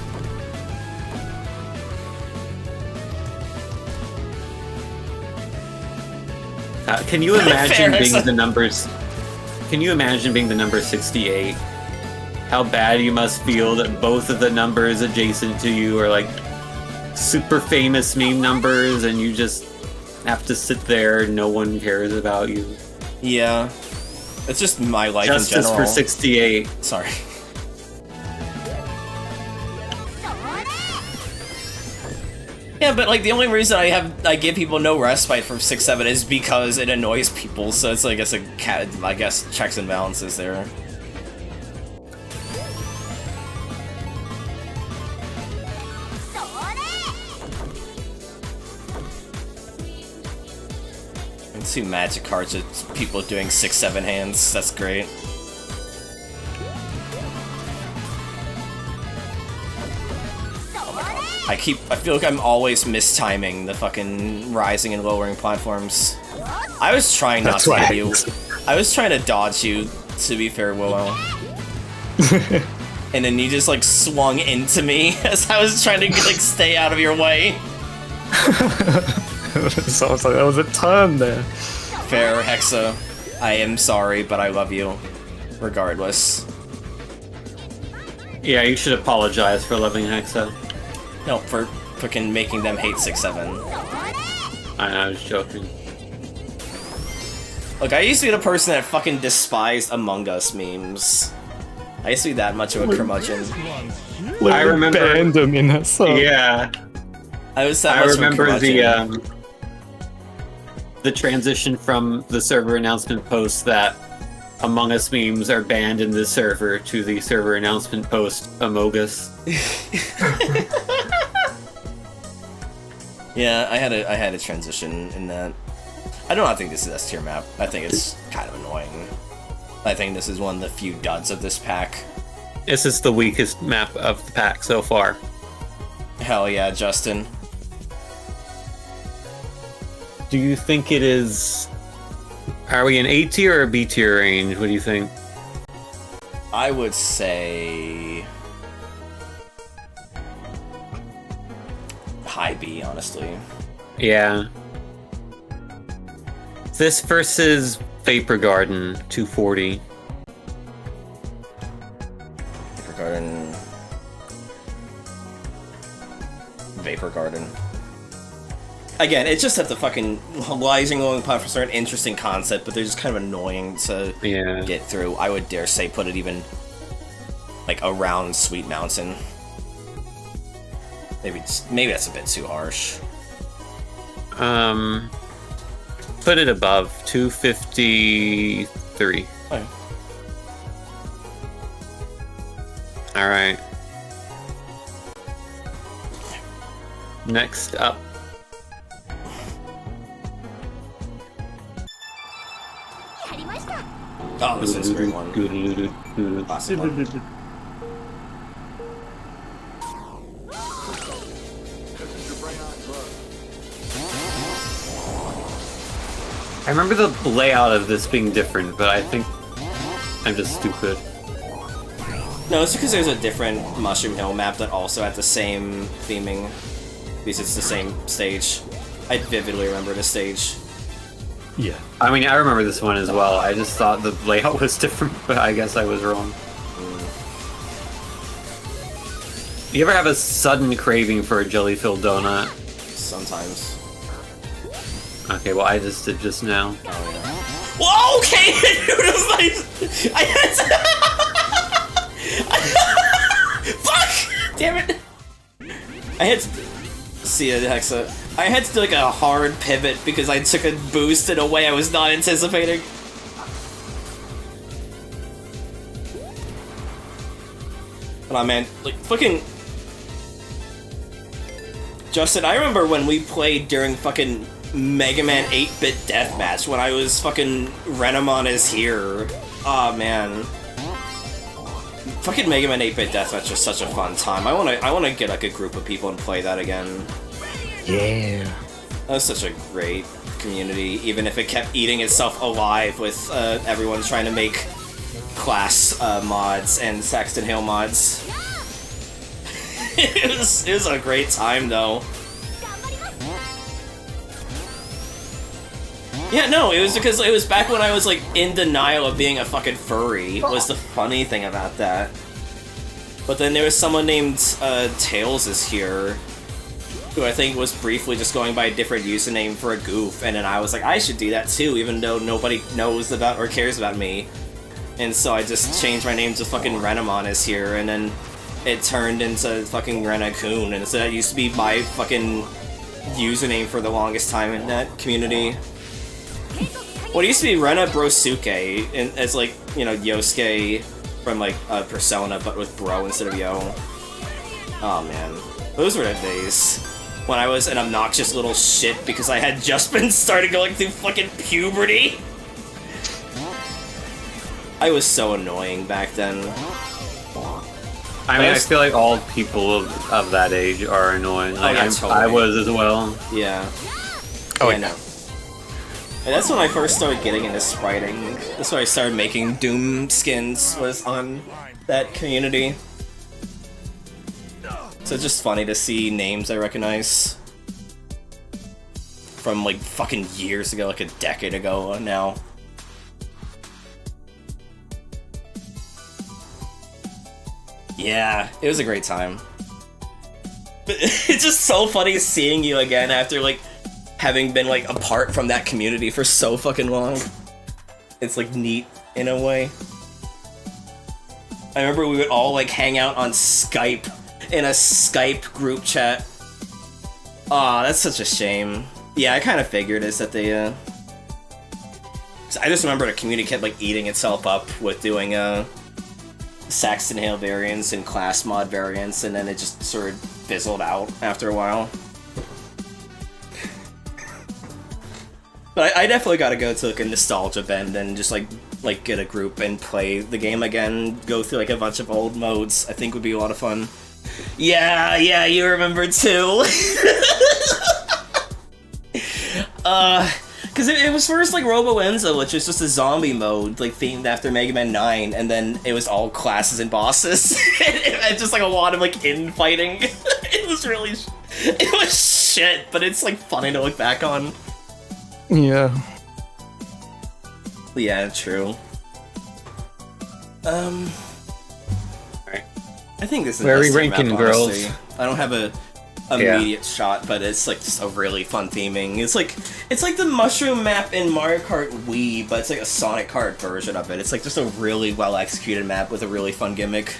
[SPEAKER 3] Can you imagine being the numbers? Can you imagine being the number 68? How bad you must feel that both of the numbers adjacent to you are like super famous meme numbers, and you just have to sit there. No one cares about you.
[SPEAKER 2] Yeah. It's just my life
[SPEAKER 3] Justice
[SPEAKER 2] in general.
[SPEAKER 3] for 68.
[SPEAKER 2] Sorry. Yeah, but like the only reason I give people no respite from 6-7 is because it annoys people. So it's like I guess checks and balances there. And 2 magic cards with people doing 6-7 hands. That's great. I feel like I'm always mistiming the fucking rising and lowering platforms. I was trying not to hit you. I was trying to dodge you, to be fair, Willow. And then you just like swung into me as I was trying to like stay out of your way.
[SPEAKER 4] So I was like, that was a turn there.
[SPEAKER 2] Fair, Hexa. I am sorry, but I love you. Regardless.
[SPEAKER 3] Yeah, you should apologize for loving Hexa.
[SPEAKER 2] No, for fucking making them hate 6-7.
[SPEAKER 3] I was joking.
[SPEAKER 2] Look, I used to be the person that fucking despised Among Us memes. I used to be that much of a curmudgeon.
[SPEAKER 3] I remember
[SPEAKER 4] banned him in that song.
[SPEAKER 3] Yeah.
[SPEAKER 2] I was that
[SPEAKER 3] I
[SPEAKER 2] much
[SPEAKER 3] remember
[SPEAKER 2] of a curmudgeon.
[SPEAKER 3] the transition from the server announcement post that Among Us memes are banned in this server to the server announcement post Amogus.
[SPEAKER 2] Yeah, I had a transition in that. I do not think this is S tier map. I think it's kind of annoying. I think this is one of the few duds of this pack.
[SPEAKER 3] This is the weakest map of the pack so far.
[SPEAKER 2] Hell yeah, Justin.
[SPEAKER 3] Do you think it is... Are we in A tier or B tier range? What do you think?
[SPEAKER 2] I would say... high B, honestly.
[SPEAKER 3] Yeah. This versus Vapor Garden, 240.
[SPEAKER 2] Vapor Garden. Again, it's just that the fucking Rising Rolling Platforms are an interesting concept, but they're just kind of annoying to get through. I would dare say put it even like around Sweet Mountain. Maybe that's a bit too harsh.
[SPEAKER 3] Put it above 253.
[SPEAKER 2] Okay.
[SPEAKER 3] All right. Next up.
[SPEAKER 2] Oh, this is a great one. Classic one.
[SPEAKER 3] I remember the layout of this being different, but I think I'm just stupid.
[SPEAKER 2] No, it's because there's a different Mushroom Hill map that also had the same theming. Because it's the same stage. I vividly remember the stage.
[SPEAKER 4] Yeah.
[SPEAKER 3] I mean, I remember this one as well. I just thought the layout was different, but I guess I was wrong. You ever have a sudden craving for a jelly-filled donut?
[SPEAKER 2] Sometimes.
[SPEAKER 3] Okay, well, I just did just now.
[SPEAKER 2] Oh, yeah. Whoa, okay! It was nice! I had to... Fuck! Damn it! I had to... See ya, Hexa. I had to do like a hard pivot because I took a boost in a way I was not anticipating. But oh, man, like, fucking... Justin, I remember when we played during fucking Mega Man 8-bit Deathmatch when I was fucking Renamon is here. Aw, oh, man. Fucking Mega Man 8-bit Deathmatch was such a fun time. I wanna get like a group of people and play that again.
[SPEAKER 4] Yeah.
[SPEAKER 2] That was such a great community, even if it kept eating itself alive with everyone trying to make class mods and Saxton Hill mods. it was a great time though. Yeah, no, it was because it was back when I was like in denial of being a fucking furry, was the funny thing about that. But then there was someone named Tails is here, who I think was briefly just going by a different username for a goof, and then I was like, I should do that too, even though nobody knows about or cares about me. And so I just changed my name to fucking Renamon is here, and then it turned into fucking Renakun, and so that used to be my fucking username for the longest time in that community. Well, it used to be Rena Brosuke, and as like, you know, Yosuke from like Persona, but with bro instead of yo. Oh man, those were the days when I was an obnoxious little shit because I had just been started going through fucking puberty. I was so annoying back then.
[SPEAKER 3] I mean, I feel like all people of that age are annoying. Like,
[SPEAKER 2] yeah, totally.
[SPEAKER 3] I was as well.
[SPEAKER 2] Yeah.
[SPEAKER 4] Oh,
[SPEAKER 2] yeah, no. And that's when I first started getting into spriting. That's when I started making Doom skins, was on that community. So it's just funny to see names I recognize from like fucking years ago, like a decade ago now. Yeah, it was a great time. But it's just so funny seeing you again after like having been like apart from that community for so fucking long. It's like neat in a way. I remember we would all like hang out on Skype in a Skype group chat. Aw, that's such a shame. Yeah, I kind of figured is that they I just remember the community kept like eating itself up with doing Saxton Hill variants and class mod variants, and then it just sort of fizzled out after a while. But I definitely gotta go to like a nostalgia bend and just like like get a group and play the game again, go through like a bunch of old modes. I think would be a lot of fun. Yeah, you remember too. Because it was first like Robo Enzo, which is just a zombie mode, like themed after Mega Man 9, and then it was all classes and bosses. And just like a lot of like infighting. It was really, it was shit, but it's like funny to look back on.
[SPEAKER 4] Yeah.
[SPEAKER 2] Yeah, true. Alright. I think this is
[SPEAKER 3] Where are we
[SPEAKER 2] the best
[SPEAKER 3] ranking,
[SPEAKER 2] map,
[SPEAKER 3] girls?
[SPEAKER 2] honestly. I don't have a immediate shot, but it's like just a really fun theming. It's like the mushroom map in Mario Kart Wii, but it's like a Sonic Kart version of it. It's like just a really well executed map with a really fun gimmick.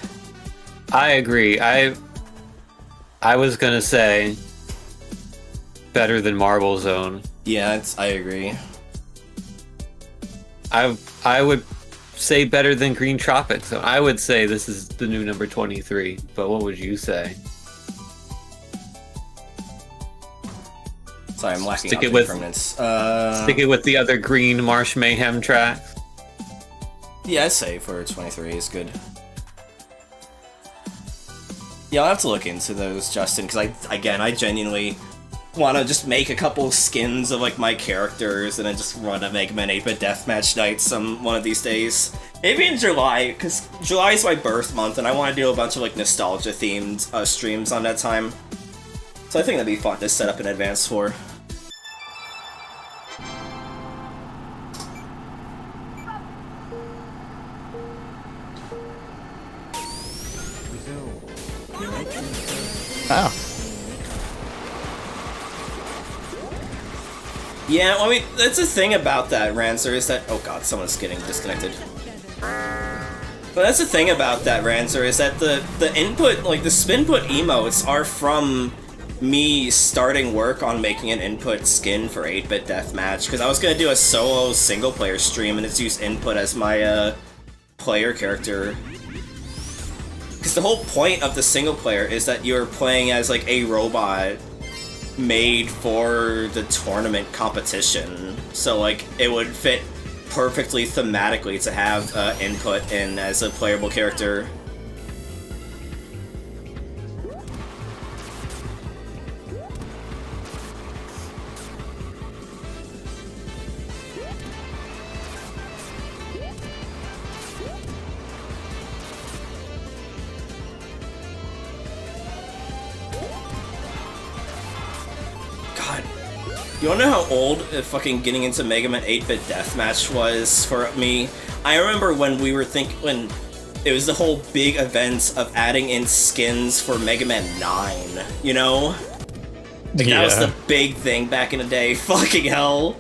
[SPEAKER 3] I agree. I was gonna say better than Marble Zone.
[SPEAKER 2] Yeah, I agree.
[SPEAKER 3] I would say better than Green Tropics. So I would say this is the new number 23. But what would you say?
[SPEAKER 2] Sorry, I'm lacking
[SPEAKER 3] Stick it
[SPEAKER 2] object
[SPEAKER 3] with-
[SPEAKER 2] permanence.
[SPEAKER 3] Stick it with the other Green Marsh Mayhem tracks.
[SPEAKER 2] Yeah, I'd say for 23 is good. Yeah, I'll have to look into those, Justin, because I genuinely want to just make a couple skins of like my characters and then just run a Mega Man 8-bit deathmatch night one of these days. Maybe in July, because July is my birth month and I want to do a bunch of like nostalgia themed streams on that time. So I think that'd be fun to set up in advance for.
[SPEAKER 4] Ah.
[SPEAKER 2] Yeah, well, I mean, that's the thing about that, Rancer, is that... Oh god, someone's getting disconnected. But that's the thing about that, Rancer, is that the input, like, the spinput emotes are from me starting work on making an input skin for 8-bit deathmatch, because I was gonna do a solo single-player stream, and it's used input as my, player character. Because the whole point of the single-player is that you're playing as, like, a robot made for the tournament competition, so like it would fit perfectly thematically to have input in as a playable character. You wanna know how old fucking getting into Mega Man 8-bit deathmatch was for me? I remember when when it was the whole big event of adding in skins for Mega Man 9, you know? Like, that was the big thing back in the day. Fucking hell.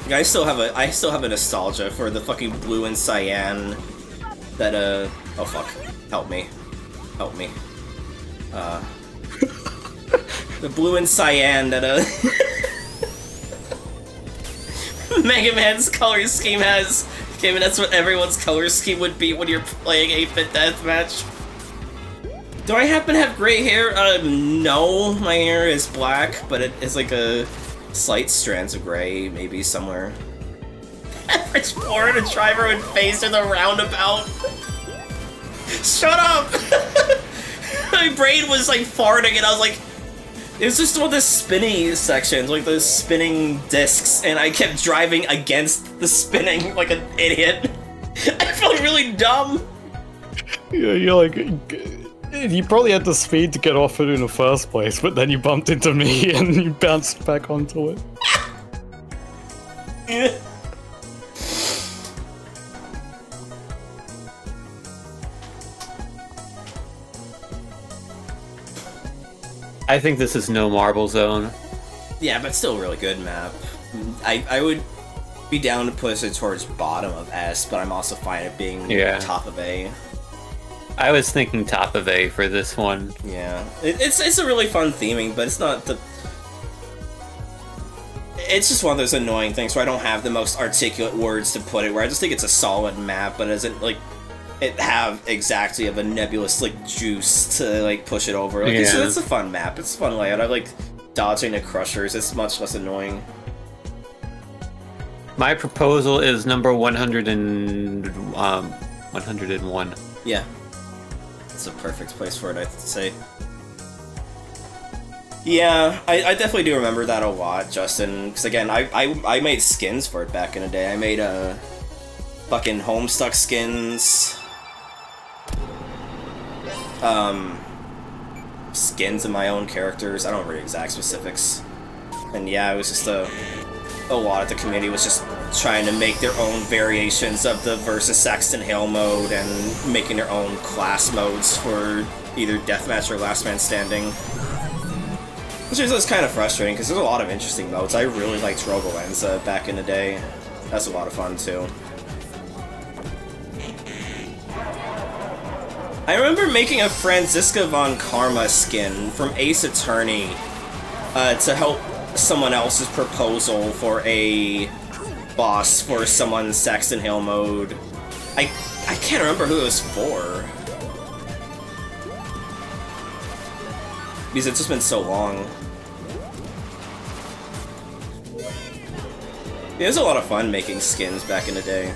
[SPEAKER 2] I still have a nostalgia for the fucking blue and cyan that oh fuck. Help me. The blue and cyan that Mega Man's color scheme has. Okay, but that's what everyone's color scheme would be when you're playing 8-bit deathmatch. Do I happen to have gray hair? No, my hair is black, but it is like a slight strands of gray, maybe somewhere. Average Florida driver would face in the roundabout. Shut up! My brain was like farting and I was like, it was just one of the spinny sections, like those spinning discs, and I kept driving against the spinning like an idiot. I felt really dumb.
[SPEAKER 4] Yeah, you're like... You probably had the speed to get off it in the first place, but then you bumped into me and you bounced back onto it.
[SPEAKER 3] I think this is no Marble Zone.
[SPEAKER 2] Yeah, but still a really good map. I would be down to push it towards bottom of S, but I'm also fine at being top of A.
[SPEAKER 3] I was thinking top of A for this one.
[SPEAKER 2] Yeah, it's a really fun theming, but it's not the... it's just one of those annoying things where I don't have the most articulate words to put it, where I just think it's a solid map, but it doesn't, like, it have exactly of a nebulous, like, juice to, like, push it over. Like, it's a fun map. It's a fun layout. I like dodging the crushers. It's much less annoying.
[SPEAKER 3] My proposal is number 101.
[SPEAKER 2] Yeah. It's a perfect place for it, I'd say. Yeah, I definitely do remember that a lot, Justin, because again, I made skins for it back in the day. I made fucking Homestuck skins, skins of my own characters. I don't remember exact specifics. And yeah, it was just a lot of the community was just trying to make their own variations of the versus Saxton Hale mode and making their own class modes for either Deathmatch or Last Man Standing. Which is kind of frustrating, because there's a lot of interesting modes. I really liked Roboenza back in the day. That's a lot of fun, too. I remember making a Franziska von Karma skin from Ace Attorney to help someone else's proposal for a boss for someone's Saxton Hale mode. I can't remember who it was for. Because it's just been so long. It was a lot of fun making skins back in the day.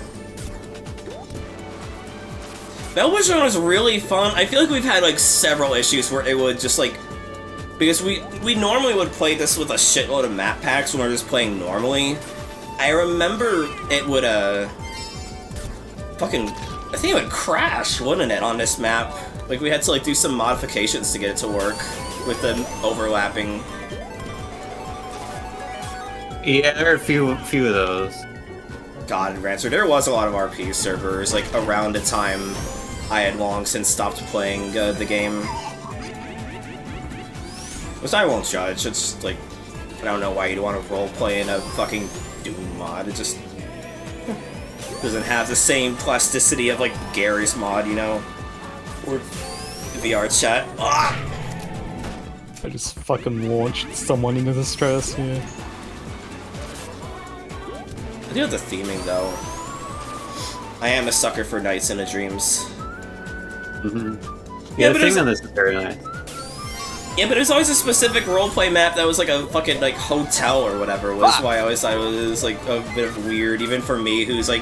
[SPEAKER 2] Bellwitch was really fun. I feel like we've had like several issues where it would just like, because we normally would play this with a shitload of map packs when we were just playing normally. I remember it would fucking, I think it would crash, wouldn't it, on this map? Like we had to like do some modifications to get it to work with the overlapping.
[SPEAKER 3] Yeah, there are a few of those.
[SPEAKER 2] God, Rancer, there was a lot of RP servers, like, around the time I had long since stopped playing the game. Which I won't judge, it's like, I don't know why you'd want to roleplay in a fucking Doom mod, it just doesn't have the same plasticity of, like, Gary's mod, you know? Or VR chat. Ah!
[SPEAKER 4] I just fucking launched someone into the stratosphere.
[SPEAKER 2] I do have the theming, though. I am a sucker for Nights into Dreams.
[SPEAKER 3] Yeah, the thing on this is very nice.
[SPEAKER 2] Yeah, but there's always a specific roleplay map that was like a fucking, like, hotel or whatever, was why I always thought it was, like, a bit of weird, even for me, who's, like,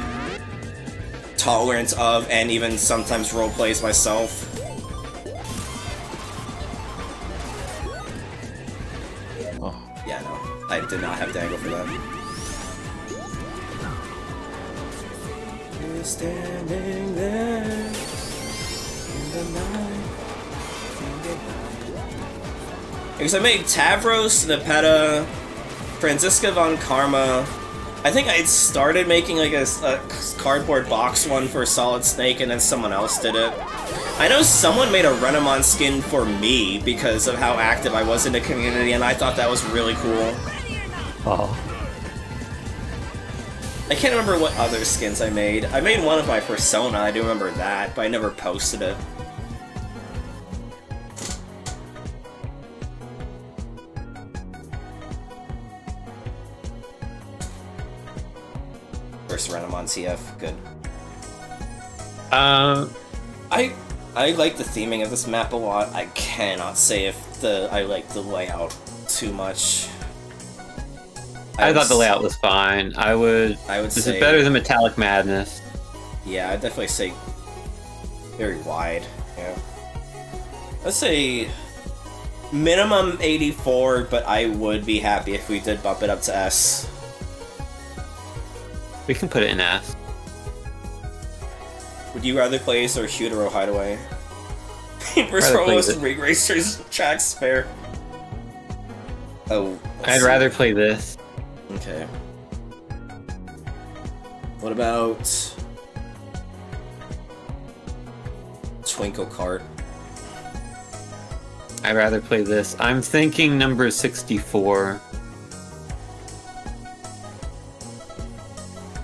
[SPEAKER 2] tolerant of, and even sometimes roleplays myself. Oh. Yeah, no. I did not have Dangle for that. Standing there in the night. Because I made Tavros, Nepeta, Franziska von Karma. I think I started making like a cardboard box one for Solid Snake, and then someone else did it. I know someone made a Renamon skin for me because of how active I was in the community, and I thought that was really cool.
[SPEAKER 4] Oh.
[SPEAKER 2] I can't remember what other skins I made. I made one of my Persona, I do remember that, but I never posted it. First Renamon TF, good. I like the theming of this map a lot. I cannot say if I like the layout too much.
[SPEAKER 3] I thought the layout was fine. I would
[SPEAKER 2] say
[SPEAKER 3] this is better than Metallic Madness.
[SPEAKER 2] Yeah, I'd definitely say very wide. Yeah. Let's say minimum 84, but I would be happy if we did bump it up to S.
[SPEAKER 3] We can put it in S.
[SPEAKER 2] Would you rather play this or Hutero Hideaway? First Prolo's Rig Racers tracks fair. Oh.
[SPEAKER 3] I'd rather play this.
[SPEAKER 2] Okay. What about Twinkle Cart?
[SPEAKER 3] I'd rather play this. I'm thinking number 64.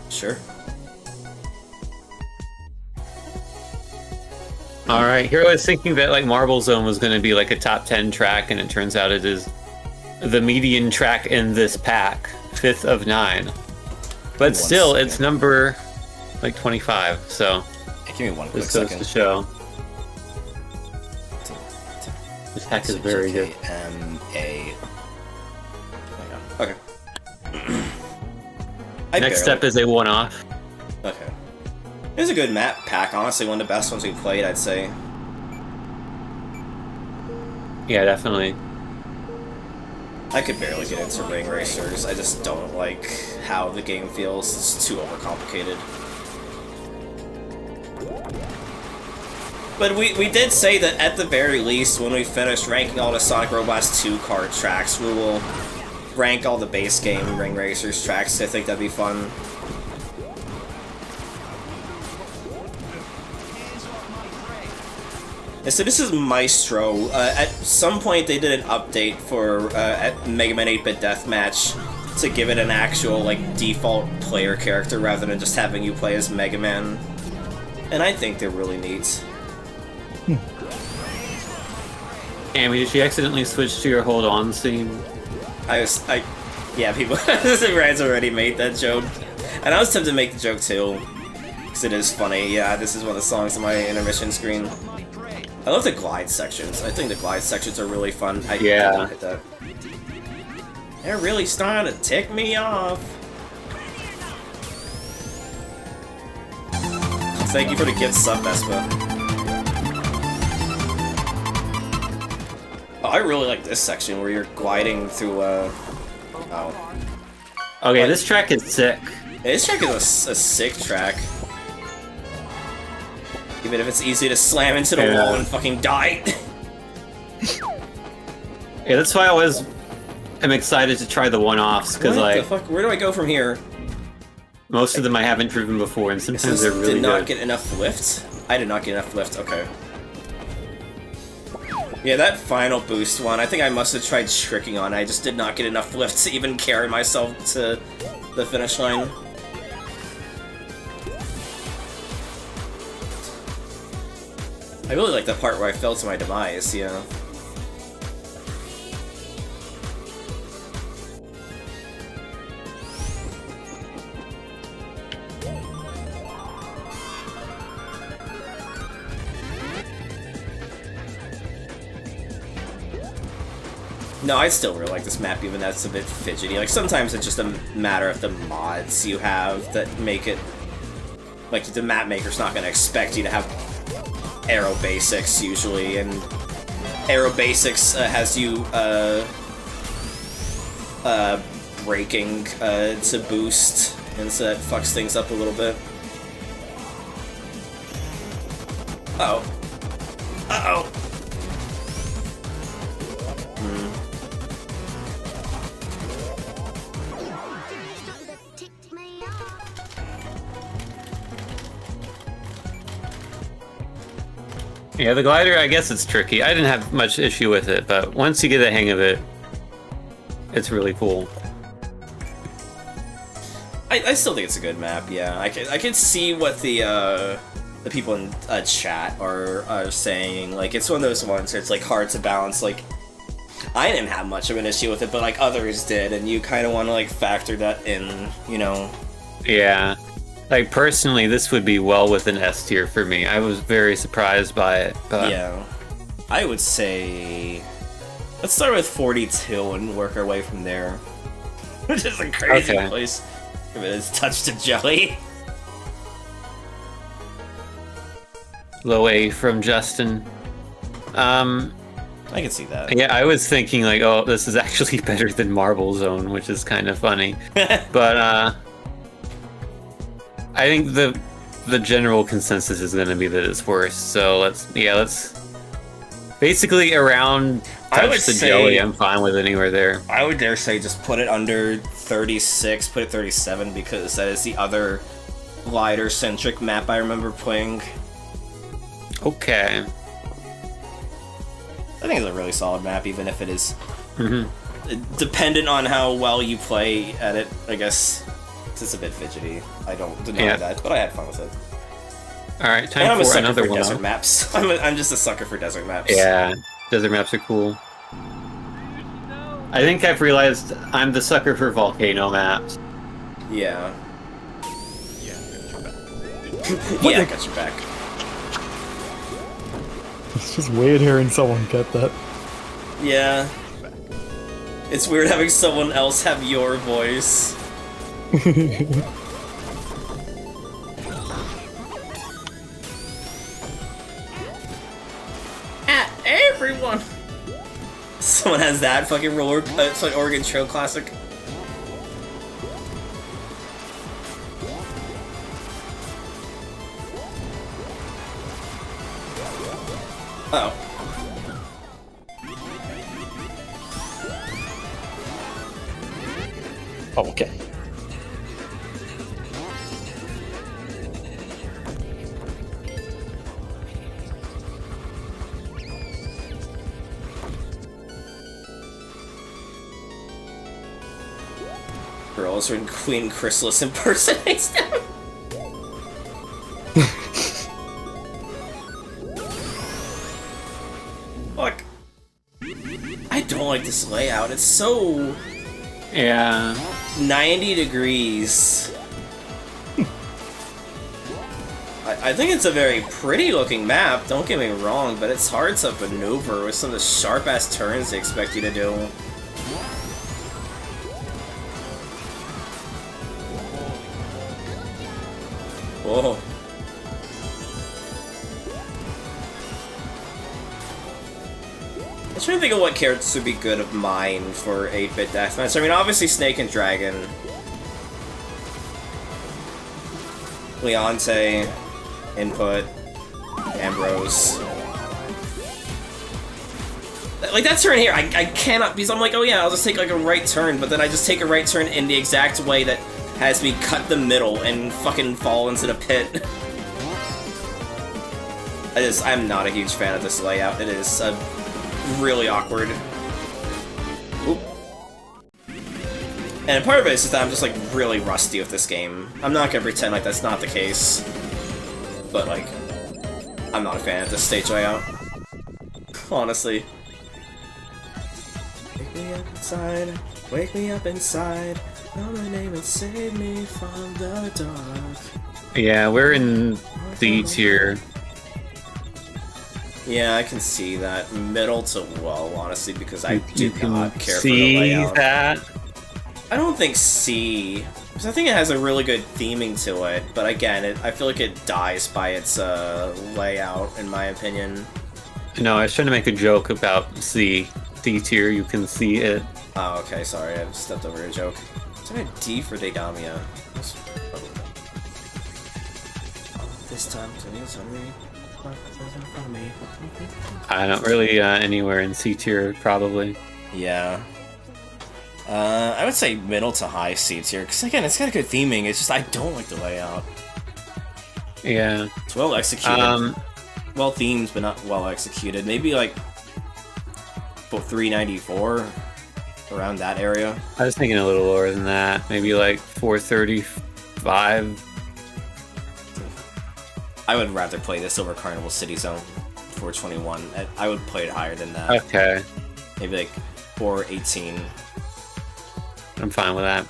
[SPEAKER 2] Sure.
[SPEAKER 3] Alright, here I was thinking that like Marble Zone was going to be like a top 10 track, and it turns out it is the median track in this pack. 5th of 9. But still, it's number like 25. So
[SPEAKER 2] Hey, give me one quick
[SPEAKER 3] this goes
[SPEAKER 2] second.
[SPEAKER 3] to show. This hack is very good.
[SPEAKER 2] M-A. Okay.
[SPEAKER 3] Next step is a one-off.
[SPEAKER 2] Okay. It was a good map pack, honestly, one of the best ones we played, I'd say.
[SPEAKER 3] Yeah, definitely.
[SPEAKER 2] I could barely get into Ring Racers, I just don't like how the game feels, it's too overcomplicated. But we did say that at the very least, when we finish ranking all the Sonic Robots 2 card tracks, we will rank all the base game Ring Racers tracks. I think that'd be fun. And so this is Maestro. At some point they did an update for at Mega Man 8-Bit Deathmatch to give it an actual like default player character rather than just having you play as Mega Man. And I think they're really neat.
[SPEAKER 3] Amy, did she accidentally switch to your hold on scene?
[SPEAKER 2] Yeah, people, Ryan's already made that joke. And I was tempted to make the joke too, because it is funny. Yeah, this is one of the songs on my intermission screen. I love the glide sections. I think the glide sections are really fun. I hit that. They're really starting to tick me off. Thank you for the gift sub, Vespa. Oh, I really like this section where you're gliding through, oh.
[SPEAKER 3] Okay, this track is sick.
[SPEAKER 2] This track is a sick track. Even if it's easy to slam into the wall and fucking die.
[SPEAKER 3] Yeah, that's why I'm excited to try the one-offs, because
[SPEAKER 2] What the
[SPEAKER 3] like,
[SPEAKER 2] fuck? Where do I go from here?
[SPEAKER 3] most of them I haven't driven before, and sometimes they're really
[SPEAKER 2] Did not
[SPEAKER 3] good.
[SPEAKER 2] get enough lift? I did not get enough lift, okay. Yeah, that final boost one, I think I must have tried tricking on. I just did not get enough lift to even carry myself to the finish line. I really like the part where I fell to my demise, yeah. No, I still really like this map, even though it's a bit fidgety. Like, sometimes it's just a matter of the mods you have that make it... Like, the map maker's not gonna expect you to have Aero Basics, usually, and Aero Basics has you, braking, to boost, and so that fucks things up a little bit. Uh-oh. Uh-oh!
[SPEAKER 3] Yeah, the glider, I guess it's tricky. I didn't have much issue with it, but once you get the hang of it, it's really cool.
[SPEAKER 2] I still think it's a good map, yeah. I can see what the people in chat are saying. Like, it's one of those ones where it's, like, hard to balance. Like, I didn't have much of an issue with it, but, like, others did, and you kind of want to, like, factor that in, you know?
[SPEAKER 3] Yeah. Like, personally, this would be well within S tier for me. I was very surprised by it, but...
[SPEAKER 2] Yeah. I would say... Let's start with 42 and work our way from there. Which is a crazy place. If it is touched to jelly.
[SPEAKER 3] Low A from Justin.
[SPEAKER 2] I can see that.
[SPEAKER 3] Yeah, I was thinking, like, oh, this is actually better than Marble Zone, which is kind of funny. But, I think the general consensus is going to be that it's worse. So let's basically around touch the jelly. I'm fine with anywhere there.
[SPEAKER 2] I would dare say just put it under 36, put it 37, because that is the other glider-centric map I remember playing.
[SPEAKER 3] Okay.
[SPEAKER 2] I think it's a really solid map, even if it is dependent on how well you play at it, I guess. It's a bit fidgety. I don't deny that, but I had fun with it.
[SPEAKER 3] Alright, time for another one.
[SPEAKER 2] Desert maps. I'm just a sucker for desert maps.
[SPEAKER 3] Yeah, desert maps are cool. I think I've realized I'm the sucker for volcano maps.
[SPEAKER 2] Yeah.
[SPEAKER 4] What
[SPEAKER 2] Yeah, I
[SPEAKER 4] the-
[SPEAKER 2] got your back.
[SPEAKER 4] It's just weird hearing someone get that.
[SPEAKER 2] Yeah. It's weird having someone else have your voice. Everyone! Someone has that fucking it's like Oregon Trail Classic. Oh.
[SPEAKER 4] Oh, okay.
[SPEAKER 2] Girls when Queen Chrysalis impersonates them. Fuck. I don't like this layout. It's so
[SPEAKER 3] Yeah.
[SPEAKER 2] 90 degrees. I think it's a very pretty looking map, don't get me wrong, but it's hard to maneuver with some of the sharp ass turns they expect you to do. Whoa. I'm trying to think of what characters would be good of mine for 8-bit deathmatch. I mean, obviously Snake and Dragon. Leonte, Input, Ambrose. Like, that turn here, I cannot, because I'm like, oh yeah, I'll just take like a right turn, but then I just take a right turn in the exact way that has me cut the middle and fucking fall into the pit. I'm not a huge fan of this layout. It is really awkward. Oop. And part of it is that I'm just like really rusty with this game. I'm not gonna pretend like that's not the case. But like, I'm not a fan of this stage layout. Honestly. Wake me up inside, wake me up inside. Know my name and save me from the dark.
[SPEAKER 3] Yeah, we're in C tier.
[SPEAKER 2] Yeah, I can see that. Middle to low, honestly, because I do
[SPEAKER 3] You
[SPEAKER 2] not
[SPEAKER 3] can
[SPEAKER 2] care for the
[SPEAKER 3] see
[SPEAKER 2] layout.
[SPEAKER 3] that.
[SPEAKER 2] I don't think C, because I think it has a really good theming to it, but again, I feel like it dies by its layout, in my opinion.
[SPEAKER 3] No, I was trying to make a joke about C tier. You can see it.
[SPEAKER 2] Oh, okay, sorry, I stepped over a joke. Is that a D for Degamia? This time, it's on me.
[SPEAKER 3] I don't really anywhere in C tier probably.
[SPEAKER 2] Yeah. I would say middle to high C tier, because again, it's got a good theming, it's just I don't like the layout.
[SPEAKER 3] Yeah.
[SPEAKER 2] It's well executed. Well themed, but not well executed. Maybe like 394, around that area.
[SPEAKER 3] I was thinking a little lower than that. Maybe like 435.
[SPEAKER 2] I would rather play this over Carnival City Zone 421. I would play it higher than that.
[SPEAKER 3] Okay.
[SPEAKER 2] Maybe like 418.
[SPEAKER 3] I'm fine with that.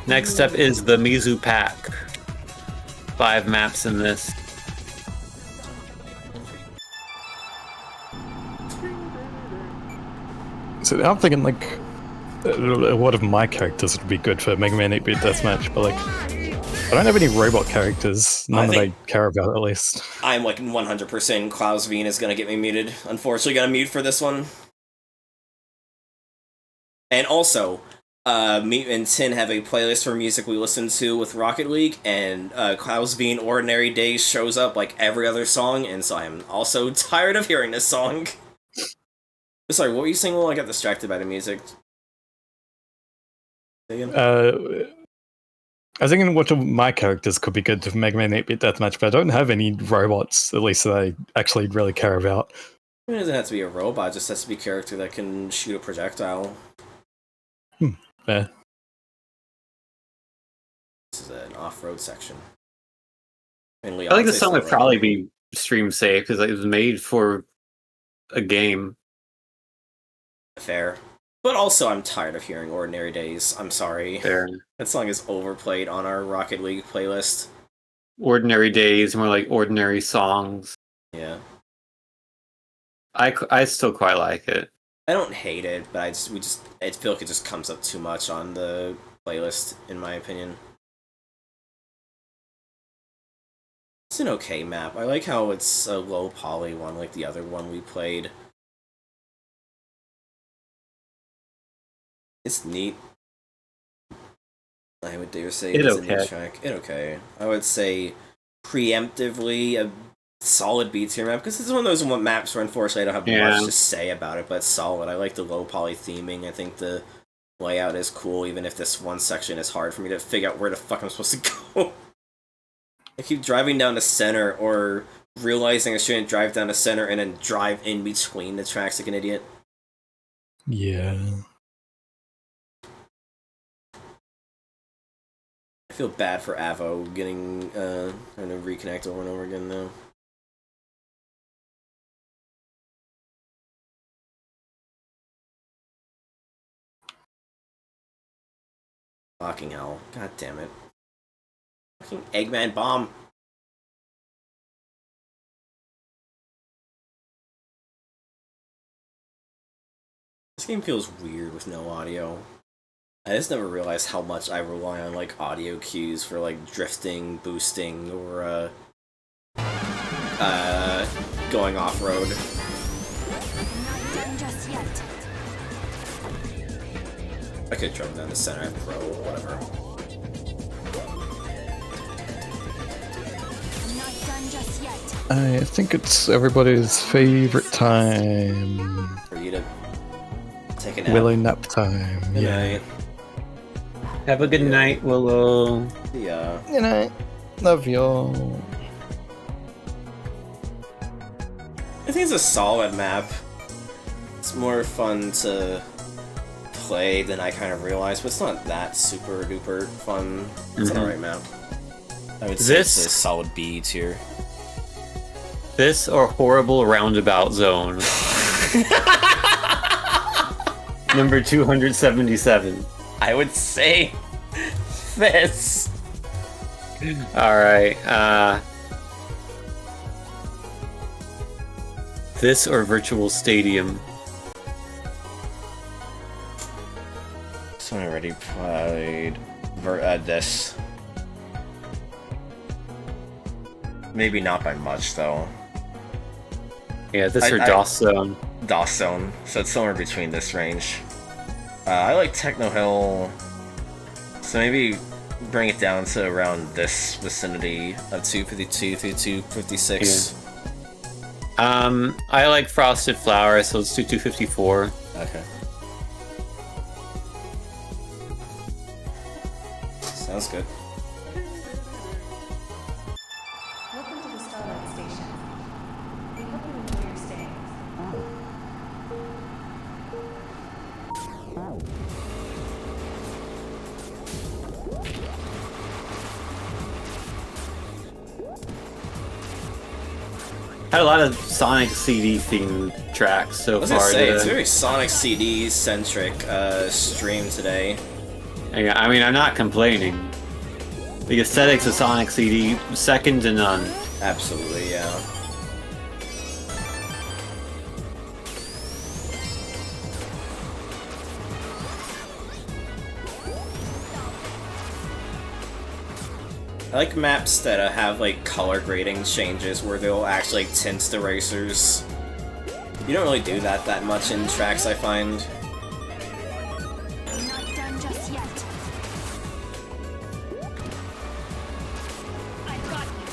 [SPEAKER 3] Next up is the Mizu Pack. 5 maps in this.
[SPEAKER 4] So I'm thinking like a lot of my characters would be good for Mega Man 8-bit deathmatch, but like I don't have any robot characters, none that I care about at least.
[SPEAKER 2] I'm like 100% Klaus Veen is gonna get me muted. Unfortunately, gonna mute for this one. And also, me and Tin have a playlist for music we listen to with Rocket League, and Klaus Veen Ordinary Days shows up like every other song, and so I'm also tired of hearing this song. Sorry, what were you saying while I got distracted by the music?
[SPEAKER 4] I was thinking what of my characters could be good for Mega Man 8-bit deathmatch, but I don't have any robots, at least that I actually really care about.
[SPEAKER 2] It doesn't have to be a robot, it just has to be a character that can shoot a projectile.
[SPEAKER 4] Yeah.
[SPEAKER 2] This is an off-road section.
[SPEAKER 3] I think the song would probably be stream safe because it was made for a game.
[SPEAKER 2] Fair. But also, I'm tired of hearing Ordinary Days. I'm sorry.
[SPEAKER 3] There,
[SPEAKER 2] That song is overplayed on our Rocket League playlist.
[SPEAKER 3] Ordinary Days, more like Ordinary Songs.
[SPEAKER 2] Yeah.
[SPEAKER 3] I still quite like it.
[SPEAKER 2] I don't hate it, but I feel like it just comes up too much on the playlist, in my opinion. It's an okay map. I like how it's a low poly one, like the other one we played. It's neat. I would dare say it's a neat track. It okay. I would say preemptively a solid B tier map, because it's one of those maps where unfortunately I don't have much to say about it, but it's solid. I like the low poly theming. I think the layout is cool, even if this one section is hard for me to figure out where the fuck I'm supposed to go. I keep driving down the center, or realizing I shouldn't drive down the center and then drive in between the tracks like an idiot.
[SPEAKER 4] Yeah.
[SPEAKER 2] I feel bad for Avo getting trying to reconnect over and over again now. Fucking hell. God damn it. Fucking Eggman bomb. This game feels weird with no audio. I just never realized how much I rely on like audio cues for like drifting, boosting, or going off-road. I could drive down the center and pro, whatever.
[SPEAKER 4] I think it's everybody's favorite time.
[SPEAKER 2] For you to take a nap.
[SPEAKER 4] Willow nap time.
[SPEAKER 2] Good
[SPEAKER 4] Yeah.
[SPEAKER 2] night.
[SPEAKER 3] Have a good night, Willow.
[SPEAKER 2] Yeah.
[SPEAKER 4] Good night. Love y'all.
[SPEAKER 2] I think it's a solid map. It's more fun to play than I kind of realized, but it's not that super duper fun. It's an alright map. I would say it's a solid B tier.
[SPEAKER 3] This or Horrible Roundabout Zone. Number 277.
[SPEAKER 2] I would say this.
[SPEAKER 3] Alright, this or Virtual Stadium.
[SPEAKER 2] So I already played this. Maybe not by much though.
[SPEAKER 3] Yeah, this or DOS Zone.
[SPEAKER 2] DOS Zone, so it's somewhere between this range. I like Techno Hill, so maybe bring it down to around this vicinity of 252 through 256.
[SPEAKER 3] Yeah. I like Frosted Flowers, so let's do 254.
[SPEAKER 2] Okay. Sounds good.
[SPEAKER 7] Welcome to the Starlight Station. We hope you enjoy your stay.
[SPEAKER 3] Had a lot of Sonic CD themed tracks so
[SPEAKER 2] I was
[SPEAKER 3] far
[SPEAKER 2] gonna say,
[SPEAKER 3] today.
[SPEAKER 2] it's a very Sonic CD centric stream today.
[SPEAKER 3] Yeah, I mean, I'm not complaining. The aesthetics of Sonic CD, second to none.
[SPEAKER 2] Absolutely, yeah. I like maps that have like color grading changes where they'll actually like, tint the racers. You don't really do that much in tracks, I find.
[SPEAKER 7] I'm not done just yet. I've got you.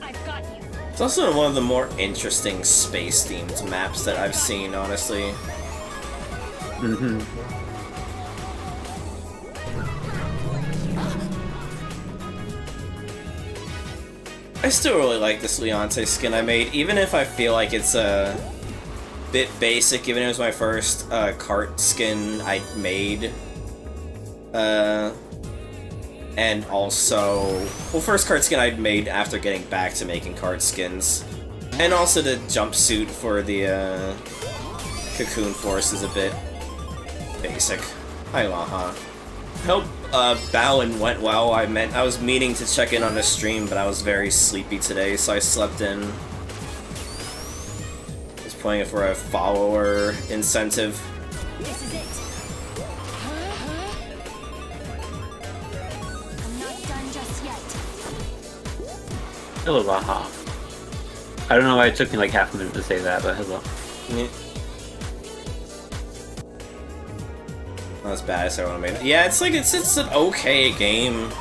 [SPEAKER 7] I've got you.
[SPEAKER 2] It's also one of the more interesting space-themed maps that I've seen, honestly.
[SPEAKER 3] Mm-hmm.
[SPEAKER 2] I still really like this Leonte skin I made, even if I feel like it's a bit basic, given it was my first kart skin I made. And also, well, first card skin I'd made after getting back to making card skins. And also the jumpsuit for the Cocoon Force is a bit basic. Hi, Laha. Hope Bowin went well. I was meaning to check in on the stream, but I was very sleepy today, so I slept in. Was playing it for a follower incentive.
[SPEAKER 8] This is it. I'm not done just yet.
[SPEAKER 3] Hello, Laha. I don't know why it took me like half a minute to say that, but hello.
[SPEAKER 2] Yeah. Not as bad as I want to make it. Yeah, it's like it's an okay game.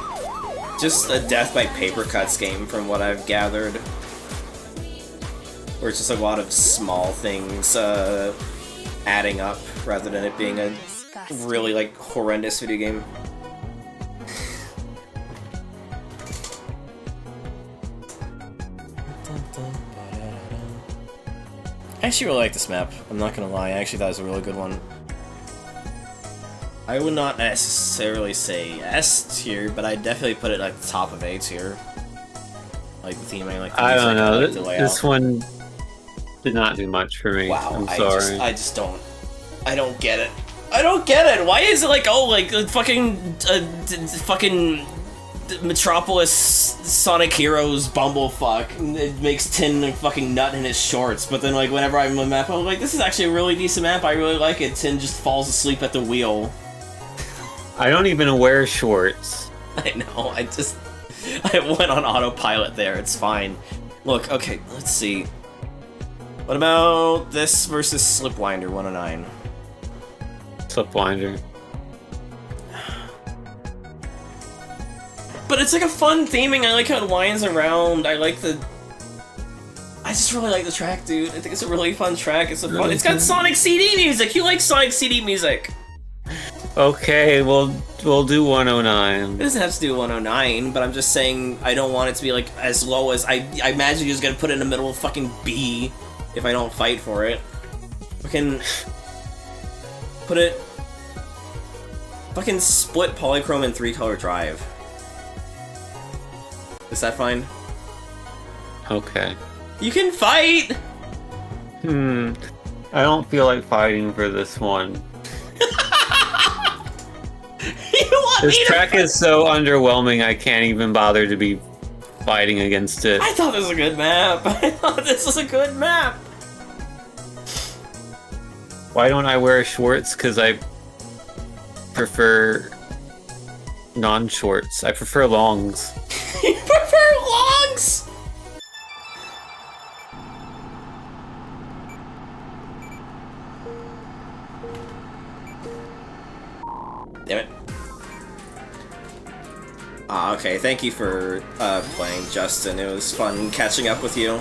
[SPEAKER 2] Just a death by paper cuts game from what I've gathered. Where it's just a lot of small things adding up rather than it being a really like horrendous video game. I actually really like this map. I'm not gonna lie, I actually thought it was a really good one. I would not necessarily say S tier, but I'd definitely put it at the top of A tier. Like the theming, like the
[SPEAKER 3] I
[SPEAKER 2] music,
[SPEAKER 3] don't know.
[SPEAKER 2] like the layout.
[SPEAKER 3] This one did not do much for me.
[SPEAKER 2] Wow,
[SPEAKER 3] I'm sorry.
[SPEAKER 2] I just don't get it. I don't get it. Why is it like, oh, like fucking Metropolis Sonic Heroes bumblefuck? It makes Tin a fucking nut in his shorts, but then like whenever I'm on the map, I'm like, this is actually a really decent map. I really like it. Tin just falls asleep at the wheel.
[SPEAKER 3] I don't even wear shorts.
[SPEAKER 2] I know. I went on autopilot there. It's fine. Look, okay, let's see. What about this versus Slipwinder 109?
[SPEAKER 3] Slipwinder.
[SPEAKER 2] But it's like a fun theming. I like how it winds around. I just really like the track, dude. I think it's a really fun track. It's It's got Sonic CD music. You like Sonic CD music?
[SPEAKER 3] Okay, we'll do 109.
[SPEAKER 2] It doesn't have to do 109, but I'm just saying I don't want it to be like as low as I imagine you're just gonna put it in the middle of fucking B if I don't fight for it. Fucking put it. Fucking split polychrome and 3-color drive. Is that fine?
[SPEAKER 3] Okay.
[SPEAKER 2] You can fight!
[SPEAKER 3] I don't feel like fighting for this one.
[SPEAKER 2] You want
[SPEAKER 3] This
[SPEAKER 2] me to
[SPEAKER 3] track
[SPEAKER 2] fight?
[SPEAKER 3] is so underwhelming I can't even bother to be fighting against it.
[SPEAKER 2] I thought this was a good map. I thought this was a good map.
[SPEAKER 3] Why don't I wear shorts? Because I prefer non-shorts. I prefer longs.
[SPEAKER 2] You prefer longs? Damn it. Ah, okay. Thank you for playing, Justin. It was fun catching up with you.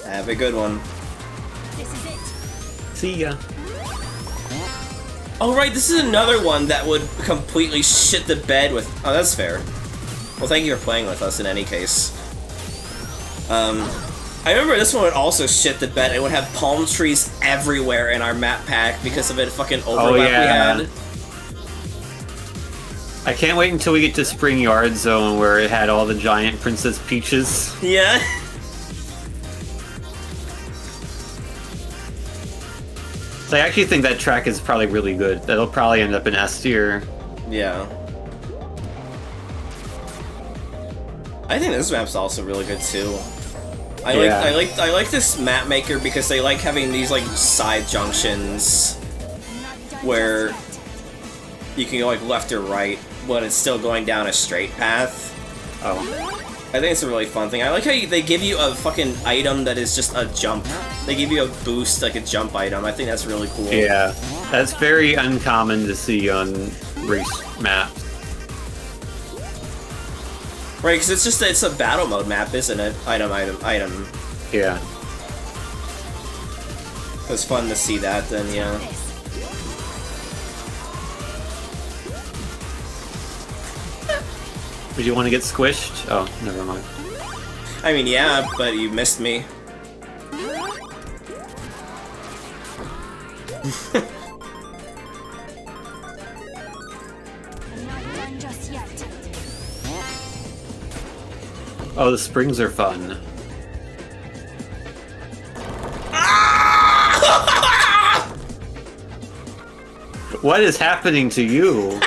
[SPEAKER 2] Have a good one.
[SPEAKER 8] This is it.
[SPEAKER 3] See ya.
[SPEAKER 2] Oh right, this is another one that would completely shit the bed with... Oh, that's fair. Well, thank you for playing with us in any case. I remember this one would also shit the bed. It would have palm trees everywhere in our map pack because of it fucking overlap we had.
[SPEAKER 3] I can't wait until we get to Spring Yard Zone where it had all the giant Princess Peaches.
[SPEAKER 2] Yeah.
[SPEAKER 3] So I actually think that track is probably really good. That'll probably end up in S tier.
[SPEAKER 2] Yeah. I think this map's also really good too. I like this map maker because they like having these like side junctions where you can go like left or right, but it's still going down a straight path.
[SPEAKER 3] Oh.
[SPEAKER 2] I think it's a really fun thing. I like how they give you a fucking item that is just a jump. They give you a boost, like a jump item. I think that's really cool.
[SPEAKER 3] Yeah, that's very uncommon to see on race maps.
[SPEAKER 2] Right, because it's a battle mode map, isn't it? Item.
[SPEAKER 3] Yeah.
[SPEAKER 2] It was fun to see that then, yeah.
[SPEAKER 3] Would you want to get squished? Oh, never mind.
[SPEAKER 2] I mean, yeah, but you missed me.
[SPEAKER 3] Oh, the springs are fun. What is happening to you?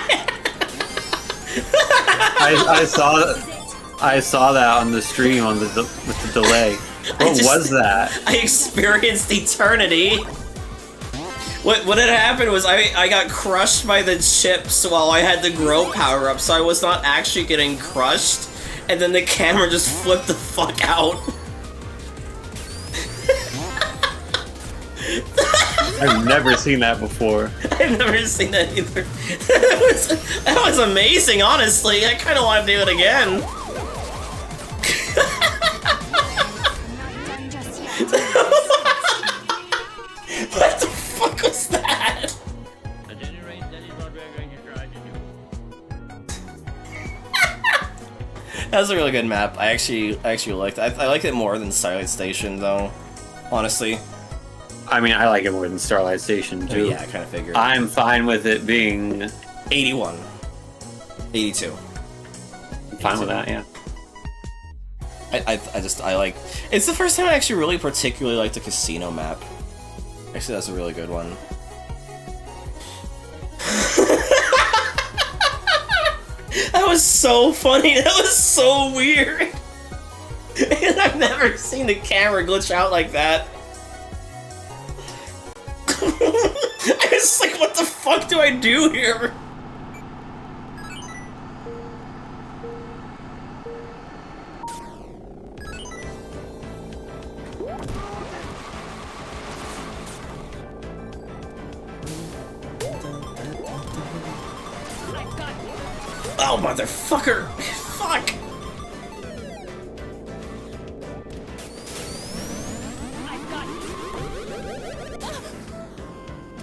[SPEAKER 3] I saw that on the stream with the delay. What was that?
[SPEAKER 2] I experienced eternity. What had happened was I got crushed by the chips while I had the grow power up, so I was not actually getting crushed, and then the camera just flipped the fuck out.
[SPEAKER 3] I've never seen that before.
[SPEAKER 2] I've never seen that either. That was amazing, honestly. I kind of want to do it again.
[SPEAKER 8] Not done just yet.
[SPEAKER 2] What the fuck was that?
[SPEAKER 6] At any rate, that is what we're going to try to do.
[SPEAKER 2] That was a really good map. I actually liked it. I liked it more than Starlight Station, though. Honestly.
[SPEAKER 3] I mean, I like it more than Starlight Station, too.
[SPEAKER 2] Yeah, I kind of figured.
[SPEAKER 3] I'm fine with it being...
[SPEAKER 2] 81. 82.
[SPEAKER 3] I'm fine with that, yeah.
[SPEAKER 2] I like... It's the first time I actually really particularly liked the casino map. Actually, that's a really good one. That was so funny. That was so weird. And I've never seen the camera glitch out like that. I was like, what the fuck do I do here? Oh, motherfucker! Fuck!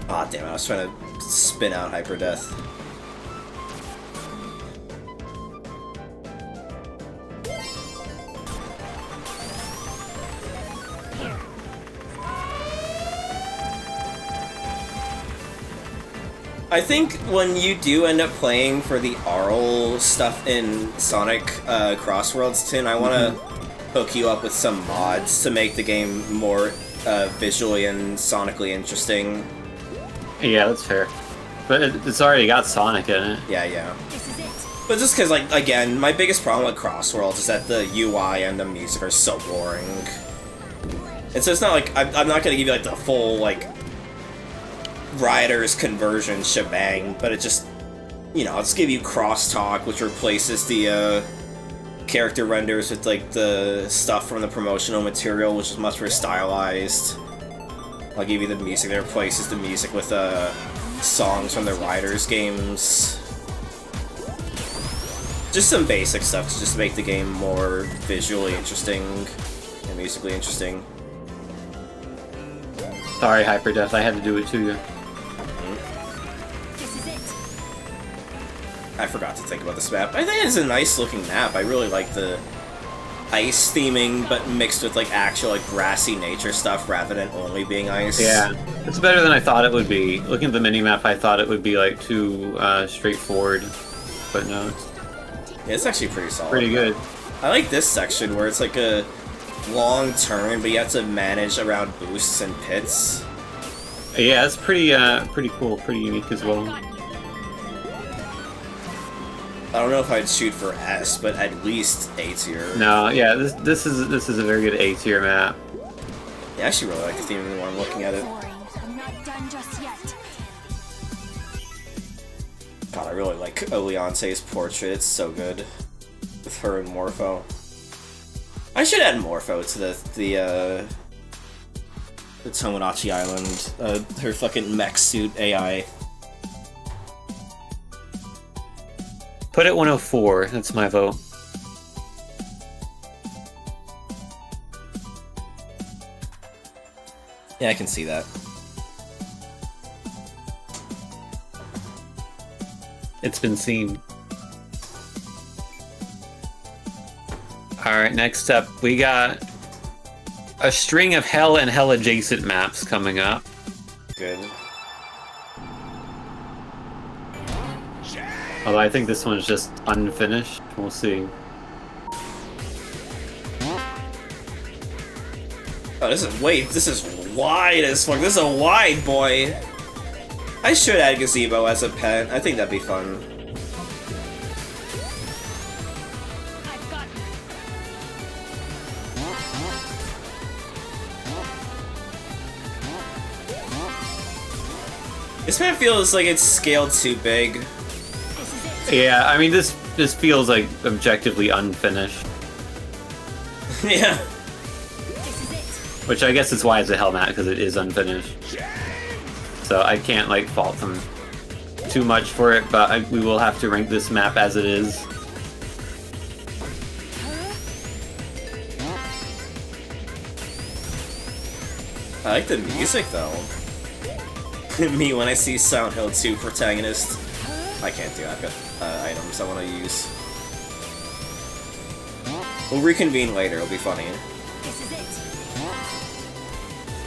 [SPEAKER 2] Aw, damn it, I was trying to spin out Hyper Death. I think when you do end up playing for the Arl stuff in Sonic Crossworlds Tune, I want to hook you up with some mods to make the game more visually and sonically interesting.
[SPEAKER 3] Yeah, that's fair. But it's already got Sonic in it.
[SPEAKER 2] Yeah.
[SPEAKER 8] This is it.
[SPEAKER 2] But just because, like, again, my biggest problem with Crossworlds is that the UI and the music are so boring. And so it's not like, I'm not going to give you, like, the full, like, Riders conversion shebang, but it just, you know, I'll just give you crosstalk, which replaces the character renders with, like, the stuff from the promotional material, which is much more stylized. I'll give you the music that replaces the music with songs from the Riders games. Just some basic stuff to just make the game more visually interesting and musically interesting.
[SPEAKER 3] Sorry, Hyperdeath, I had to do it to you.
[SPEAKER 8] This is it.
[SPEAKER 2] I forgot to think about this map. I think it's a nice looking map. I really like the ice theming, but mixed with like actual like grassy nature stuff rather than only being ice.
[SPEAKER 3] Yeah, it's better than I thought it would be. Looking at the minimap, I thought it would be like too straightforward, but no,
[SPEAKER 2] It's actually pretty solid.
[SPEAKER 3] pretty good.
[SPEAKER 2] I like this section where it's like a long turn, but you have to manage around boosts and pits.
[SPEAKER 3] Yeah, it's pretty cool, pretty unique as well.
[SPEAKER 2] I don't know if I'd shoot for S, but at least A tier.
[SPEAKER 3] No, yeah, this is a very good A tier map.
[SPEAKER 2] Yeah, I actually really like the theme the more I'm looking at it.
[SPEAKER 8] Boring. I'm not done just yet.
[SPEAKER 2] God, I really like Oleante's portrait. It's so good with her and Morpho. I should add Morpho to the Tomodachi Island. Her fucking mech suit AI.
[SPEAKER 3] Put it 104. That's my vote.
[SPEAKER 2] Yeah, I can see that.
[SPEAKER 3] It's been seen. Alright, next up, we got a string of Hell and Hell adjacent maps coming up.
[SPEAKER 2] Good.
[SPEAKER 3] Although I think this one's just unfinished. We'll see.
[SPEAKER 2] Oh, this is wide as fuck. This is a wide boy. I should add Gazebo as a pet. I think that'd be fun.
[SPEAKER 8] I've got
[SPEAKER 2] This map feels like it's scaled too big.
[SPEAKER 8] this is it.
[SPEAKER 3] Yeah, I mean this feels like objectively unfinished,
[SPEAKER 2] Yeah.
[SPEAKER 8] This is it.
[SPEAKER 3] which I guess is why it's a hell map, because it is unfinished. So I can't like fault them too much for it, but we will have to rank this map as it is.
[SPEAKER 2] I like the music though. Me when I see Silent Hill 2 protagonist. I can't do that. I've got items I want to use. We'll reconvene later, it'll be funny.
[SPEAKER 8] This is it.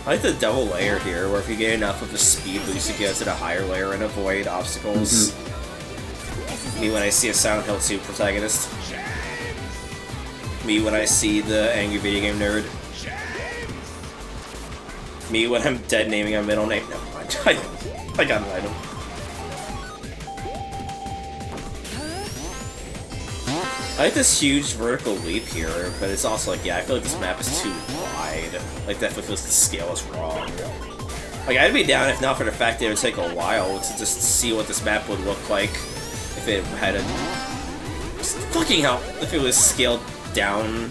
[SPEAKER 2] I like the double layer here, where if you get enough of a speed boost, you get to the higher layer and avoid obstacles. Me when I see a Silent Hill 2 protagonist. Me when I see the angry video game nerd. Me when I'm dead naming a middle name. Never mind. I got an item. I like this huge vertical leap here, but it's also like, yeah, I feel like this map is too wide. Like, definitely feels the scale is wrong. Like, I'd be down if not for the fact that it would take a while to just see what this map would look like if it had a... Just fucking hell, if it was scaled down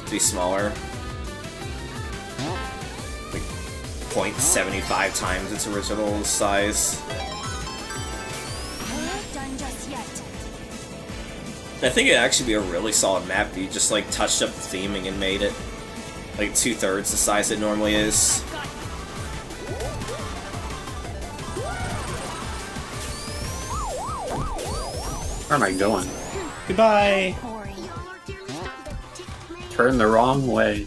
[SPEAKER 2] to be smaller. Like, 0.75 times its original size.
[SPEAKER 8] Not done just yet.
[SPEAKER 2] I think it'd actually be a really solid map if you just, like, touched up the theming and made it, like, 2/3 the size it normally is.
[SPEAKER 3] Where am I going?
[SPEAKER 2] Goodbye!
[SPEAKER 8] Boring.
[SPEAKER 3] Turn the wrong way.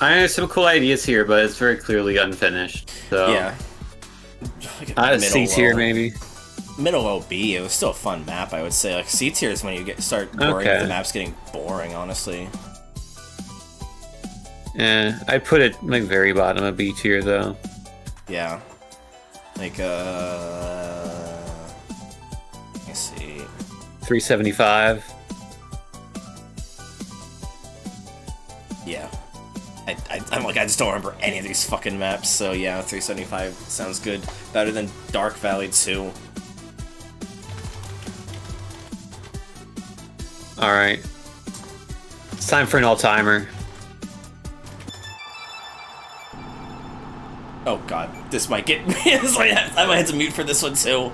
[SPEAKER 3] I have some cool ideas here, but it's very clearly unfinished. So
[SPEAKER 2] Yeah.
[SPEAKER 3] C tier maybe.
[SPEAKER 2] Middle OB, it was still a fun map, I would say. Like, C tier is when you start worrying if the map's getting boring, honestly.
[SPEAKER 3] Yeah, I put it like very bottom of B tier though.
[SPEAKER 2] Yeah. Like, let me see.
[SPEAKER 3] 375.
[SPEAKER 2] Yeah. I'm like, I just don't remember any of these fucking maps, so yeah, 375 sounds good. Better than Dark Valley 2.
[SPEAKER 3] Alright. It's time for an all-timer.
[SPEAKER 2] Oh god, this might get me. I might have to mute for this one too.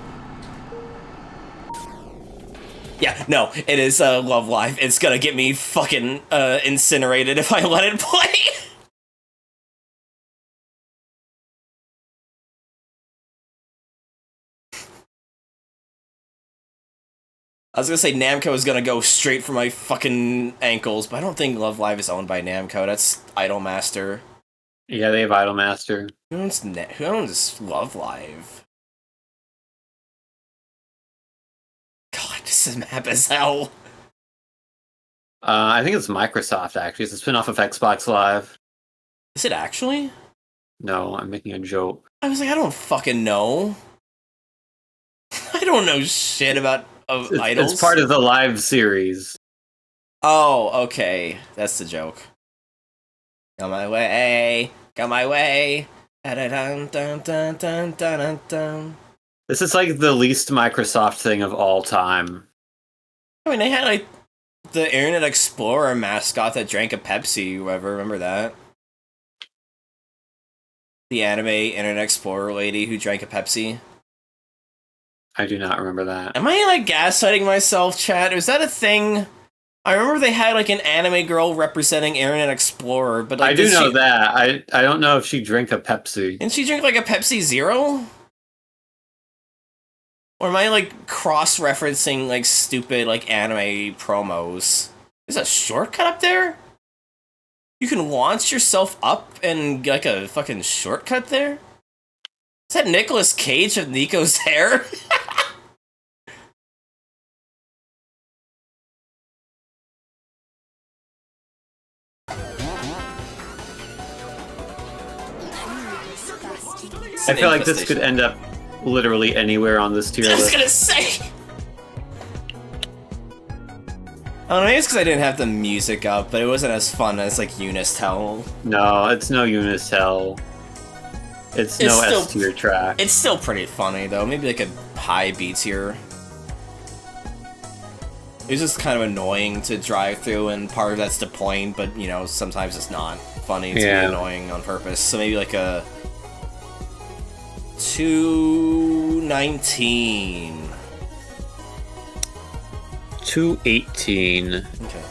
[SPEAKER 2] Yeah, no, it is Love Live. It's gonna get me fucking incinerated if I let it play. I was gonna say Namco is gonna go straight for my fucking ankles, but I don't think Love Live is owned by Namco. That's Idolmaster.
[SPEAKER 3] Yeah, they have Idolmaster.
[SPEAKER 2] Who owns Love Live? God, this is map as hell.
[SPEAKER 3] I think it's Microsoft actually. It's a spin-off of Xbox Live.
[SPEAKER 2] Is it actually?
[SPEAKER 3] No, I'm making a joke.
[SPEAKER 2] I was like, I don't fucking know. I don't know shit about idols.
[SPEAKER 3] It's part of the Live series.
[SPEAKER 2] Oh, okay. That's the joke. Got my way. Got my way. Dun, dun, dun, dun, dun, dun.
[SPEAKER 3] This is like the least Microsoft thing of all time.
[SPEAKER 2] I mean, they had like the Internet Explorer mascot that drank a Pepsi. Whoever remember that? The anime Internet Explorer lady who drank a Pepsi.
[SPEAKER 3] I do not remember that.
[SPEAKER 2] Am I like gaslighting myself, chat? Is that a thing? I remember they had like an anime girl representing Internet Explorer, but like,
[SPEAKER 3] I do know that. I don't know if she drank a Pepsi.
[SPEAKER 2] Didn't she drink like a Pepsi Zero? Or am I like cross-referencing like stupid like anime promos? Is a shortcut up there? You can launch yourself up and like a fucking shortcut there? Is that Nicolas Cage with Nico's hair?
[SPEAKER 3] I feel like this could end up literally anywhere on this tier
[SPEAKER 2] I was
[SPEAKER 3] list.
[SPEAKER 2] gonna say. I don't know, maybe it's because I didn't have the music up, but it wasn't as fun as like Eunice Tell.
[SPEAKER 3] No, it's no Unicell. It's no
[SPEAKER 2] still-
[SPEAKER 3] S tier track.
[SPEAKER 2] It's still pretty funny though. Maybe like a high B tier. It was just kind of annoying to drive through, and part of that's the point. But you know, sometimes it's not funny to be annoying on purpose. So maybe like a 219.
[SPEAKER 3] 218.
[SPEAKER 2] Okay.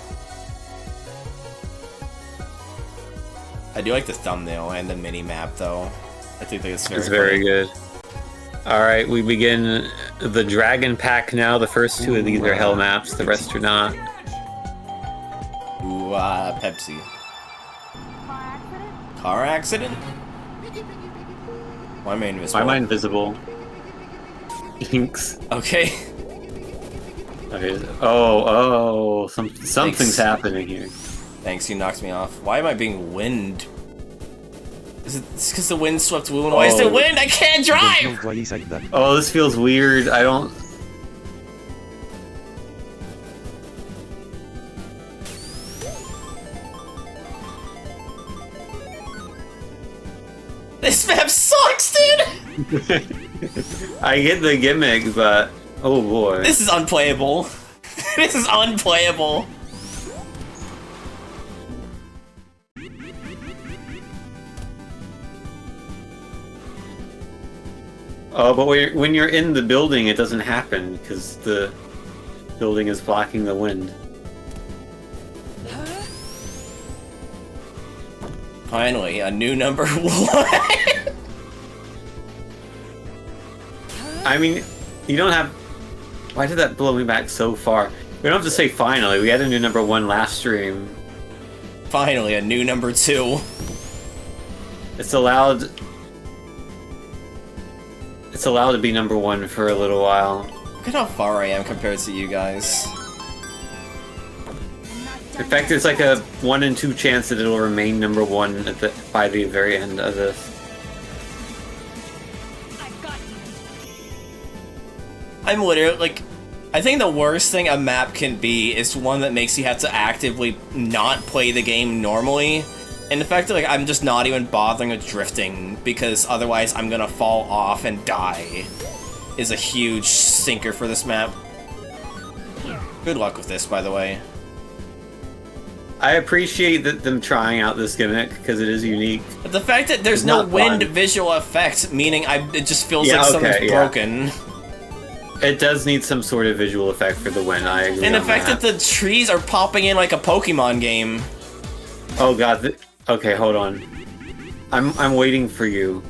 [SPEAKER 2] I do like the thumbnail and the mini map though. I think it's very.
[SPEAKER 3] It's very
[SPEAKER 2] funny.
[SPEAKER 3] good. All right, we begin the Dragon Pack now. The first two of these are hell maps. The rest are not.
[SPEAKER 2] Ooh, Pepsi. Car accident? Why am I invisible?
[SPEAKER 3] Why am I invisible? Inks.
[SPEAKER 2] Okay.
[SPEAKER 3] Okay. Oh, something's
[SPEAKER 2] Thanks.
[SPEAKER 3] happening here.
[SPEAKER 2] Thanks, you knocked me off. Why am I being wind? Is it because the wind swept wound? Why is there wind? I can't drive!
[SPEAKER 3] Oh, this feels weird. I don't.
[SPEAKER 2] This map sucks, dude!
[SPEAKER 3] I get the gimmick, but oh boy.
[SPEAKER 2] This is unplayable. This is unplayable.
[SPEAKER 3] Oh, but when you're in the building, it doesn't happen because the building is blocking the wind.
[SPEAKER 2] Finally, a new number one.
[SPEAKER 3] I mean, you don't have. Why did that blow me back so far? We don't have to say finally. We had a new number one last stream.
[SPEAKER 2] Finally, a new number two.
[SPEAKER 3] It's allowed. It's allowed to be number one for a little while.
[SPEAKER 2] Look at how far I am compared to you guys.
[SPEAKER 3] In fact, there's like a 1 in 2 chance that it'll remain number one by the very end of this.
[SPEAKER 8] I've got you.
[SPEAKER 2] I'm literally like, I think the worst thing a map can be is one that makes you have to actively not play the game normally. And the fact that like I'm just not even bothering with drifting because otherwise I'm gonna fall off and die is a huge stinker for this map. Good luck with this, by the way.
[SPEAKER 3] I appreciate them trying out this gimmick because it is unique.
[SPEAKER 2] But the fact that there's
[SPEAKER 3] It's
[SPEAKER 2] no
[SPEAKER 3] not
[SPEAKER 2] wind
[SPEAKER 3] fun.
[SPEAKER 2] visual effect, meaning it just feels
[SPEAKER 3] Yeah,
[SPEAKER 2] like
[SPEAKER 3] okay,
[SPEAKER 2] something's
[SPEAKER 3] yeah.
[SPEAKER 2] broken.
[SPEAKER 3] It does need some sort of visual effect for the wind. I agree.
[SPEAKER 2] And the
[SPEAKER 3] on
[SPEAKER 2] fact that the trees are popping in like a Pokemon game.
[SPEAKER 3] Oh god. Okay, hold on. I'm waiting for you.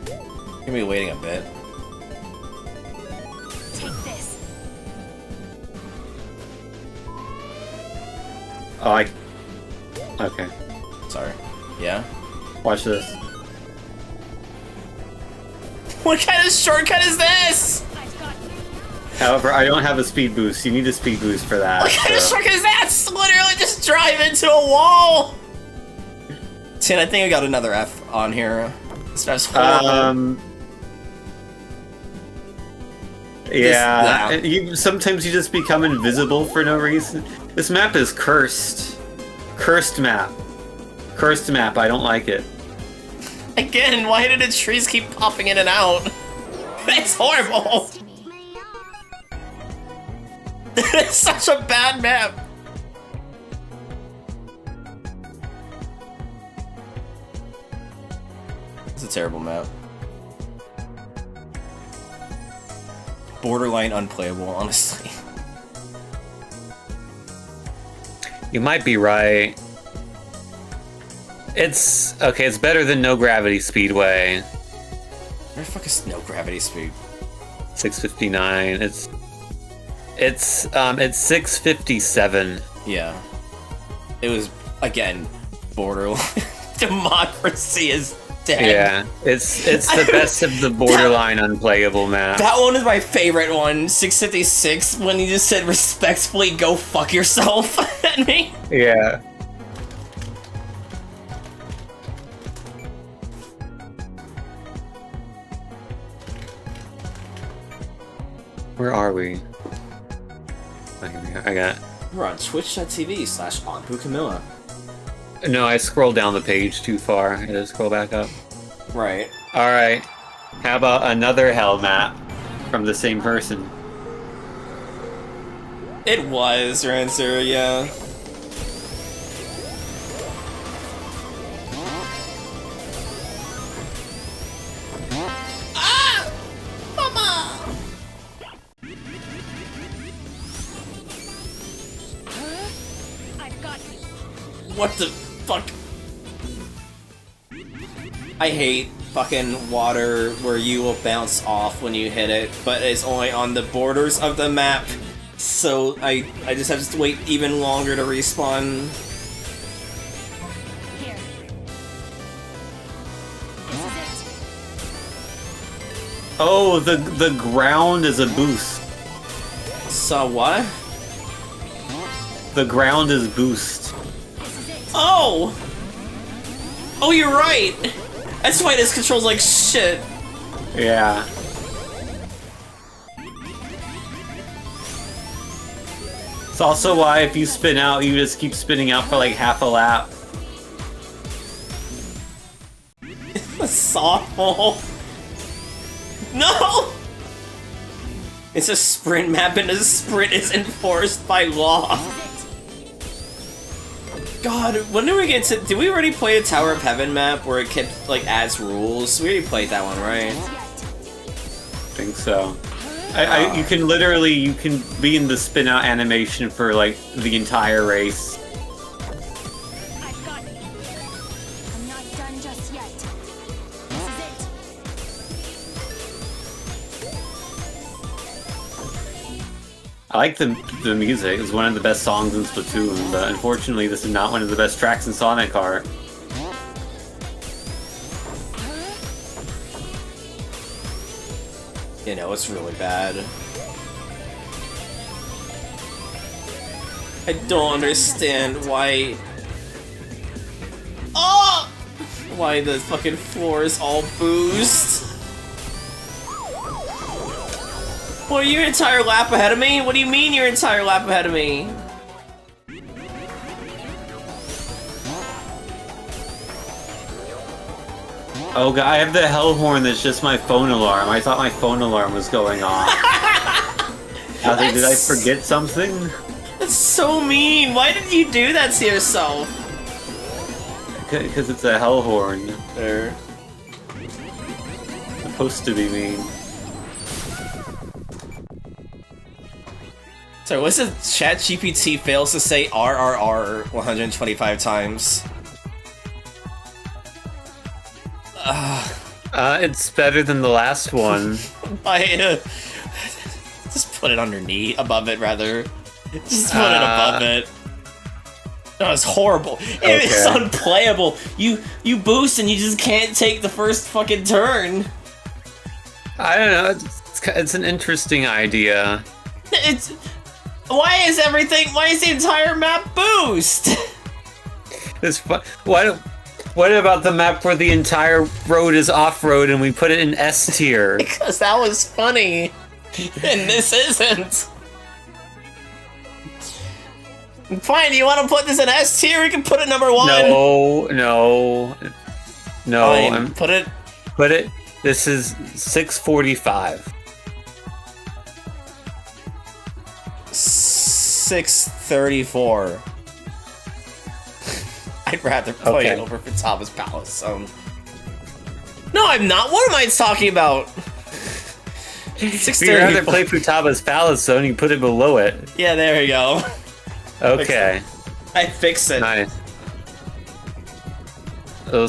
[SPEAKER 2] You're gonna be waiting a bit.
[SPEAKER 8] Take this.
[SPEAKER 3] Oh, okay.
[SPEAKER 2] Sorry. Yeah?
[SPEAKER 3] Watch this.
[SPEAKER 2] What kind of shortcut is this?
[SPEAKER 8] I've got you.
[SPEAKER 3] However, I don't have a speed boost. You need a speed boost for that.
[SPEAKER 2] What kind of
[SPEAKER 3] so-
[SPEAKER 2] shortcut is that? It's literally just drive into a wall! Tin, I think I got another F on here. This map's horrible.
[SPEAKER 3] Yeah,
[SPEAKER 2] This-
[SPEAKER 3] sometimes you just become invisible for no reason. This map is cursed. Cursed map. Cursed map, I don't like it.
[SPEAKER 2] Again, why did the trees keep popping in and out? It's horrible! It's such a bad map! It's a terrible map. Borderline unplayable, honestly.
[SPEAKER 3] You might be right. It's okay, it's better than No Gravity Speedway.
[SPEAKER 2] Where the fuck is no gravity speed?
[SPEAKER 3] 659. It's 657.
[SPEAKER 2] Yeah. It was, again, borderline. Democracy is dead.
[SPEAKER 3] Yeah. It's the best of the borderline unplayable map.
[SPEAKER 2] That one is my favorite one, 656, when you just said respectfully go fuck yourself at me.
[SPEAKER 3] Yeah. Where are we? Oh, here we are. I got.
[SPEAKER 2] We're on twitch.tv/onpukamilla.
[SPEAKER 3] No, I scrolled down the page too far. I gotta scroll back up.
[SPEAKER 2] Right.
[SPEAKER 3] Alright. How about another hell map from the same person?
[SPEAKER 2] It was, Rancer, yeah. Ah! Mama!
[SPEAKER 8] I've got you.
[SPEAKER 2] What the fuck? I hate fucking water where you will bounce off when you hit it, but it's only on the borders of the map, so I just have to wait even longer to respawn.
[SPEAKER 8] Here. This is it.
[SPEAKER 3] Oh, the ground is a boost.
[SPEAKER 2] So what?
[SPEAKER 3] The ground is boost.
[SPEAKER 8] This is it.
[SPEAKER 2] Oh! Oh, you're right! That's why this controls like shit.
[SPEAKER 3] Yeah. It's also why if you spin out, you just keep spinning out for like half a lap.
[SPEAKER 2] That's awful. No! It's a sprint map and a sprint is enforced by law. God, when do we get to... Did we already play the Tower of Heaven map where it kept, like, adds rules? We already played that one, right?
[SPEAKER 3] I think so. You can literally, you can be in the spin out animation for like the entire race.
[SPEAKER 8] I've got you. I'm not done just yet. This is it.
[SPEAKER 3] I like the music. It's one of the best songs in Splatoon, but unfortunately this is not one of the best tracks in Sonic Heart.
[SPEAKER 2] You know, it's really bad. I don't understand why... Oh! Why the fucking floor is all boozed. What, are you an entire lap ahead of me? What do you mean you're an entire lap ahead of me?
[SPEAKER 3] Oh god, I have the hell horn that's just my phone alarm. I thought my phone alarm was going off. I was like, did I forget something?
[SPEAKER 2] That's so mean. Why did you do that to yourself?
[SPEAKER 3] Because it's a hell horn.
[SPEAKER 2] There.
[SPEAKER 3] Supposed to be mean.
[SPEAKER 2] So what's the ChatGPT fails to say RRR 125 times?
[SPEAKER 3] It's better than the last one.
[SPEAKER 2] Just put it underneath, above it rather. Just put it above it. No, it's horrible. It's unplayable. You boost and you just can't take the first fucking turn.
[SPEAKER 3] I don't know. It's an interesting idea.
[SPEAKER 2] It's why is the entire map boost?
[SPEAKER 3] It's fun. What about the map where the entire road is off-road and we put it in S tier?
[SPEAKER 2] Because that was funny, and this isn't. Fine, do you want to put this in S tier? We can put it number 1.
[SPEAKER 3] No.
[SPEAKER 2] Fine, put it.
[SPEAKER 3] This is 645.
[SPEAKER 2] 634. I'd rather play it over Futaga's Palace. No, I'm not. What am I talking about?
[SPEAKER 3] You'd rather play Futaga's Palace Zone, you put it below it.
[SPEAKER 2] Yeah, there you go.
[SPEAKER 3] Okay.
[SPEAKER 2] I fixed it.
[SPEAKER 3] Nice.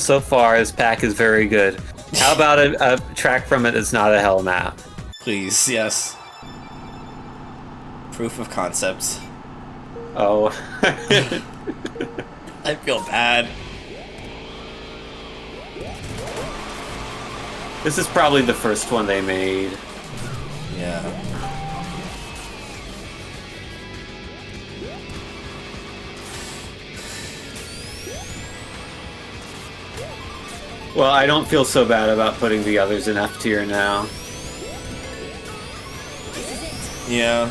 [SPEAKER 3] So far, this pack is very good. How about a track from it that's not a hell map?
[SPEAKER 2] Please, yes. Proof of concept.
[SPEAKER 3] Oh.
[SPEAKER 2] I feel bad.
[SPEAKER 3] This is probably the first one they made.
[SPEAKER 2] Yeah.
[SPEAKER 3] Well, I don't feel so bad about putting the others in F tier now.
[SPEAKER 8] This is it.
[SPEAKER 2] Yeah.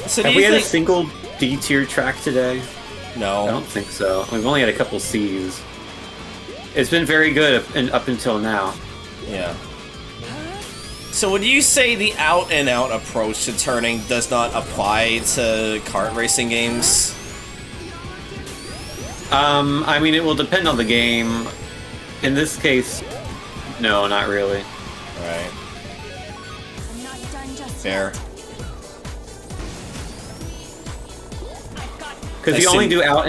[SPEAKER 2] So
[SPEAKER 3] Have we had a single D tier track today?
[SPEAKER 2] No.
[SPEAKER 3] I don't think so. We've only had a couple C's. It's been very good up until now.
[SPEAKER 2] Yeah. So would you say the out-and-out approach to turning does not apply to kart racing games?
[SPEAKER 3] I mean, it will depend on the game. In this case, no, not really.
[SPEAKER 2] Right.
[SPEAKER 8] I'm not done just
[SPEAKER 2] Fair.
[SPEAKER 8] yet.
[SPEAKER 3] Because you only do out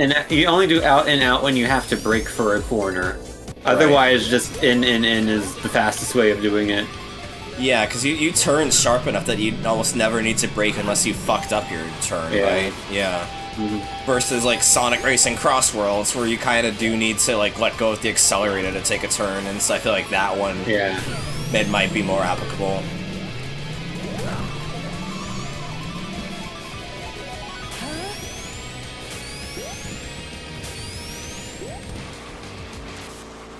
[SPEAKER 3] and out when you have to brake for a corner. Otherwise, just in is the fastest way of doing it.
[SPEAKER 2] Yeah, because you turn sharp enough that you almost never need to brake unless you fucked up your turn, right? Yeah.
[SPEAKER 3] Mm-hmm.
[SPEAKER 2] Versus like Sonic Racing Cross Worlds, where you kind of do need to like let go of the accelerator to take a turn, and so I feel like that one, it might be more applicable.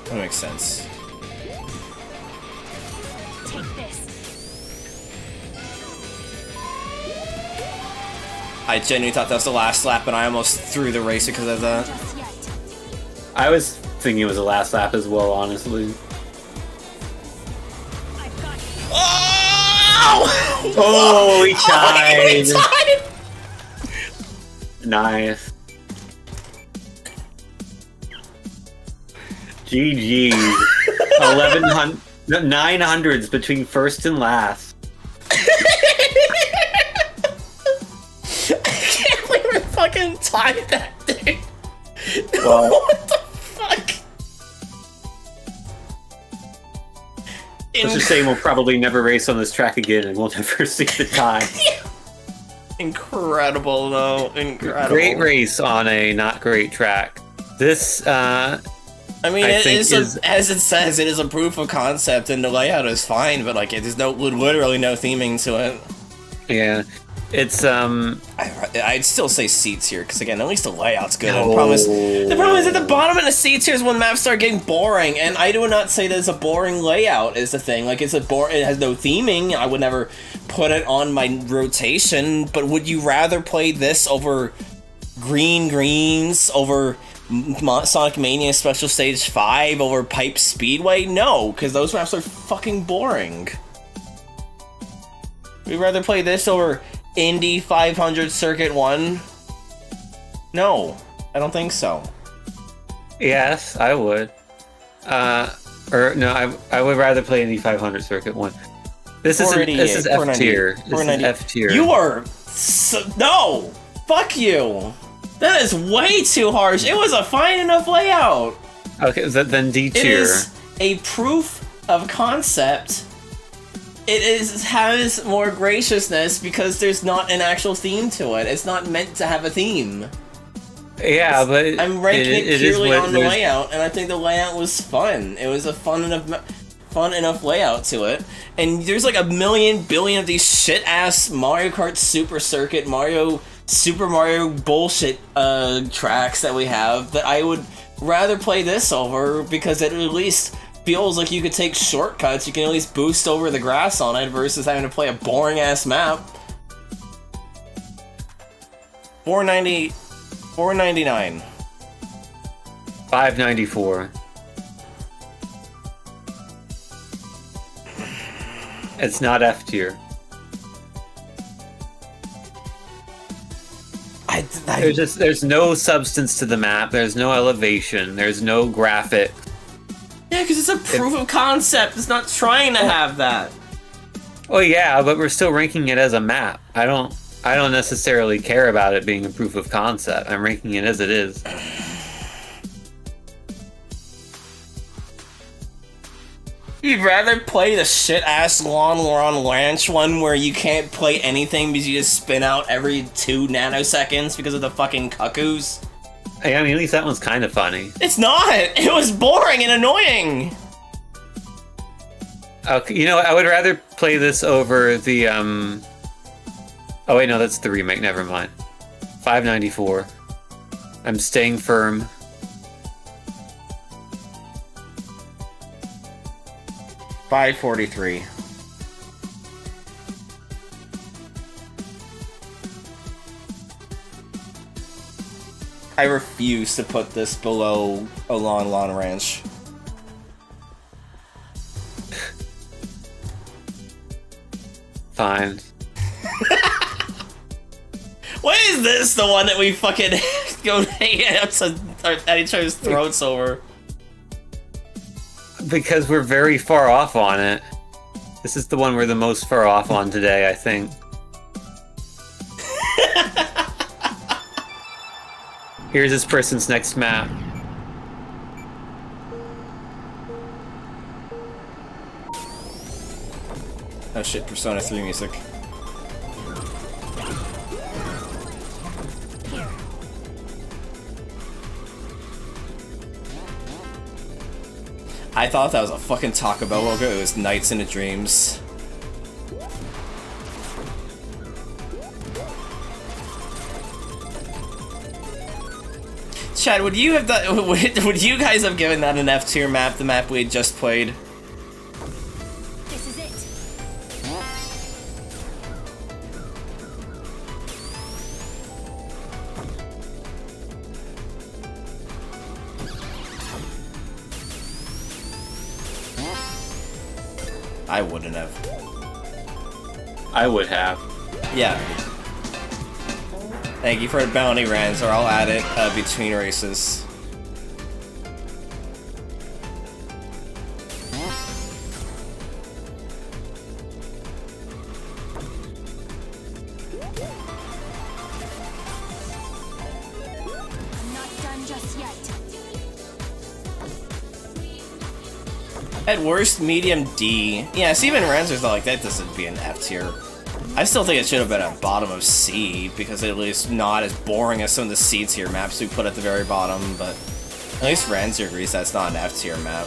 [SPEAKER 2] That makes sense.
[SPEAKER 8] Take this.
[SPEAKER 2] I genuinely thought that was the last lap, and I almost threw the race because of that.
[SPEAKER 8] Just yet.
[SPEAKER 3] I was thinking it was the last lap as well, honestly.
[SPEAKER 8] I've got you.
[SPEAKER 2] Oh!
[SPEAKER 3] Oh, he tied!
[SPEAKER 2] Oh, he tied!
[SPEAKER 3] Nice. GG. 900s between first and last.
[SPEAKER 2] I can't believe I fucking tied that thing.
[SPEAKER 3] Well,
[SPEAKER 2] What the fuck?
[SPEAKER 3] let's just say we'll probably never race on this track again and we'll never see the time.
[SPEAKER 2] Incredible, though. Incredible.
[SPEAKER 3] Great race on a not great track. This,
[SPEAKER 2] I mean,
[SPEAKER 3] I
[SPEAKER 2] it
[SPEAKER 3] think
[SPEAKER 2] is as it says, it is a proof of concept, and the layout is fine, but like, there's literally no theming to it.
[SPEAKER 3] yeah, it's,
[SPEAKER 2] I'd still say C tier, because again, at least the layout's good.
[SPEAKER 3] No.
[SPEAKER 2] The problem is at the bottom of the C tier is when maps start getting boring, and I do not say that it's a boring layout is the thing. Like, it has no theming. I would never put it on my rotation, but would you rather play this over greens, over Sonic Mania Special Stage 5, over Pipe Speedway? No, because those maps are fucking boring. We'd rather play this over Indy 500 Circuit 1? No, I don't think so.
[SPEAKER 3] yes, I would. Or no, I would rather play Indy 500 Circuit 1. This is F tier. This is F tier.
[SPEAKER 2] You are no. Fuck you. That is way too harsh. It was a fine enough layout.
[SPEAKER 3] Okay, then D
[SPEAKER 2] It
[SPEAKER 3] tier.
[SPEAKER 2] is a proof of concept. Has more graciousness because there's not an actual theme to it. It's not meant to have a theme.
[SPEAKER 3] Yeah, but
[SPEAKER 2] I'm ranking it purely on the
[SPEAKER 3] there's-
[SPEAKER 2] layout, and I think the layout was fun. It was a fun enough layout to it. And there's like a million billion of these shit ass Mario Kart Super Circuit, Super Mario bullshit tracks that we have that I would rather play this over, because it at least feels like you could take shortcuts. You can at least boost over the grass on it versus having to play a boring ass map. 499.
[SPEAKER 3] 594. It's not F tier. There's no substance to the map. There's no elevation. There's no graphic.
[SPEAKER 2] Yeah, because it's a proof of concept. It's not trying to have that.
[SPEAKER 3] Oh yeah, but we're still ranking it as a map. I don't necessarily care about it being a proof of concept. I'm ranking it as it is.
[SPEAKER 2] You'd rather play the shit-ass Lawn Ranch one where you can't play anything because you just spin out every 2 nanoseconds because of the fucking cuckoos?
[SPEAKER 3] I mean, at least that one's kind of funny.
[SPEAKER 2] It's not! It was boring and annoying!
[SPEAKER 3] Okay, you know what? I would rather play this over the Oh wait, no, that's the remake. Never mind. 594. I'm staying firm.
[SPEAKER 2] $5.43. I refuse to put this below a Lon Ranch.
[SPEAKER 3] Fine.
[SPEAKER 2] What is this? The one that we fucking go hang out to at each other's throats over?
[SPEAKER 3] Because we're very far off on it. This is the one we're the most far off on today, I think. Here's this person's next map.
[SPEAKER 2] Oh shit, Persona 3 music. I thought that was a fucking Taco Bell logo. It was Nights into Dreams. Chad, would you have done, would you guys have given that an F tier map, the map we had just played?
[SPEAKER 8] This is it.
[SPEAKER 2] I wouldn't have.
[SPEAKER 3] I would have.
[SPEAKER 2] Yeah. Thank you for the bounty runs, or I'll add it between races.
[SPEAKER 8] I'm not done just yet.
[SPEAKER 2] At worst, medium D. Yeah, see, even Ranzer's like, that doesn't be an F tier. I still think it should have been a bottom of C, because at least not as boring as some of the C tier maps we put at the very bottom, but at least Ranzer agrees that's not an F tier map.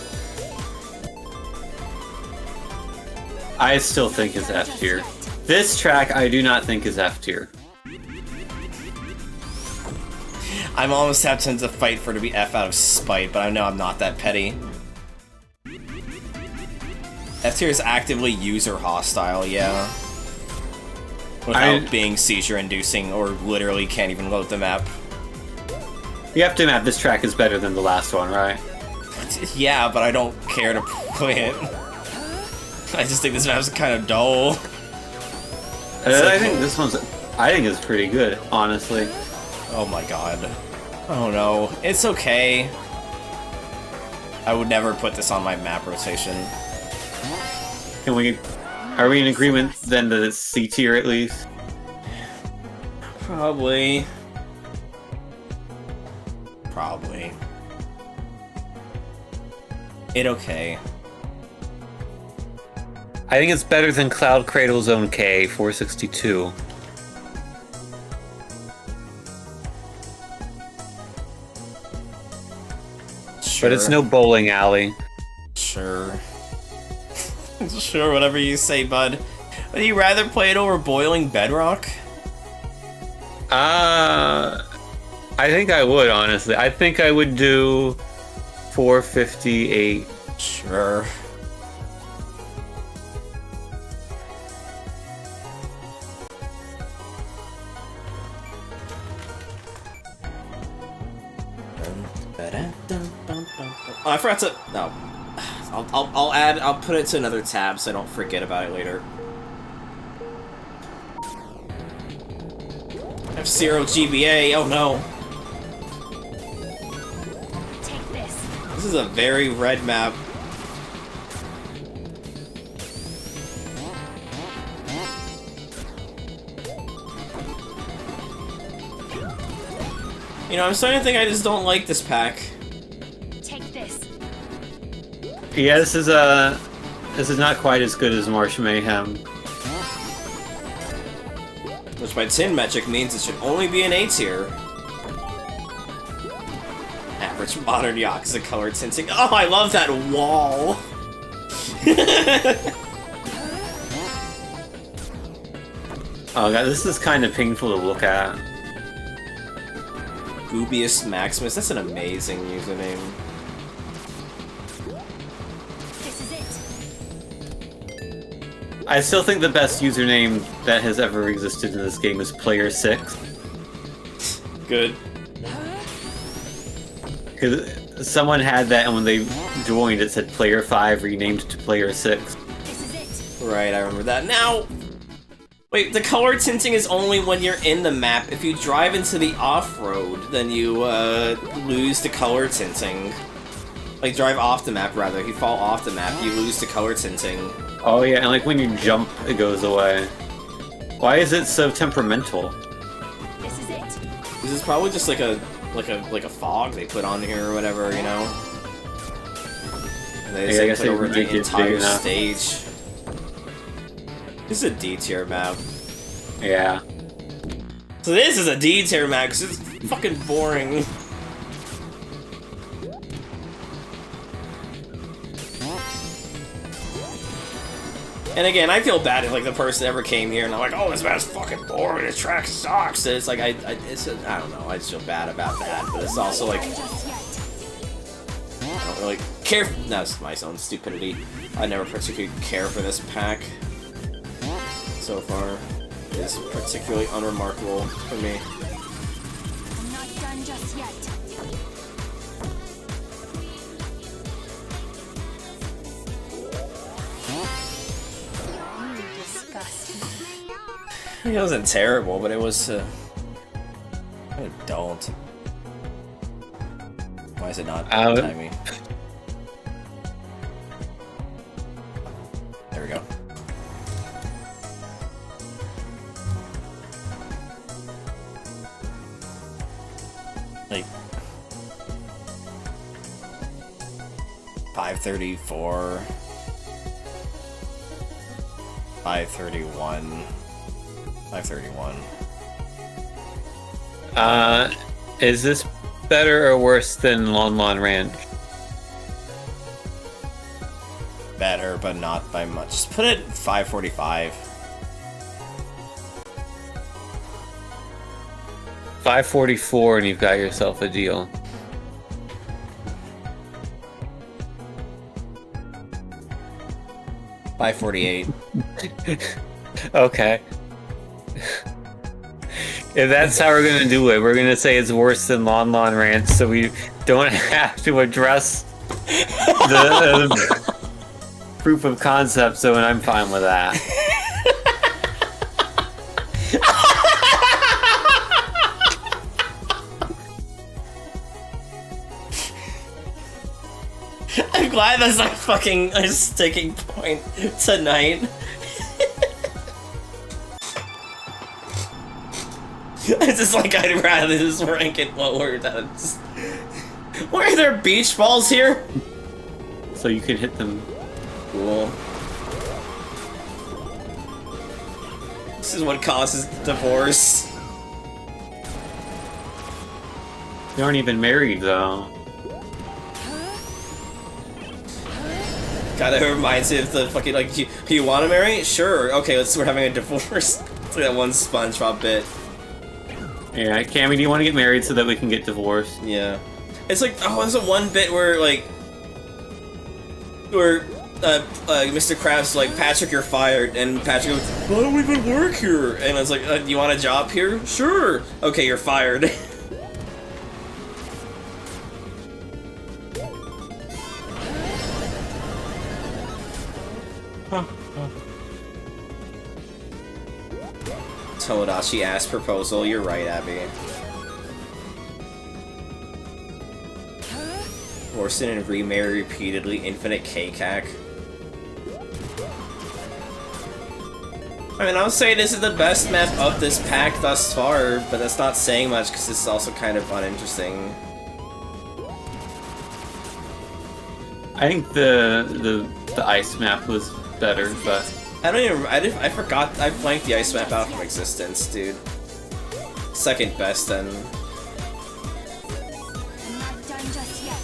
[SPEAKER 3] I still think it's F tier. This track I do not think is F tier.
[SPEAKER 2] I'm almost tempted to fight for it to be F out of spite, but I know I'm not that petty. F tier is actively user hostile, yeah. Without being seizure inducing or literally can't even load the map.
[SPEAKER 3] You have to admit this track is better than the last one, right?
[SPEAKER 2] Yeah, but I don't care to play it. I just think this map's kind of dull.
[SPEAKER 3] I think this one's... I think it's pretty good, honestly.
[SPEAKER 2] Oh my god. Oh no. It's okay. I would never put this on my map rotation.
[SPEAKER 3] Can we... Are we in agreement then that it's C tier at least?
[SPEAKER 2] Probably. Probably. It okay.
[SPEAKER 3] I think it's better than Cloud Cradle Zone K, 462.
[SPEAKER 2] Sure.
[SPEAKER 3] But it's no bowling alley.
[SPEAKER 2] Sure. Sure, whatever you say, bud. Would you rather play it over Boiling Bedrock?
[SPEAKER 3] I think I would, honestly. I think I would do 458.
[SPEAKER 2] Sure. Oh, I forgot to... No. I'll put it to another tab so I don't forget about it later. F-Zero GBA, oh no.
[SPEAKER 8] Take this.
[SPEAKER 2] This is a very red map. You know, I'm starting to think I just don't like this pack.
[SPEAKER 8] Take this.
[SPEAKER 3] Yeah, this is not quite as good as Marsh Mayhem.
[SPEAKER 2] Which by tin metric means it should only be an A tier. Average modern Yakuza color tinting. Oh, I love that wall!
[SPEAKER 3] Oh god, this is kind of painful to look at.
[SPEAKER 2] Goobius Maximus, that's an amazing username.
[SPEAKER 8] This is it.
[SPEAKER 3] I still think the best username that has ever existed in this game is Player 6.
[SPEAKER 2] Good.
[SPEAKER 3] Because someone had that, and when they joined, it said Player 5 renamed to Player 6.
[SPEAKER 8] This is it.
[SPEAKER 2] Right, I remember that. Now, wait, the color tinting is only when you're in the map. If you drive into the off-road, then you lose the color tinting. Like, drive off the map, rather. If you fall off the map, you lose the color tinting.
[SPEAKER 3] Oh yeah, and like when you jump, it goes away. Why is it so temperamental?
[SPEAKER 8] This is it.
[SPEAKER 2] This is probably just like a fog they put on here or whatever, you know? And they
[SPEAKER 3] Yeah, I
[SPEAKER 2] just
[SPEAKER 3] guess
[SPEAKER 2] put over
[SPEAKER 3] they
[SPEAKER 2] the
[SPEAKER 3] make it
[SPEAKER 2] entire
[SPEAKER 3] big enough.
[SPEAKER 2] stage. This is a D-tier map.
[SPEAKER 3] Yeah.
[SPEAKER 2] So this is a D-tier map because it's fucking boring. And again, I feel bad if like the person ever came here and I'm like, oh, this map's fucking boring, this track sucks. And it's like, I don't know, I just feel bad about that, but it's also like,
[SPEAKER 8] Just yet.
[SPEAKER 2] I don't really care. That's my own stupidity. I never particularly care for this pack so far. It's particularly unremarkable for me.
[SPEAKER 8] I'm not done just yet. You disgust me.
[SPEAKER 2] It wasn't terrible, but it was. Don't. Why is it not timing? There we go. Like 534, 531, 531.
[SPEAKER 3] Is this better or worse than Lon Lon Ranch?
[SPEAKER 2] Better, but not by much. Just put it 545.
[SPEAKER 3] 544 and you've got yourself a deal.
[SPEAKER 2] $548.
[SPEAKER 3] Okay. If that's how we're gonna do it, we're gonna say it's worse than Lon Lon Ranch, so we don't have to address the proof of concept. So, and I'm fine with that.
[SPEAKER 2] I'm glad that's not fucking a sticking point tonight. It's just like I'd rather just rank it lower than just... Why are there beach balls here?
[SPEAKER 3] So you can hit them.
[SPEAKER 2] Cool. This is what causes divorce.
[SPEAKER 3] You aren't even married though.
[SPEAKER 2] Kinda reminds me of the fucking, like, you want to marry? Sure, okay, we're having a divorce. It's like that one SpongeBob bit.
[SPEAKER 3] Yeah, Cammy, do you want to get married so that we can get divorced?
[SPEAKER 2] Yeah. It's like, oh, there's a one bit where, like, Mr. Krabs like, Patrick, you're fired, and Patrick goes, I don't even work here, and I was like, do you want a job here? Sure. Okay, you're fired. Tomodachi ass proposal, you're right, Abby. Orson and remarry repeatedly, infinite K-Cac. I mean, I would say this is the best map of this pack thus far, but that's not saying much because it's also kind of uninteresting.
[SPEAKER 3] I think the ice map was better, but
[SPEAKER 2] I forgot, I blanked the ice map out from existence, dude. Second best then.
[SPEAKER 8] I'm not done just yet.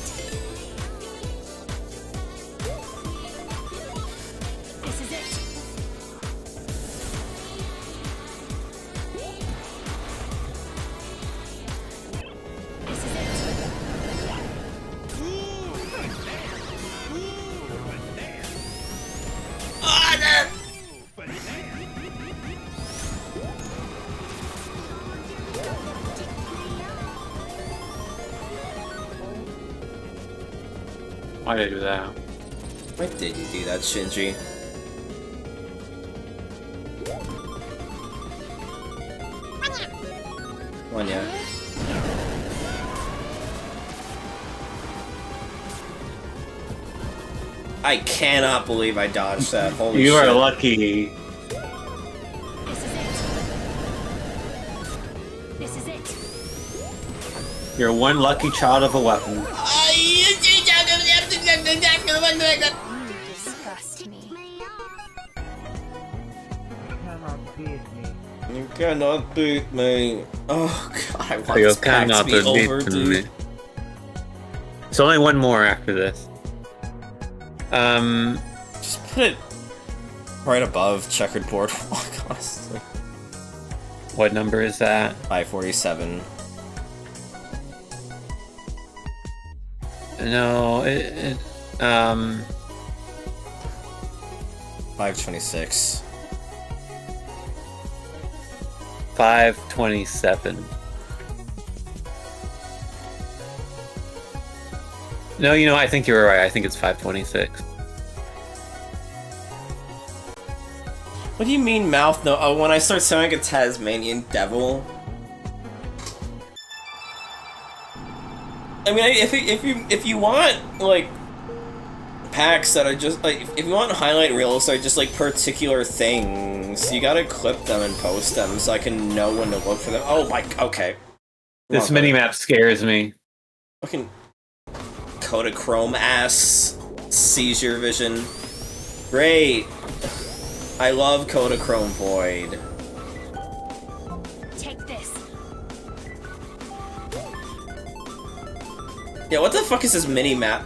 [SPEAKER 3] Why did I do that?
[SPEAKER 2] Why did you do that, Shinji? One, yeah. I cannot believe I dodged that. Holy
[SPEAKER 3] You
[SPEAKER 2] shit.
[SPEAKER 3] are lucky.
[SPEAKER 8] This is it. This is it.
[SPEAKER 3] You're one lucky child of a weapon.
[SPEAKER 8] You disgust me.
[SPEAKER 2] You cannot beat me. Oh god, I want
[SPEAKER 3] You
[SPEAKER 2] this pack to
[SPEAKER 3] cannot
[SPEAKER 2] be
[SPEAKER 3] beat
[SPEAKER 2] over,
[SPEAKER 3] me.
[SPEAKER 2] dude.
[SPEAKER 3] There's only one more after this.
[SPEAKER 2] Just put it right above checkered boardwalk, honestly.
[SPEAKER 3] What number is that?
[SPEAKER 2] 547.
[SPEAKER 3] No,
[SPEAKER 2] 526.
[SPEAKER 3] 527. No, you know, I think you were right. I think it's 526.
[SPEAKER 2] What do you mean mouth? No, oh, when I start sounding like a Tasmanian devil. I mean, if you want like packs that are just like, if you want highlight reels that are just like particular things, you gotta clip them and post them so I can know when to look for them. Oh my, okay.
[SPEAKER 3] This minimap scares me.
[SPEAKER 2] Fucking Kodachrome ass seizure vision. Great. I love Kodachrome Void.
[SPEAKER 8] Take this.
[SPEAKER 2] Yeah, what the fuck is this mini-map?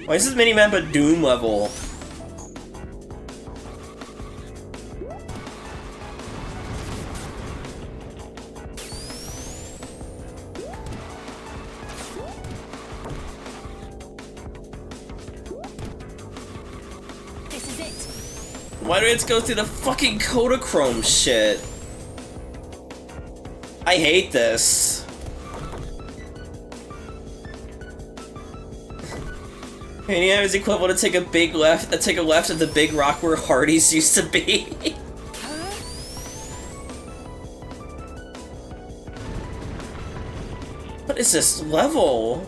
[SPEAKER 2] Why is this mini-map a Doom level?
[SPEAKER 8] This is it.
[SPEAKER 2] Why do it go through the fucking Kodachrome shit? I hate this. Mania is equivalent to take a big left, take a left at the big rock where Hardee's used to be. What is this level?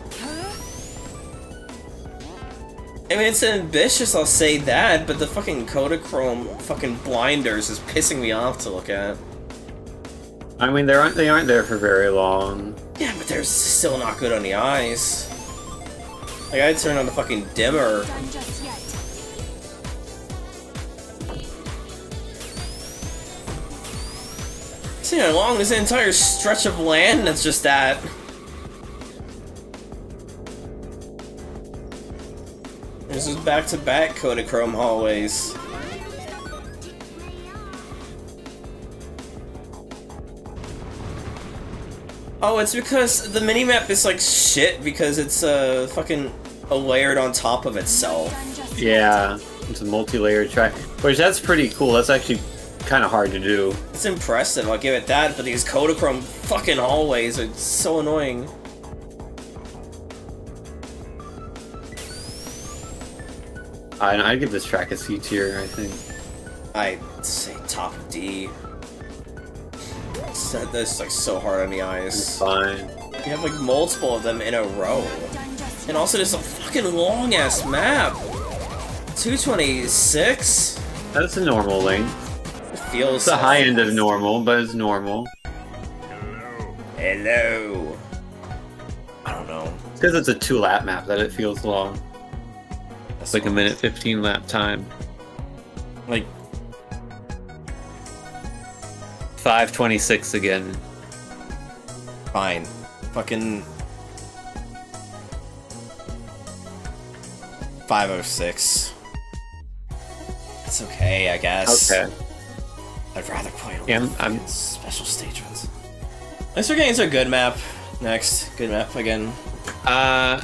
[SPEAKER 2] I mean, it's ambitious, I'll say that, but the fucking Kodachrome fucking blinders is pissing me off to look at.
[SPEAKER 3] I mean, they aren't there for very long.
[SPEAKER 2] Yeah, but they're still not good on the eyes. I gotta turn on the fucking dimmer.
[SPEAKER 8] Done just yet.
[SPEAKER 2] See how long this entire stretch of land that's just that. This is back-to-back Kodachrome hallways. Oh, it's because the minimap is like shit because it's fucking layered on top of itself.
[SPEAKER 8] Done just
[SPEAKER 3] Yeah, it's a multi-layered track, which that's pretty cool. That's actually kind of hard to do.
[SPEAKER 2] It's impressive, I'll give it that, but these Kodachrome fucking hallways are so annoying.
[SPEAKER 3] I'd give this track a C tier, I think.
[SPEAKER 2] I'd say top D. That's like so hard on the
[SPEAKER 3] It's
[SPEAKER 2] eyes.
[SPEAKER 3] fine.
[SPEAKER 2] You have like multiple of them in a row.
[SPEAKER 8] Done just
[SPEAKER 2] And also there's a fucking long ass map. 226?
[SPEAKER 3] That's a normal length.
[SPEAKER 2] It feels
[SPEAKER 3] It's the high end of normal, but it's normal.
[SPEAKER 2] Hello. I don't know.
[SPEAKER 3] It's because it's a 2-lap map that it feels long. It's like a minute 15 lap time.
[SPEAKER 2] Like
[SPEAKER 3] 526 again.
[SPEAKER 2] fine. Fucking 506. It's okay, I guess.
[SPEAKER 3] Okay.
[SPEAKER 2] I'd rather play
[SPEAKER 3] Yeah,
[SPEAKER 2] on
[SPEAKER 3] I'm-
[SPEAKER 2] special stage ones. Let's start getting into a good map next. Good map again. I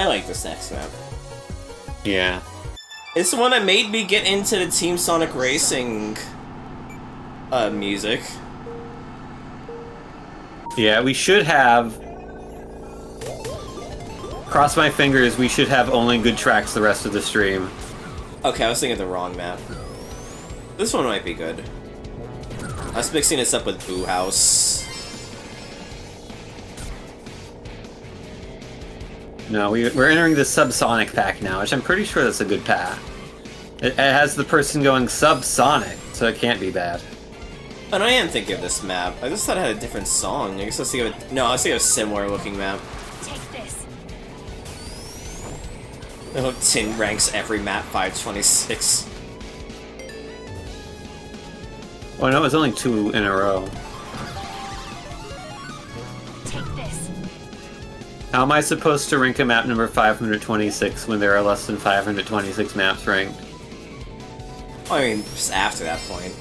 [SPEAKER 2] like this next map.
[SPEAKER 3] Yeah.
[SPEAKER 2] It's the one that made me get into the Team Sonic Racing music.
[SPEAKER 3] Yeah, we should have... Cross my fingers, we should have only good tracks the rest of the stream.
[SPEAKER 2] Okay, I was thinking the wrong map. This one might be good. I was mixing this up with Boo House.
[SPEAKER 3] No, we're entering the subsonic pack now, which I'm pretty sure that's a good path. It has the person going subsonic, so it can't be bad.
[SPEAKER 2] And I am thinking of this map. I just thought it had a different song. I guess I was thinking of... No, I was thinking of a similar looking map.
[SPEAKER 8] Take this.
[SPEAKER 2] I hope Tin ranks every map 526.
[SPEAKER 3] Oh no, it was only 2 in a row.
[SPEAKER 8] Take this.
[SPEAKER 3] How am I supposed to rank a map number 526 when there are less than 526 maps ranked?
[SPEAKER 2] I mean, just after that point.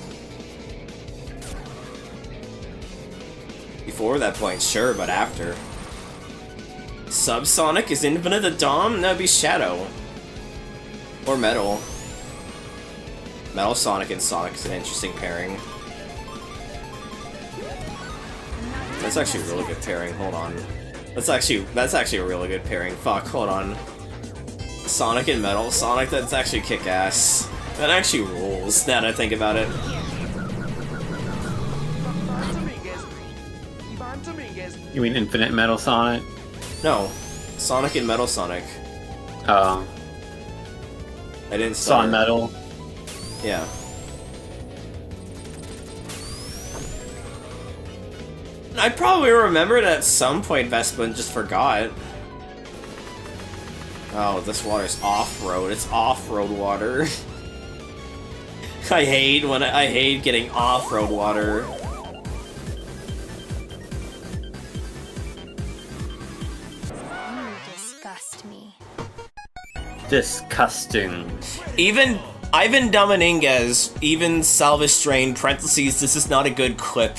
[SPEAKER 2] Before that point, sure, but after. Subsonic is Infinite the Dom? That'd be Shadow. Or Metal. Metal Sonic and Sonic is an interesting pairing. That's actually a really good pairing, hold on. That's actually a really good pairing. Fuck, hold on. Sonic and Metal Sonic, that's actually kick-ass. That actually rules, now that I think about it.
[SPEAKER 3] You mean Infinite Metal Sonic?
[SPEAKER 2] No. Sonic and Metal Sonic.
[SPEAKER 3] Oh.
[SPEAKER 2] I didn't start.
[SPEAKER 3] Son Metal.
[SPEAKER 2] Yeah. I probably remembered at some point Vespa and just forgot. Oh, this water's off-road. It's off-road water. I hate getting off-road water.
[SPEAKER 8] You disgust me.
[SPEAKER 3] Disgusting.
[SPEAKER 2] Even Ivan Dominguez, even Salvage Strain, parentheses, this is not a good clip.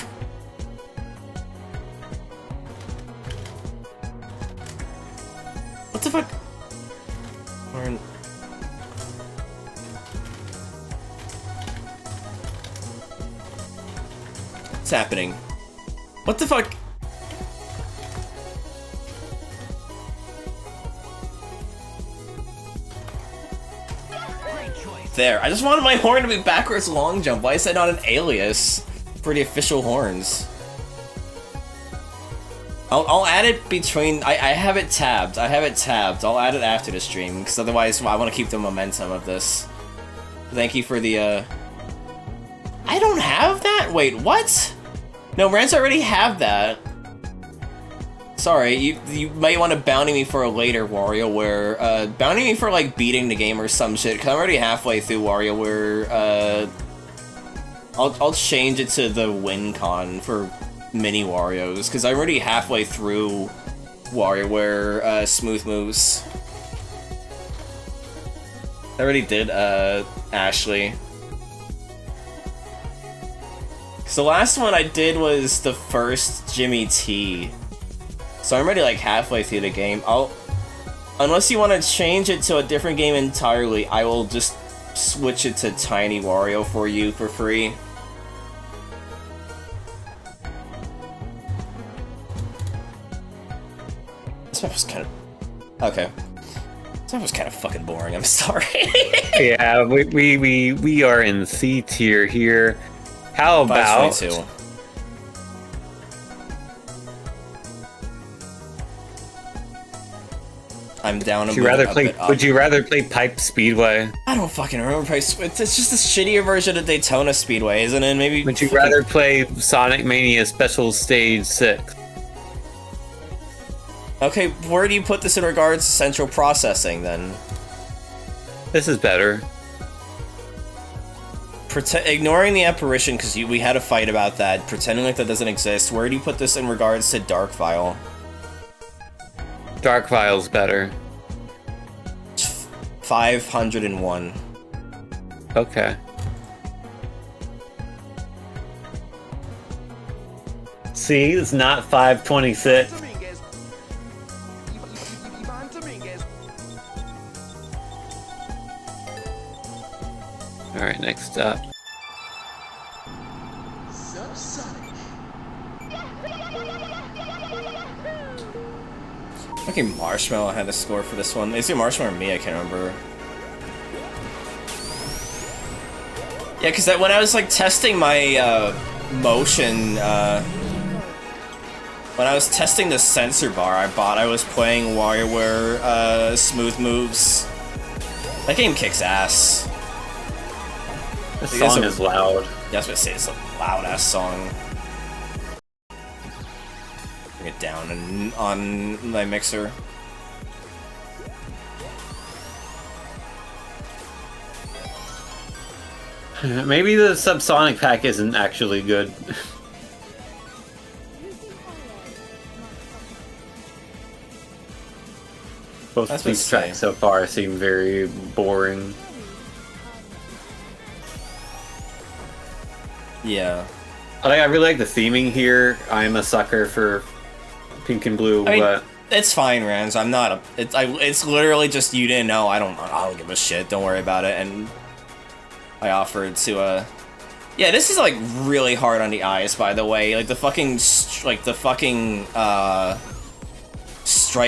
[SPEAKER 2] What the fuck? What's happening? What the fuck? There, I just wanted my horn to be backwards long jump. Why is that not an alias for the official horns? I'll add it between, I have it tabbed. I'll add it after the stream, because otherwise I want to keep the momentum of this. Thank you for the, I don't have that? Wait, what? No, Rants already have that. Sorry, you might want to bounty me for a later WarioWare. Bounty me for, like, beating the game or some shit, because I'm already halfway through WarioWare. I'll change it to the WinCon for mini Warios, because I'm already halfway through WarioWare Smooth Moves. I already did, Ashley. So the last one I did was the first Jimmy T. So I'm already like halfway through the game. Unless you want to change it to a different game entirely, I will just switch it to Tiny Wario for you for free. This map was kind of... Okay. This map was kind of fucking boring, I'm sorry.
[SPEAKER 3] Yeah, we are in C tier here. How about...
[SPEAKER 2] 522. I'm down a
[SPEAKER 3] Would you rather play Pipe Speedway?
[SPEAKER 2] I don't fucking remember. It's just a shittier version of Daytona Speedway, isn't it? Maybe.
[SPEAKER 3] Would you rather play Sonic Mania Special Stage 6?
[SPEAKER 2] Okay, where do you put this in regards to central processing then?
[SPEAKER 3] This is better.
[SPEAKER 2] Ignoring the apparition, because we had a fight about that, pretending like that doesn't exist. Where do you put this in regards to Dark File?
[SPEAKER 3] Dark File's better.
[SPEAKER 2] 501.
[SPEAKER 3] Okay. See, it's not 526. Alright, next up.
[SPEAKER 2] Okay, Marshmallow had a score for this one. Is it Marshmallow or me? I can't remember. Yeah, because when I was like testing my motion, when I was testing the sensor bar I was playing WarioWare Smooth Moves. That game kicks ass.
[SPEAKER 3] The song is loud.
[SPEAKER 2] Yeah, I was gonna say it's a loud ass song. Bring it down on my mixer.
[SPEAKER 3] Maybe the subsonic pack isn't actually good. Both of these tracks so far seem very boring.
[SPEAKER 2] Yeah.
[SPEAKER 3] I really like the theming here. I'm a sucker for pink and blue,
[SPEAKER 2] I mean,
[SPEAKER 3] but
[SPEAKER 2] it's fine, Rans. I'm not a. It's literally just you didn't know. I don't give a shit. Don't worry about it. And I offered to yeah, this is like really hard on the eyes. By the way, like the fucking stripe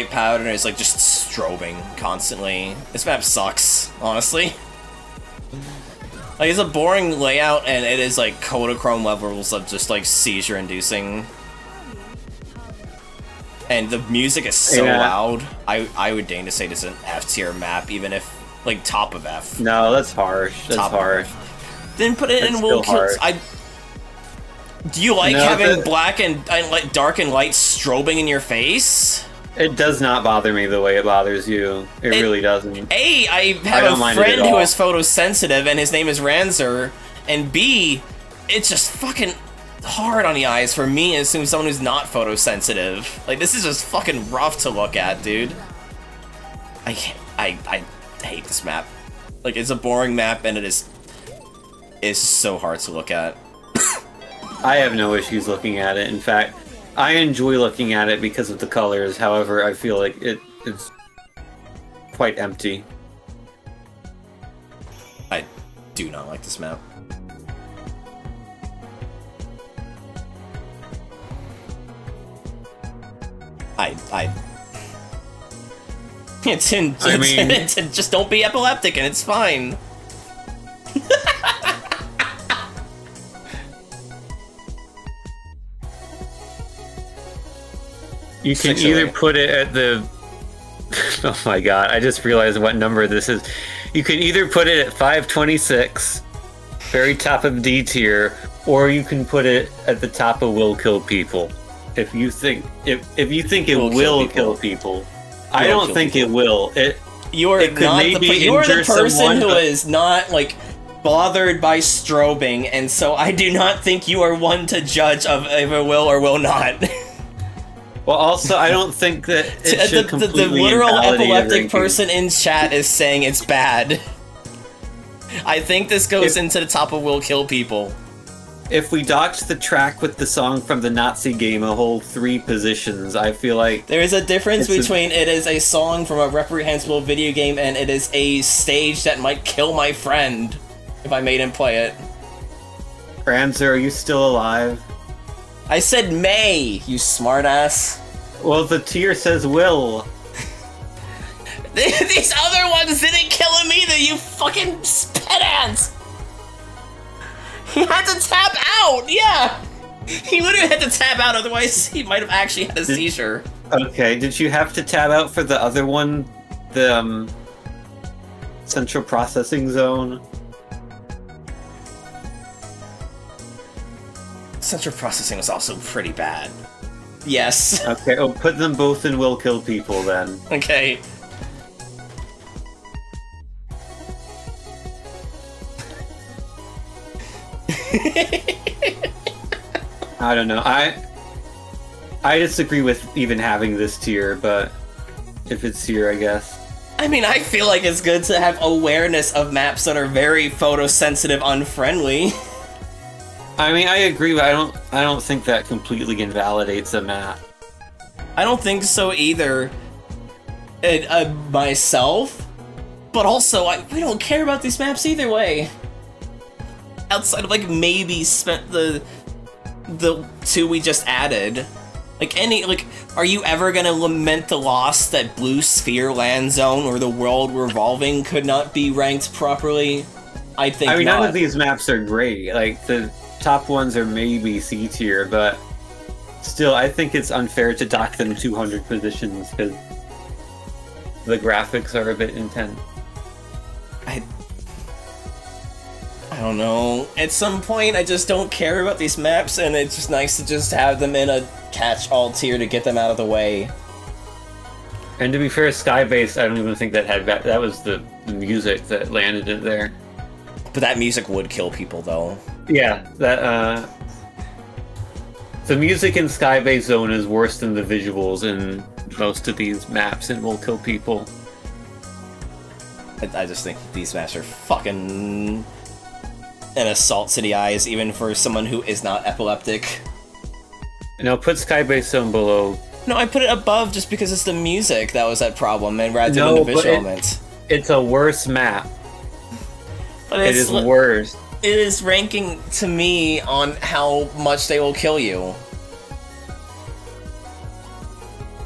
[SPEAKER 2] pattern is like just strobing constantly. This map sucks, honestly. Like, it's a boring layout, and it is like Kodachrome levels of just like seizure-inducing. And the music is so loud. I would deign to say this is an F tier map, even if like top of F.
[SPEAKER 3] No, that's harsh. That's harsh.
[SPEAKER 2] Then put it in Will Kill. Do you like having black and like dark and light strobing in your face?
[SPEAKER 3] It does not bother me the way it bothers you. It really doesn't.
[SPEAKER 2] A, I have a friend who is photosensitive, and his name is Ranzer. And B, it's just fucking hard on the eyes for me as someone who's not photosensitive. Like, this is just fucking rough to look at, dude. I hate this map. Like, it's a boring map, and it's so hard to look at.
[SPEAKER 3] I have no issues looking at it. In fact, I enjoy looking at it because of the colors. However, I feel like it's quite empty.
[SPEAKER 2] I do not like this map. Just don't be epileptic and it's fine.
[SPEAKER 3] You can either put it at the... Oh my god, I just realized what number this is. You can either put it at 526, very top of D tier, or you can put it at the top of Will Kill People. If you think it will kill people. I don't think it will.
[SPEAKER 2] You are the person who is not like bothered by strobing, and so I do not think you are one to judge of if it will or will not.
[SPEAKER 3] Well, also, I don't think that it should completely
[SPEAKER 2] the literal
[SPEAKER 3] invalidate
[SPEAKER 2] epileptic person in chat is saying it's bad. I think this goes into the top of Will Kill People.
[SPEAKER 3] If we docked the track with the song from the Nazi game a whole 3 positions, I feel like...
[SPEAKER 2] There is a difference between it is a song from a reprehensible video game and it is a stage that might kill my friend if I made him play it.
[SPEAKER 3] Ranzer, are you still alive?
[SPEAKER 2] I said may, you smartass.
[SPEAKER 3] Well, the tier says will.
[SPEAKER 2] These other ones didn't kill him either, you fucking pedants! He had to tap out, yeah! He literally had to tap out, otherwise he might have actually had a seizure.
[SPEAKER 3] Okay, did you have to tab out for the other one? The, Central Processing Zone?
[SPEAKER 2] Central Processing was also pretty bad. Yes.
[SPEAKER 3] Okay, oh, put them both in Will Kill People, then.
[SPEAKER 2] Okay.
[SPEAKER 3] I don't know. I disagree with even having this tier, but if it's here, I guess.
[SPEAKER 2] I mean, I feel like it's good to have awareness of maps that are very photosensitive, unfriendly.
[SPEAKER 3] I mean, I agree, but I don't think that completely invalidates a map.
[SPEAKER 2] I don't think so either. Myself, but also we don't care about these maps either way. Outside of like maybe spent the 2 we just added, Like, are you ever gonna lament the loss that Blue Sphere Land Zone or the World Revolving could not be ranked properly? I think
[SPEAKER 3] I mean,
[SPEAKER 2] not.
[SPEAKER 3] none of these maps are great. Like, the top ones are maybe C tier, but still, I think it's unfair to dock them 200 positions because the graphics are a bit intense.
[SPEAKER 2] I don't know. At some point, I just don't care about these maps, and it's just nice to just have them in a catch-all tier to get them out of the way.
[SPEAKER 3] And to be fair, Skybase, I don't even think that had that was the music that landed it there.
[SPEAKER 2] But that music would kill people, though.
[SPEAKER 3] Yeah, that the music in Skybase Zone is worse than the visuals in most of these maps and will kill people.
[SPEAKER 2] I just think these maps are fucking an assault to the eyes, even for someone who is not epileptic.
[SPEAKER 3] Now put Skybase Zone below.
[SPEAKER 2] No, I put it above just because it's the music that was that problem, and rather than the visual elements.
[SPEAKER 3] It's a worse map.
[SPEAKER 2] But
[SPEAKER 3] It is worse.
[SPEAKER 2] It is ranking to me on how much they will kill you.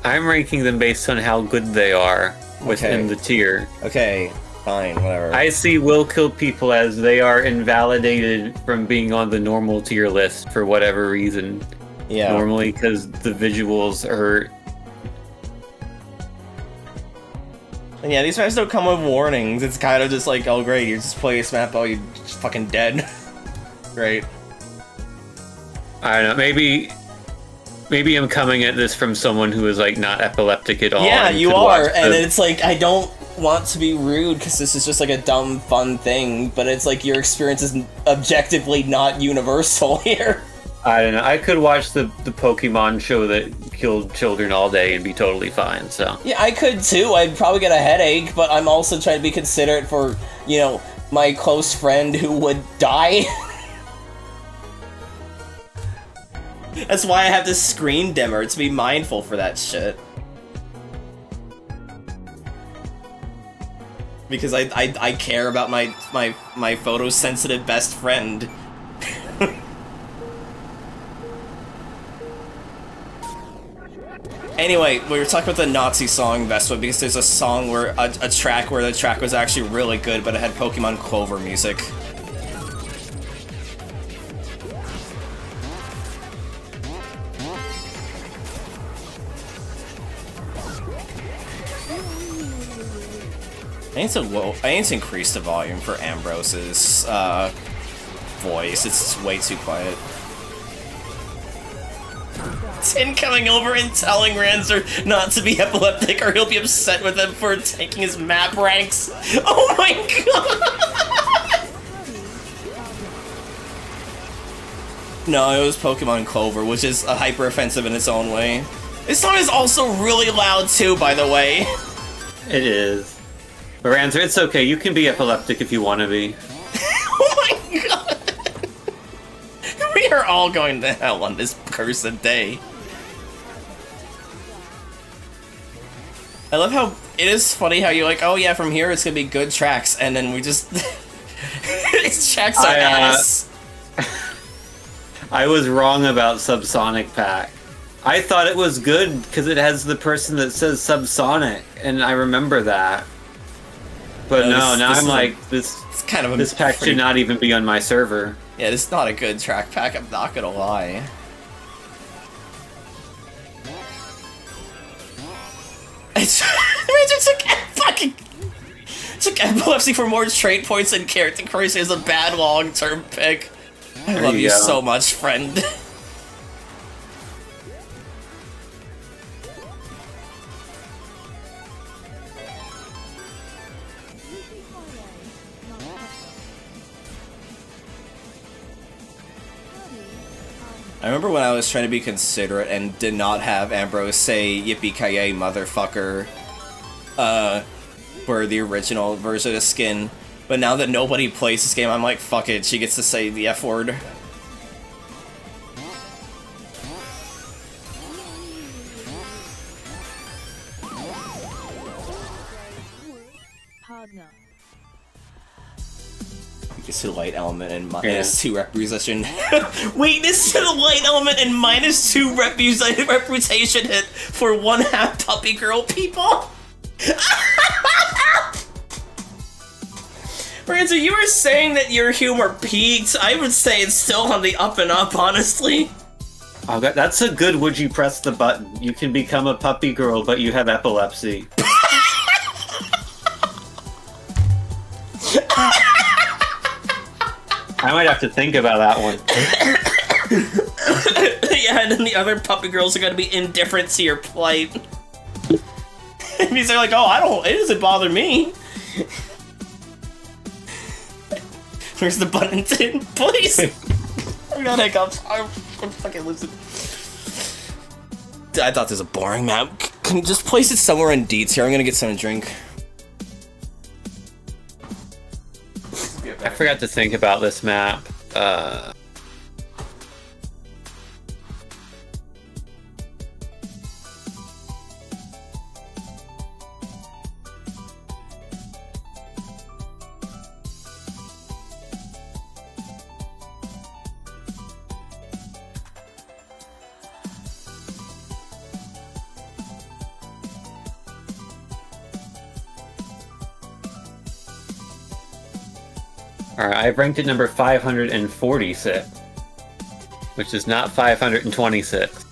[SPEAKER 3] I'm ranking them based on how good they are within the tier.
[SPEAKER 2] Okay, fine, whatever.
[SPEAKER 3] I see will kill people as they are invalidated from being on the normal tier list for whatever reason.
[SPEAKER 2] Yeah.
[SPEAKER 3] Normally because the visuals are...
[SPEAKER 2] And yeah, these maps don't come with warnings. It's kind of just like, oh great, you just play this map, oh you're just fucking dead. Great.
[SPEAKER 3] I don't know, maybe I'm coming at this from someone who is like not epileptic at all.
[SPEAKER 2] Yeah, you
[SPEAKER 3] could
[SPEAKER 2] are,
[SPEAKER 3] watch
[SPEAKER 2] and
[SPEAKER 3] the-
[SPEAKER 2] it's like, I don't want to be rude because this is just like a dumb, fun thing, but it's like your experience is objectively not universal here.
[SPEAKER 3] I don't know. I could watch the Pokemon show that killed children all day and be totally fine, so.
[SPEAKER 2] Yeah, I could too. I'd probably get a headache, but I'm also trying to be considerate for, you know, my close friend who would die. That's why I have this screen dimmer, to be mindful for that shit. Because I care about my photosensitive best friend. Anyway, we were talking about the Nazi song Vespa because there's a song where a track where the track was actually really good, but it had Pokemon Clover music. I need to increase the volume for Ambrose's voice. It's way too quiet. Tin coming over and telling Ranzer not to be epileptic or he'll be upset with him for taking his map ranks. Oh my god! No, it was Pokemon Clover, which is hyper offensive in its own way. This song is also really loud too, by the way.
[SPEAKER 3] It is. But Ranzer, it's okay. You can be epileptic if you want to be.
[SPEAKER 2] Oh my god! We are all going to hell on this cursed day. I love how it is funny how you're like, oh yeah, from here it's gonna be good tracks, and then we just these tracks are ass.
[SPEAKER 3] I was wrong about Subsonic Pack. I thought it was good because it has the person that says Subsonic, and I remember that. But no, now I'm like, this
[SPEAKER 2] kind of
[SPEAKER 3] this pack should not even be on my server.
[SPEAKER 2] Yeah, this is not a good track pack, I'm not gonna lie. It took epilepsy for more trade points and character crazy as a bad long-term pick. I love you so much, friend. I remember when I was trying to be considerate and did not have Ambrose say yippee-ki-yay motherfucker for the original version of skin, but now that nobody plays this game, I'm like, fuck it, she gets to say the F word. Weakness to the light element and -2 reputation. Weakness to the light element and -2 reputation hit for 1/2 puppy girl people. Ranzo, you were saying that your humor peaked. I would say it's still on the up and up, honestly.
[SPEAKER 3] Oh, that's a good would you press the button. You can become a puppy girl, but you have epilepsy. I might have to think about that one.
[SPEAKER 2] Yeah, and then the other puppy girls are gonna be indifferent to your plight. And they're like, oh, it doesn't bother me. Where's the button, Tin? Please! I got hiccups. I'm fucking losing. I thought this was a boring map. Can you just place it somewhere in D tier? I'm gonna get something to drink.
[SPEAKER 3] I forgot to think about this map. Alright, I've ranked it number 546, which is not 526.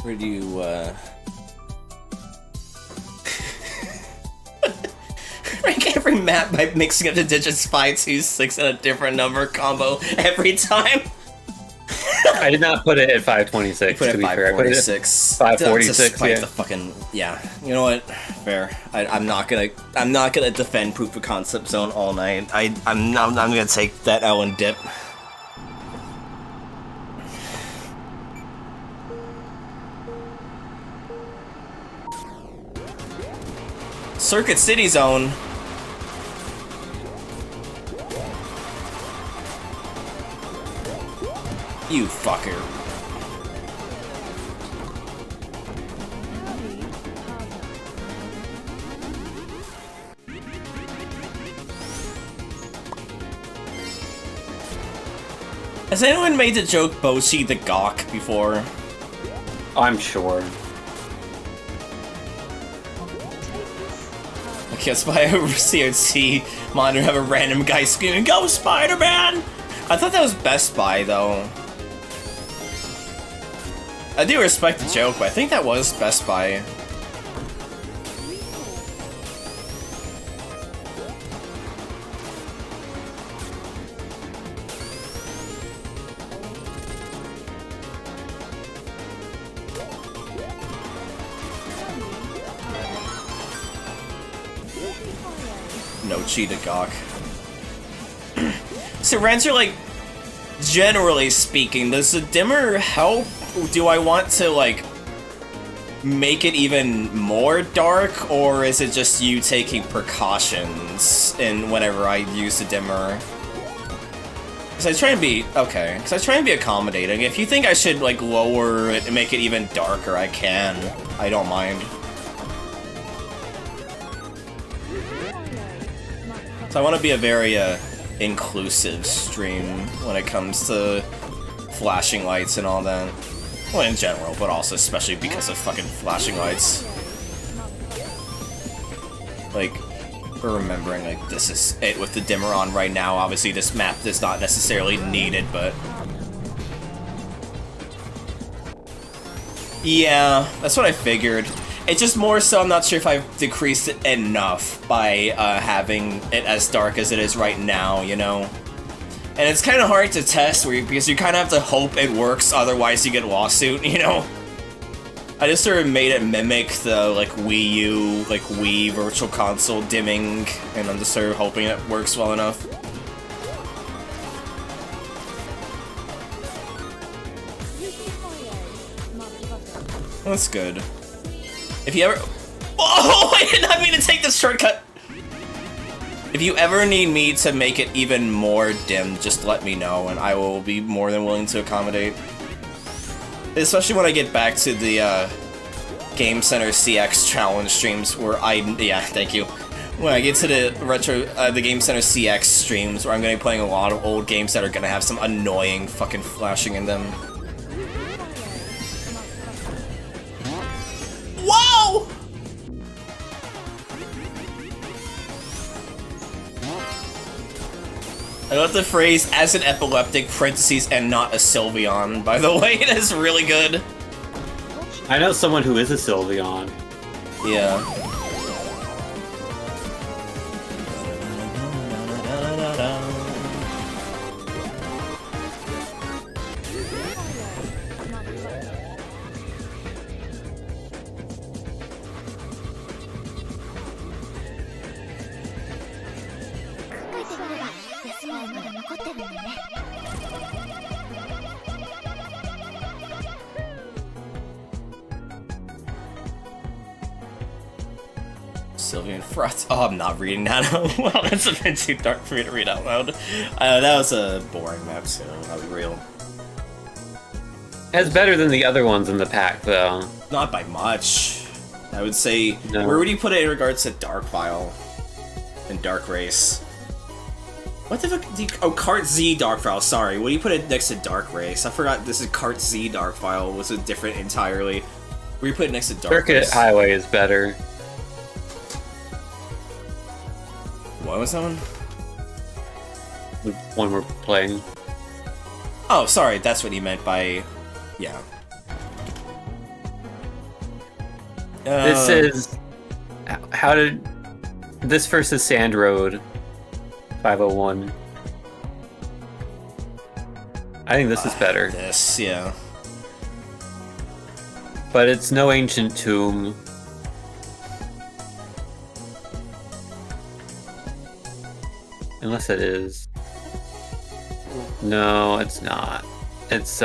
[SPEAKER 2] Where do you, rank every map by mixing up the digits 5, 2, 6 and a different number combo every time?
[SPEAKER 3] I did not put it at 526,
[SPEAKER 2] Put it
[SPEAKER 3] to
[SPEAKER 2] at
[SPEAKER 3] be fair. I put it at
[SPEAKER 2] 546.
[SPEAKER 3] 546,
[SPEAKER 2] Like
[SPEAKER 3] yeah.
[SPEAKER 2] the fucking, yeah. You know what? Fair. I'm not gonna defend Proof of Concept Zone all night. I'm gonna take that L and dip. Circuit City Zone. You fucker. Has anyone made the joke Boshi the Gawk before?
[SPEAKER 3] I'm sure.
[SPEAKER 2] I guess by a COC monitor have a random guy screaming, "Go Spider-Man!" I thought that was Best Buy though. I do respect the joke, but I think that was Best Buy. No cheetah gawk. So Rancer, like, generally speaking, does the dimmer help? Do I want to, like, make it even more dark, or is it just you taking precautions in whenever I use the dimmer? Because I try and be, okay, because I try and be accommodating. If you think I should, like, lower it and make it even darker, I can. I don't mind. So I want to be a very, inclusive stream when it comes to flashing lights and all that. Well, in general, but also especially because of fucking flashing lights. Like, we're remembering, like, this is it with the dimmer on right now. Obviously, this map is not necessarily needed, but... yeah, that's what I figured. It's just more so I'm not sure if I've decreased it enough by having it as dark as it is right now, you know? And it's kind of hard to test because you kind of have to hope it works, otherwise you get a lawsuit, you know? I just sort of made it mimic the, like, Wii U, like, Wii Virtual Console dimming, and I'm just sort of hoping it works well enough. That's good. If you ever... Oh, I did not mean to take this shortcut! If you ever need me to make it even more dim, just let me know, and I will be more than willing to accommodate. Especially when I get back to the, Game Center CX challenge streams where yeah, thank you. When I get to the Game Center CX streams where I'm gonna be playing a lot of old games that are gonna have some annoying fucking flashing in them. Whoa! I love the phrase "as an epileptic" parentheses and not a Sylveon, by the way. That's really good.
[SPEAKER 3] I know someone who is a Sylveon.
[SPEAKER 2] Yeah. Sylveon Frost. Oh, I'm not reading that out loud. That's a bit too dark for me to read out loud. That was a boring map, so I'll be real.
[SPEAKER 3] It's better than the other ones in the pack, though.
[SPEAKER 2] Not by much. I would say.
[SPEAKER 3] No.
[SPEAKER 2] Where would you put it in regards to Dark File and Dark Race? What the fuck do you... Oh, Cart Z Dark File, sorry. What do you put it next to Dark Race? I forgot this is Cart Z Dark File. Was it different entirely? Where do you put it next to Dark
[SPEAKER 3] Circuit
[SPEAKER 2] Race?
[SPEAKER 3] Highway is better.
[SPEAKER 2] What was that one?
[SPEAKER 3] The one we're playing.
[SPEAKER 2] Oh, sorry, that's what he meant by... Yeah.
[SPEAKER 3] This is... How did... This versus Sand Road 501. I think this is better.
[SPEAKER 2] This, yeah.
[SPEAKER 3] But it's no Ancient Tomb. Unless it is. No, it's not. It's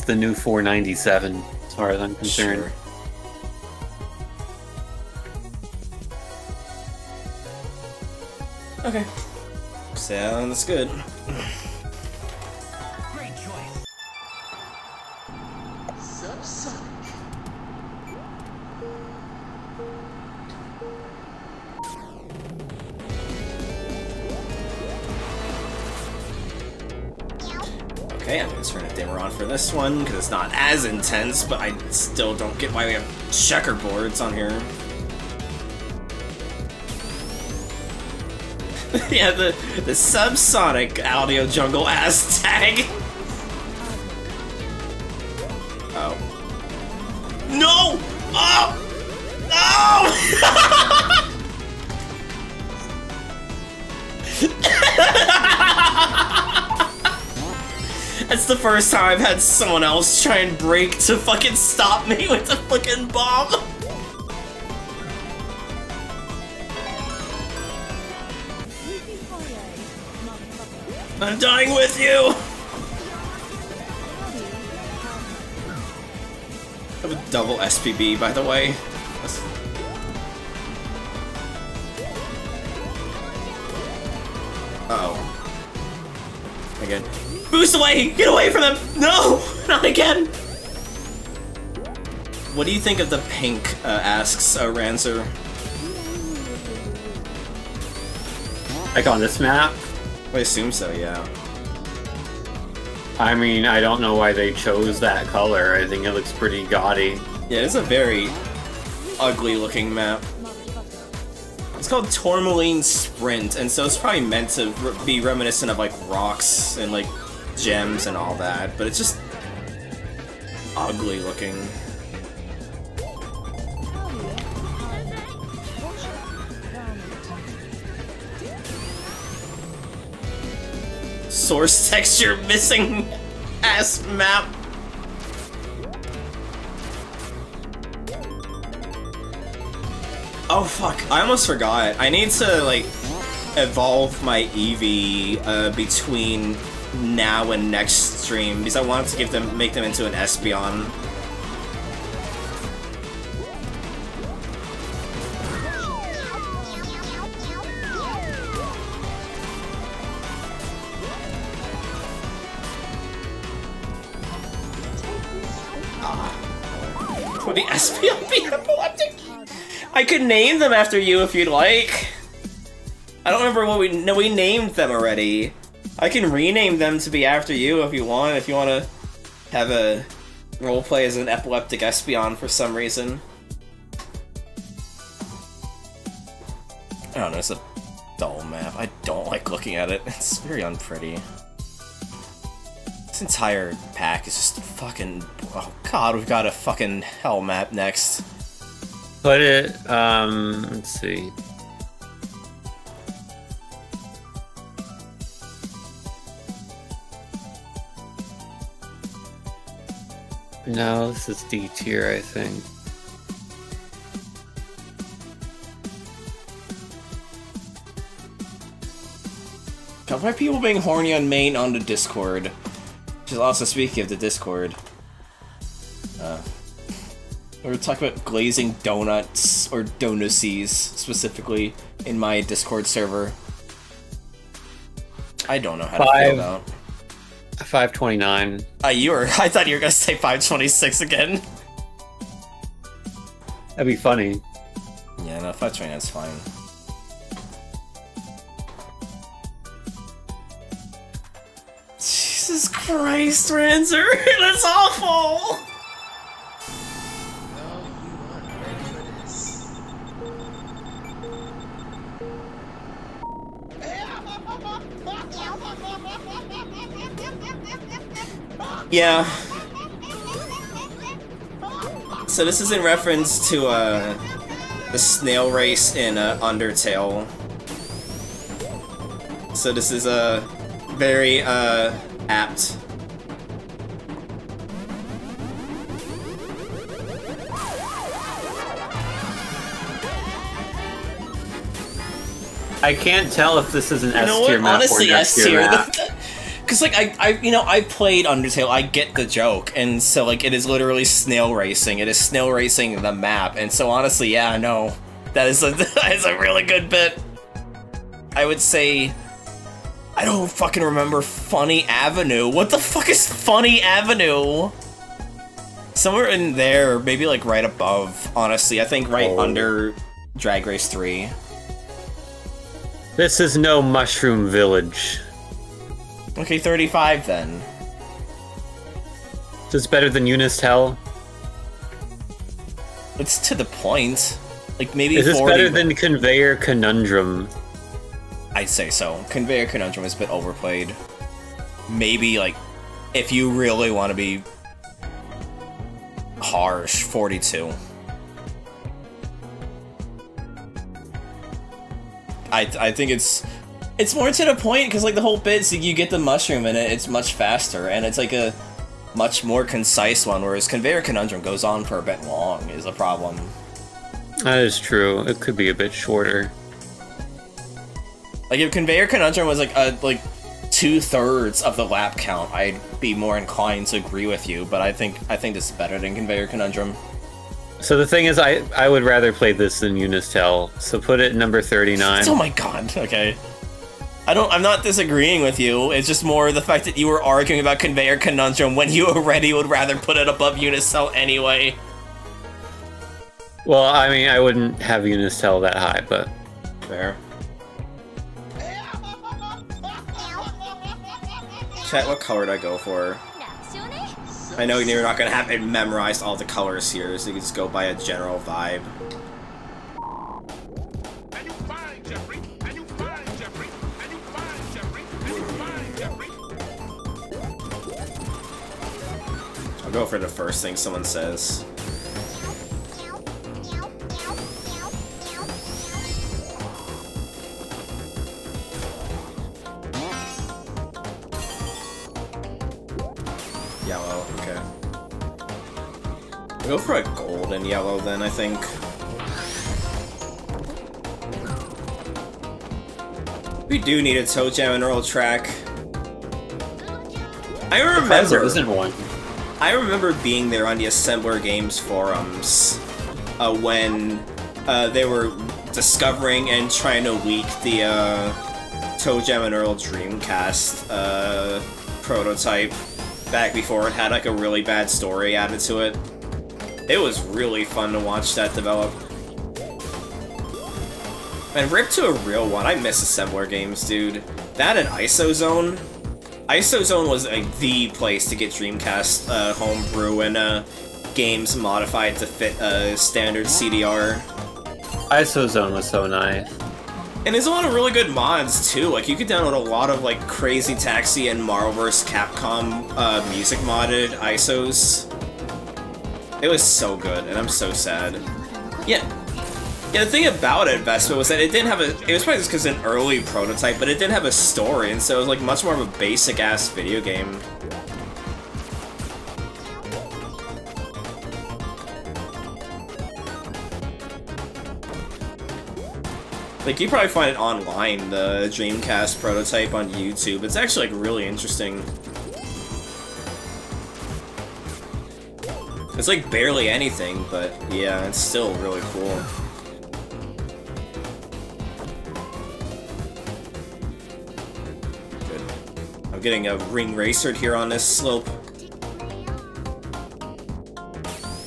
[SPEAKER 3] the new 497, as far as I'm concerned.
[SPEAKER 2] Sure. Okay. Sounds good.
[SPEAKER 6] Great choice.
[SPEAKER 2] Okay, I'm gonna turn a dimmer on for this one, because it's not as intense, but I still don't get why we have checkerboards on here. Yeah, the subsonic audio jungle ass tag. Oh. No! Oh! No! That's the first time I've had someone else try and break to fucking stop me with the fucking bomb. I'm dying with you! I have a double SPB, by the way. Uh-oh. Again. Boost away! Get away from them! No! Not again! What do you think of the pink, asks Ranzer?
[SPEAKER 3] Like on this map?
[SPEAKER 2] I assume so, yeah.
[SPEAKER 3] I mean, I don't know why they chose that color. I think it looks pretty gaudy.
[SPEAKER 2] Yeah, it's a very ugly looking map. It's called Tourmaline Sprint, and so it's probably meant to be reminiscent of like rocks and like gems and all that, but it's just ugly looking. Source texture missing ass map. Oh fuck, I almost forgot. I need to like evolve my Eevee between now and next stream because I wanted to make them into an Espeon. Would the Espeon be epileptic? I could name them after you if you'd like. I don't remember what we named them already. I can rename them to be after you if you want. If you want to have a roleplay as an epileptic Espeon for some reason. I don't know. It's a dull map. I don't like looking at it. It's very unpretty. This entire pack is just fucking... Oh god, we've got a fucking hell map next.
[SPEAKER 3] Put it, let's see. No, this is D tier, I think.
[SPEAKER 2] Talk about people being horny on main on the Discord. Which is also speaking of the Discord. We were talking about glazing donuts, or donutsies, specifically, in my Discord server. I don't know how to feel about.
[SPEAKER 3] 529.
[SPEAKER 2] I thought you were gonna say 526 again.
[SPEAKER 3] That'd be funny.
[SPEAKER 2] Yeah, no, 529 is fine. Jesus Christ, Ranzer, that's awful! Yeah. So this is in reference to the snail race in Undertale. So this is very apt.
[SPEAKER 3] I can't tell if this is an S tier map
[SPEAKER 2] Honestly,
[SPEAKER 3] or an S tier map.
[SPEAKER 2] Cause like I played Undertale, I get the joke, and so like it is literally snail racing. It is snail racing the map, and so honestly, yeah, I know that is that is a really good bit. I would say I don't fucking remember Funny Avenue. What the fuck is Funny Avenue? Somewhere in there, maybe like right above. Honestly, I think right under Drag Race 3.
[SPEAKER 3] This is no Mushroom Village.
[SPEAKER 2] Okay, 35 then.
[SPEAKER 3] Is this better than Eunice Hell?
[SPEAKER 2] It's to the point. Like maybe
[SPEAKER 3] Is this
[SPEAKER 2] 40,
[SPEAKER 3] better than Conveyor Conundrum?
[SPEAKER 2] I'd say so. Conveyor Conundrum is a bit overplayed. Maybe, like, if you really want to be harsh, 42. I think it's more to the point, because, like, the whole bit is you get the mushroom in it, it's much faster, and it's, like, a much more concise one, whereas Conveyor Conundrum goes on for a bit long, is a problem.
[SPEAKER 3] That is true. It could be a bit shorter.
[SPEAKER 2] Like, if Conveyor Conundrum was, like, 2/3 of the lap count, I'd be more inclined to agree with you, but I think this is better than Conveyor Conundrum.
[SPEAKER 3] So the thing is, I would rather play this than Unistel, so put it number 39.
[SPEAKER 2] Oh my god, okay. I'm not disagreeing with you, it's just more the fact that you were arguing about Conveyor Conundrum when you already would rather put it above Unistel anyway.
[SPEAKER 3] Well, I mean, I wouldn't have Unistel that high, but...
[SPEAKER 2] Fair. Chat, what color did I go for? I know you're not gonna have it memorized all the colors here, so you can just go by a general vibe. I'll go for the first thing someone says. Yellow, okay. I'll go for a gold and yellow then, I think. We do need a toe jam and roll track. I
[SPEAKER 3] Surprised there
[SPEAKER 2] remember.
[SPEAKER 3] isn't one.
[SPEAKER 2] I remember being there on the Assembler Games forums when they were discovering and trying to leak the ToeJam and Earl Dreamcast prototype back before it had like a really bad story added to it. It was really fun to watch that develop. And rip to a real one. I miss Assembler Games, dude. That and ISOZone. ISOZone was like the place to get Dreamcast homebrew and games modified to fit standard CDR.
[SPEAKER 3] ISOZone was so nice.
[SPEAKER 2] And there's a lot of really good mods too. Like you could download a lot of like Crazy Taxi and Marvelverse Capcom music modded ISOs. It was so good, and I'm so sad. Yeah, the thing about it, Vespa, was that it didn't have a. It was probably just because it's an early prototype, but it didn't have a story, and so it was like much more of a basic ass video game. Like you probably find it online, the Dreamcast prototype on YouTube. It's actually like really interesting. It's like barely anything, but yeah, it's still really cool. Good. I'm getting a ring racered here on this slope.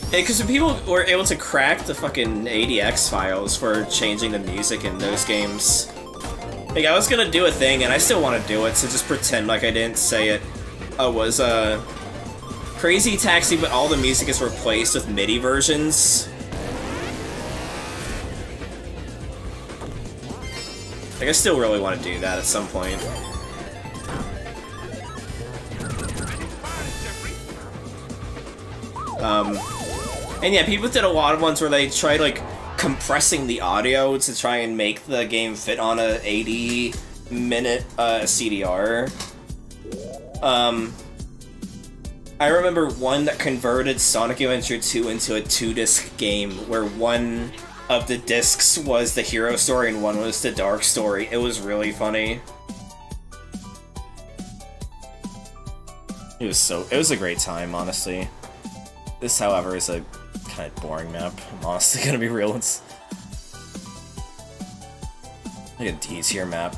[SPEAKER 2] Hey, because people were able to crack the fucking ADX files for changing the music in those games. Like, I was gonna do a thing, and I still want to do it, so just pretend like I didn't say it. Was, Crazy Taxi, but all the music is replaced with MIDI versions. Like, I still really want to do that at some point. And yeah, people did a lot of ones where they tried, like, compressing the audio to try and make the game fit on a 80-minute CDR. I remember one that converted Sonic Adventure 2 into a 2-disc game, where one of the discs was the hero story and one was the dark story. It was really funny. It was a great time, honestly. This, however, is a kind of boring map. I'm honestly gonna be real. It's like a D-tier map.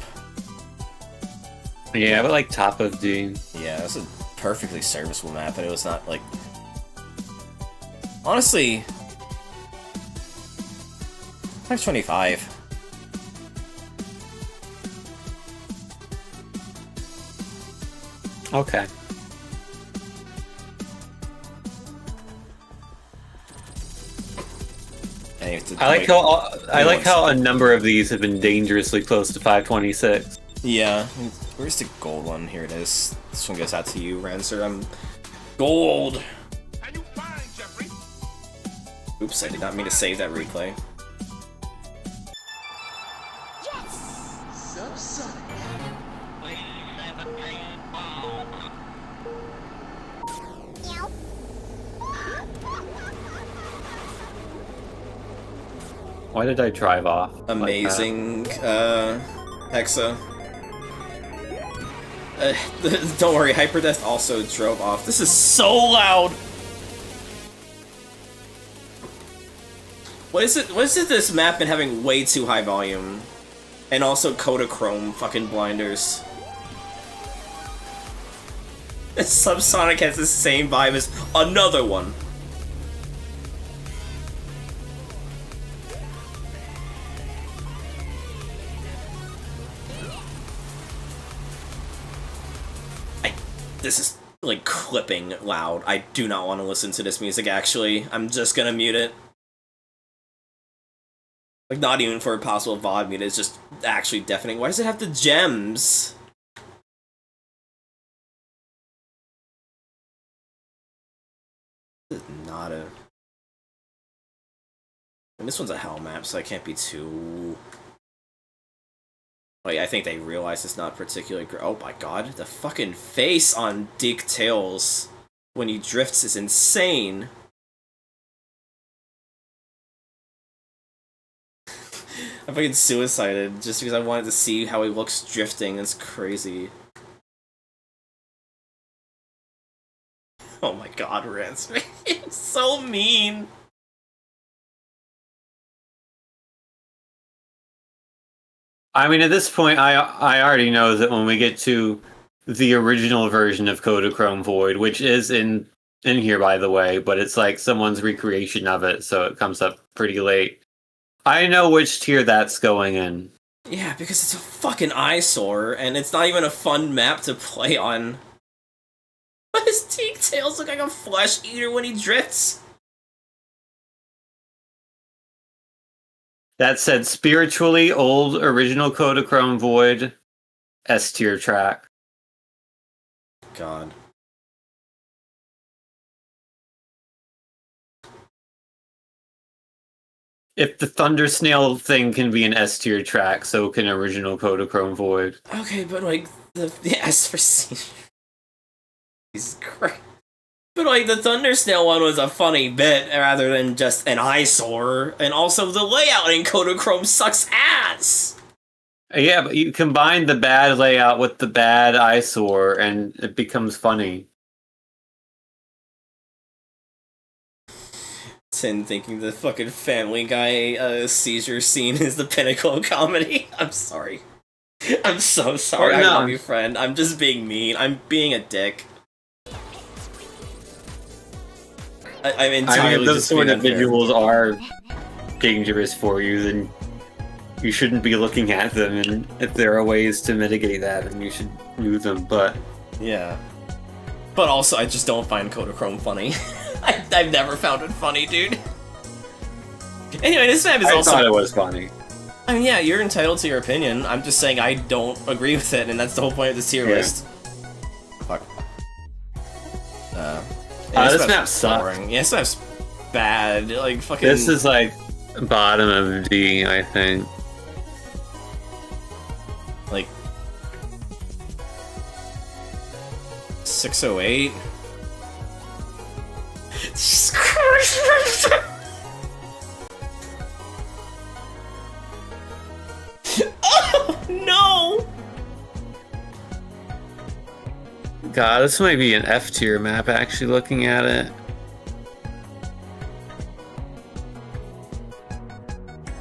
[SPEAKER 3] Yeah, but like top of D.
[SPEAKER 2] Yeah, it's a perfectly serviceable map, but it was not like. Honestly, 525.
[SPEAKER 3] Okay. I like how a number of these have been dangerously close to 526.
[SPEAKER 2] Yeah, where's the gold one? Here it is. This one goes out to you, Rancer. I'm gold. Oops, I did not mean to save that replay.
[SPEAKER 3] Why did I drive off?
[SPEAKER 2] Amazing, Hexa. Don't worry, Hyperdeath also drove off. This is so loud! What is it this map been having way too high volume? And also Kodachrome fucking blinders. Subsonic has the same vibe as another one. This is, like, clipping loud. I do not want to listen to this music, actually. I'm just gonna mute it. Like, not even for a possible VOD mute, it's just actually deafening. Why does it have the gems? This is not a... And this one's a hell map, so I can't be too... Oh yeah, I think they realize it's not particularly oh my god, the fucking face on Dick Tails when he drifts is insane. I fucking suicided just because I wanted to see how he looks drifting. It's crazy. Oh my god, Rance. It's so mean.
[SPEAKER 3] I mean, at this point, I already know that when we get to the original version of Kodachrome Void, which is in here, by the way, but it's like someone's recreation of it, so it comes up pretty late. I know which tier that's going in.
[SPEAKER 2] Yeah, because it's a fucking eyesore, and it's not even a fun map to play on. But his teak tails look like a flesh eater when he drifts.
[SPEAKER 3] That said, spiritually, old original Kodachrome Void, S tier track.
[SPEAKER 2] God.
[SPEAKER 3] If the Thunder Snail thing can be an S tier track, so can original Kodachrome Void.
[SPEAKER 2] Okay, but like, the S for C. Jesus Christ. But like, the Thundersnail one was a funny bit rather than just an eyesore, and also the layout in Kodachrome sucks ass!
[SPEAKER 3] Yeah, but you combine the bad layout with the bad eyesore, and it becomes funny.
[SPEAKER 2] Tin thinking the fucking Family Guy seizure scene is the pinnacle of comedy. I'm sorry. I'm so sorry. I love you, friend. I'm just being mean. I'm being a dick. I'm entirely.
[SPEAKER 3] I mean, if those
[SPEAKER 2] just
[SPEAKER 3] sort
[SPEAKER 2] being
[SPEAKER 3] of
[SPEAKER 2] unfair.
[SPEAKER 3] visuals are dangerous for you, then you shouldn't be looking at them, and if there are ways to mitigate that, then you should do them, but...
[SPEAKER 2] Yeah. But also, I just don't find Kodachrome funny. I've never found it funny, dude. Anyway, this map is
[SPEAKER 3] I
[SPEAKER 2] also...
[SPEAKER 3] thought it was funny.
[SPEAKER 2] I mean, yeah, you're entitled to your opinion. I'm just saying I don't agree with it, and that's the whole point of this tier list. Fuck.
[SPEAKER 3] This map sucks.
[SPEAKER 2] boring. Yeah, this map's bad. Like, fucking...
[SPEAKER 3] This is like bottom of D, I think.
[SPEAKER 2] Like... 608? Jesus Christ! Oh, no!
[SPEAKER 3] God, this might be an F tier map, actually, looking at it.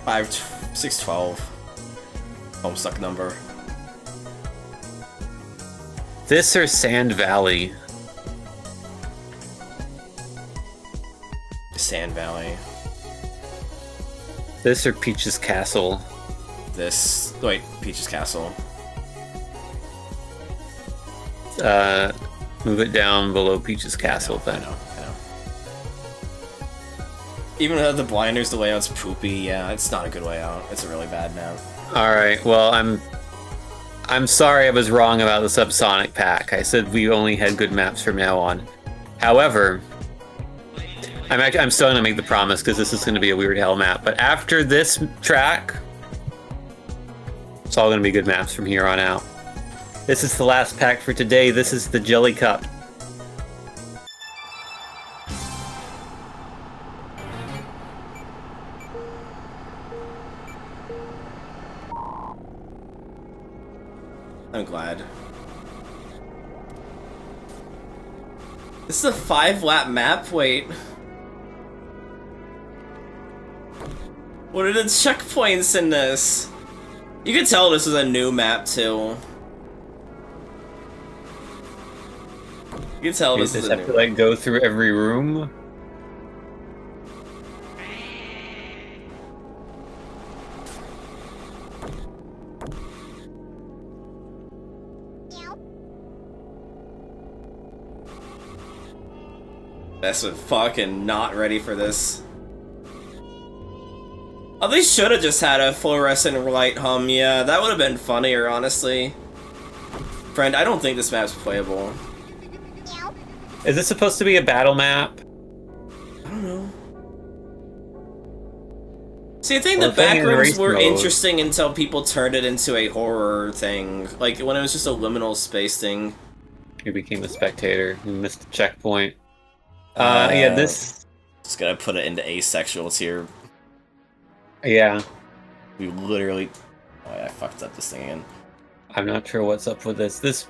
[SPEAKER 2] Five, 612. Homestuck number.
[SPEAKER 3] This or Sand Valley?
[SPEAKER 2] Sand Valley.
[SPEAKER 3] This or Peach's Castle?
[SPEAKER 2] This... Wait, Peach's Castle.
[SPEAKER 3] Move it down below Peach's Castle, then.
[SPEAKER 2] I know. Even without the blinders, the layout's poopy. Yeah, it's not a good layout. It's a really bad map.
[SPEAKER 3] Alright, well, I'm sorry I was wrong about the Subsonic pack. I said we only had good maps from now on. However, I'm still gonna make the promise because this is gonna be a weird hell map. But after this track, it's all gonna be good maps from here on out. This is the last pack for today. This is the Jelly Cup.
[SPEAKER 2] I'm glad. This is a 5-lap map? Wait. What are the checkpoints in this? You can tell this is a new map, too. You can tell
[SPEAKER 3] You
[SPEAKER 2] this is
[SPEAKER 3] just
[SPEAKER 2] a
[SPEAKER 3] have
[SPEAKER 2] new
[SPEAKER 3] to like go through every room.
[SPEAKER 2] That's fucking not ready for this. Oh, they should have just had a fluorescent light hum. Yeah, that would have been funnier, honestly. Friend, I don't think this map's playable.
[SPEAKER 3] Is this supposed to be a battle map?
[SPEAKER 2] I don't know. See, I think
[SPEAKER 3] Well,
[SPEAKER 2] the
[SPEAKER 3] playing
[SPEAKER 2] back
[SPEAKER 3] in
[SPEAKER 2] rooms
[SPEAKER 3] race
[SPEAKER 2] were
[SPEAKER 3] mode.
[SPEAKER 2] interesting until people turned it into a horror thing. Like, when it was just a liminal space thing.
[SPEAKER 3] You became a spectator. You missed the checkpoint. Yeah, this...
[SPEAKER 2] Just gotta put it into asexual tier.
[SPEAKER 3] Yeah.
[SPEAKER 2] We literally... Oh, yeah, I fucked up this thing again.
[SPEAKER 3] I'm not sure what's up with this.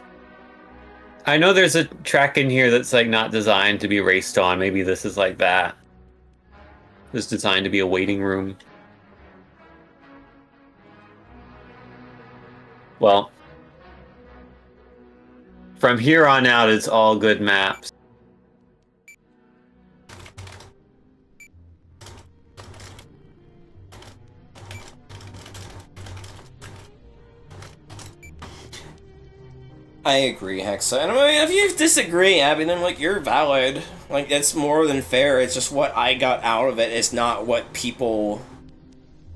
[SPEAKER 3] I know there's a track in here that's like not designed to be raced on. Maybe this is like that. It's designed to be a waiting room. Well, from here on out, it's all good maps.
[SPEAKER 2] I agree, Hexa. And I mean, if you disagree, Abby, then like you're valid. Like it's more than fair. It's just what I got out of it. It's not what people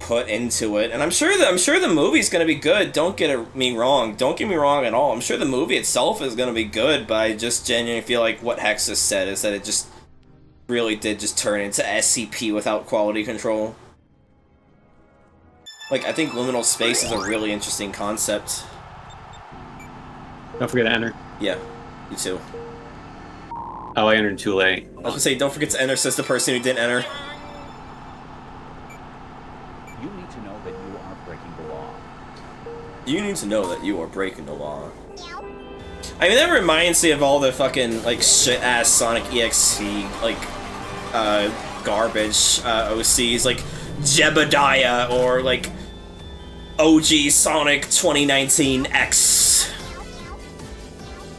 [SPEAKER 2] put into it. And I'm sure the movie's gonna be good. Don't get me wrong. Don't get me wrong at all. I'm sure the movie itself is gonna be good. But I just genuinely feel like what Hexa said is that it just really did just turn into SCP without quality control. Like I think liminal space is a really interesting concept.
[SPEAKER 3] Don't forget to enter.
[SPEAKER 2] Yeah, you too.
[SPEAKER 3] Oh, I entered too late.
[SPEAKER 2] I was gonna say, don't forget to enter, says the person who didn't enter.
[SPEAKER 9] You need to know that you are breaking the law.
[SPEAKER 2] You need to know that you are breaking the law. I mean, that reminds me of all the fucking, like, shit-ass Sonic EXE, like, garbage, OCs, like, Jebediah, or, like, OG Sonic 2019 X.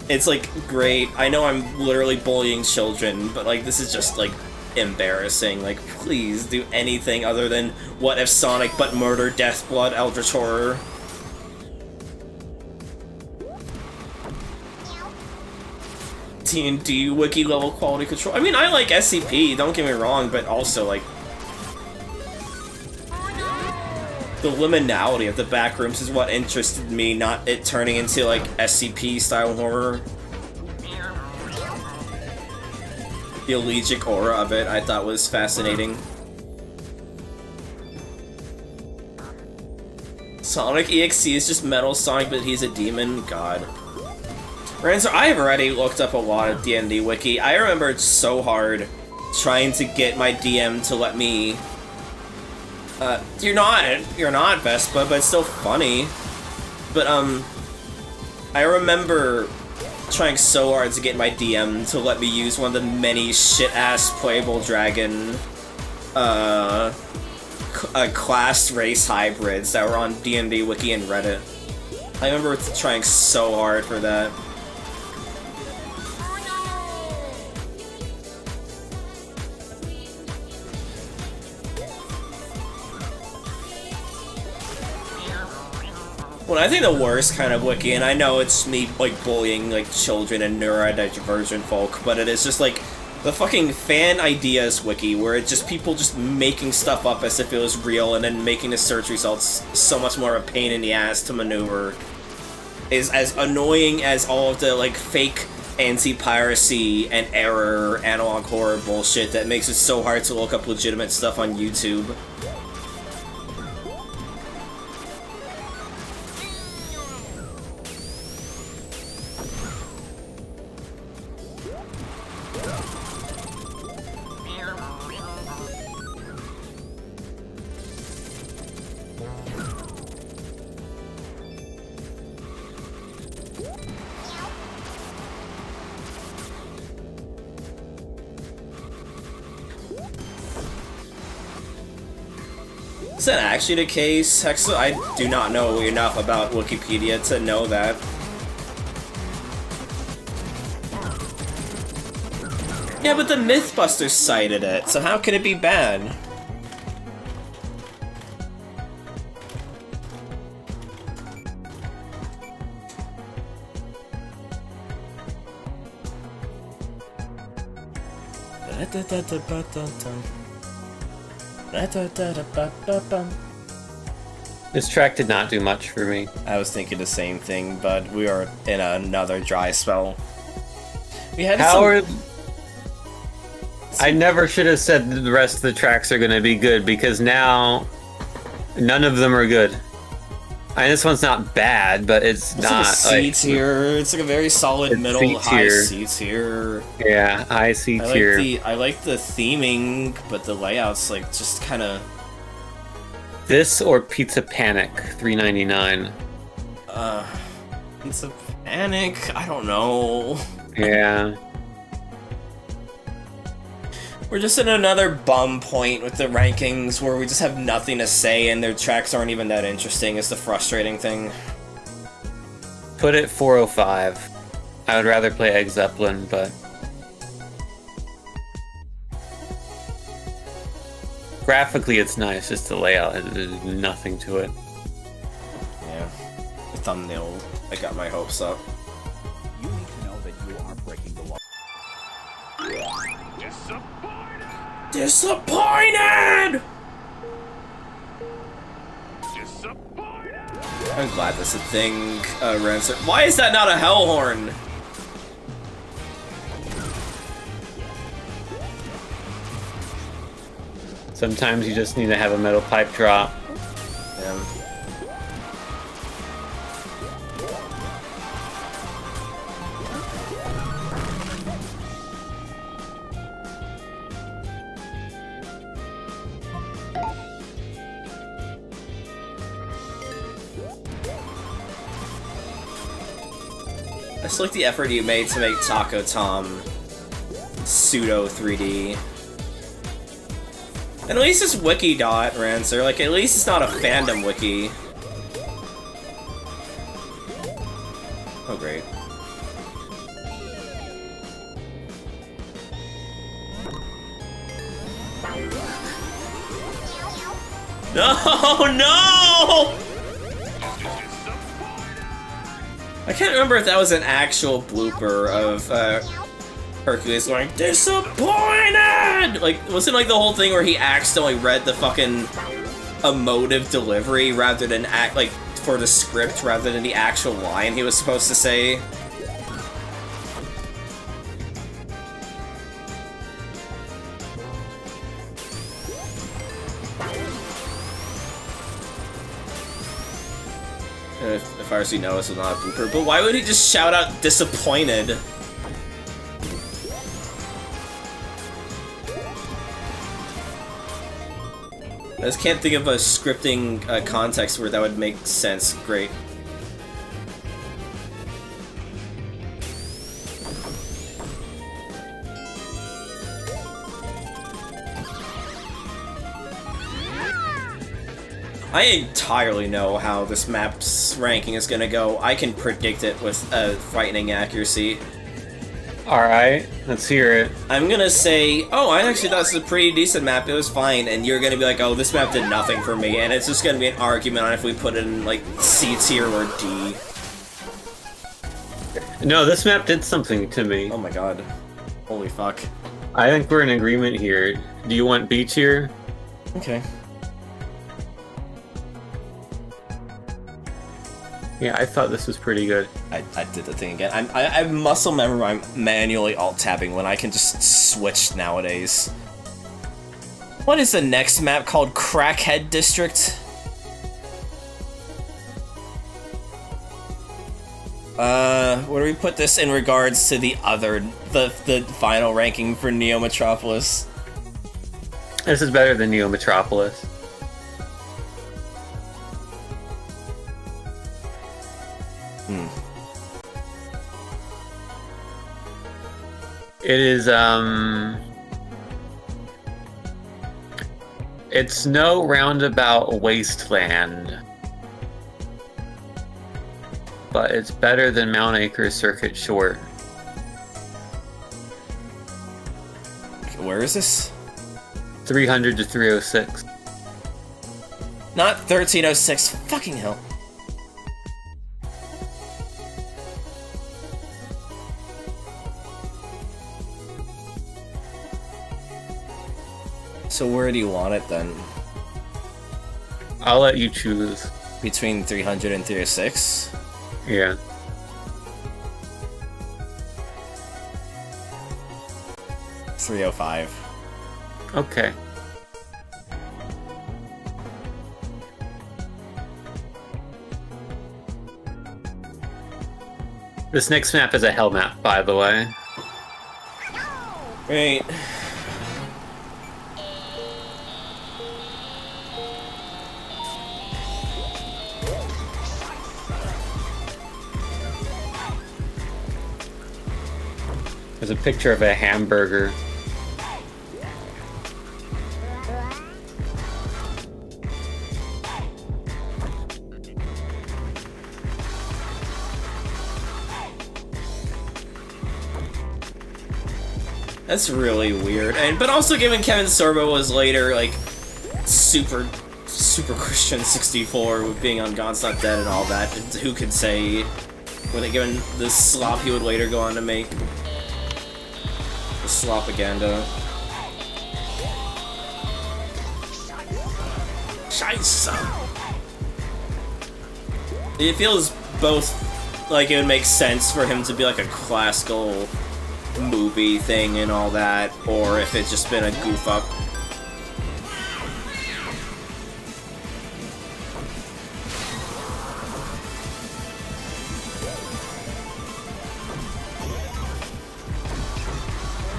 [SPEAKER 2] It's, like, great. I know I'm literally bullying children, but, like, this is just, like, embarrassing. Like, please do anything other than What If Sonic but Murder, Death, Blood, Eldritch Horror. D&D wiki level quality control. I mean, I like SCP, don't get me wrong, but also, like, the liminality of the backrooms is what interested me, not it turning into, like, SCP-style horror. The elegiac aura of it, I thought was fascinating. Sonic EXE is just Metal Sonic, but he's a demon? God. Ranzo, I have already looked up a lot of D&D wiki. I remember so hard trying to get my DM to let me... you're not Vespa, but it's still funny. But, I remember trying so hard to get my DM to let me use one of the many shit-ass playable dragon, class race hybrids that were on D&D Wiki and Reddit. I remember trying so hard for that. Well, I think the worst kind of wiki, and I know it's me, like, bullying, like, children and neurodivergent folk, but it is just, like, the fucking fan ideas wiki, where it's just people just making stuff up as if it was real, and then making the search results so much more of a pain in the ass to maneuver, is as annoying as all of the, like, fake anti-piracy and error analog horror bullshit that makes it so hard to look up legitimate stuff on YouTube. Is that actually the case, Hexa? I do not know enough about Wikipedia to know that. Yeah, but the Mythbusters cited it, so how could it be bad?
[SPEAKER 3] This track did not do much for me.
[SPEAKER 2] I was thinking the same thing, but we are in another dry spell. We had
[SPEAKER 3] I never should have said the rest of the tracks are going to be good, because now none of them are good. I mean, this one's not bad, but it's not
[SPEAKER 2] like a C tier. It's like a very solid middle high C tier.
[SPEAKER 3] Yeah, high C tier.
[SPEAKER 2] I like the theming, but the layout's like just kind of.
[SPEAKER 3] This or Pizza Panic, $3.99.
[SPEAKER 2] It's a panic. I don't know.
[SPEAKER 3] Yeah.
[SPEAKER 2] We're just in another bum point with the rankings where we just have nothing to say and their tracks aren't even that interesting. It's the frustrating thing.
[SPEAKER 3] Put it 405. I would rather play Egg Zeppelin, but... graphically, it's nice. Just the layout, there's nothing to it.
[SPEAKER 2] Yeah. The thumbnail, I got my hopes up.
[SPEAKER 9] You need to know that you are breaking the law.
[SPEAKER 2] Disappointed! I'm glad that's a thing, Rancer. Why is that not a hell horn?
[SPEAKER 3] Sometimes you just need to have a metal pipe drop.
[SPEAKER 2] Yeah. I just like the effort you made to make Taco Tom pseudo 3D. And at least it's wiki dot, Rancer. Like, at least it's not a fandom wiki. Oh, great. No, no! I can't remember if that was an actual blooper of Hercules going, disappointed! Like, wasn't like the whole thing where he accidentally read the fucking emotive delivery rather than act, like, for the script rather than the actual line he was supposed to say? If RC knows it's not a blooper, but why would he just shout out disappointed? I just can't think of a scripting context where that would make sense. Great. I entirely know how this map's ranking is gonna go. I can predict it with frightening accuracy.
[SPEAKER 3] Alright, let's hear it.
[SPEAKER 2] I'm gonna say, oh, I actually thought this was a pretty decent map, it was fine, and you're gonna be like, oh, this map did nothing for me, and it's just gonna be an argument on if we put it in, like, C tier or D.
[SPEAKER 3] No, this map did something to me.
[SPEAKER 2] Oh my god. Holy fuck.
[SPEAKER 3] I think we're in agreement here. Do you want B tier?
[SPEAKER 2] Okay.
[SPEAKER 3] Yeah, I thought this was pretty good.
[SPEAKER 2] I did the thing again. I muscle memory I'm manually alt-tabbing when I can just switch nowadays. What is the next map called? Crackhead District? Where do we put this in regards to the other, the final ranking for Neo Metropolis?
[SPEAKER 3] This is better than Neo Metropolis. It is, it's no roundabout wasteland, but it's better than Mount Acre Circuit Short.
[SPEAKER 2] Where is this?
[SPEAKER 3] 300 to 306.
[SPEAKER 2] Not 1306. Fucking hell. So where do you want it then?
[SPEAKER 3] I'll let you choose.
[SPEAKER 2] Between 300 and 306?
[SPEAKER 3] Yeah.
[SPEAKER 2] $305.
[SPEAKER 3] Okay. This next map is a hell map, by the way.
[SPEAKER 2] Great.
[SPEAKER 3] There's a picture of a hamburger.
[SPEAKER 2] That's really weird. But also given Kevin Sorbo was later like super Christian 64 with being on God's Not Dead and all that, who could say when given the slop he would later go on to make. The slopaganda. Scheisse. It feels both like it would make sense for him to be like a classical movie thing and all that, or if it's just been a goof up.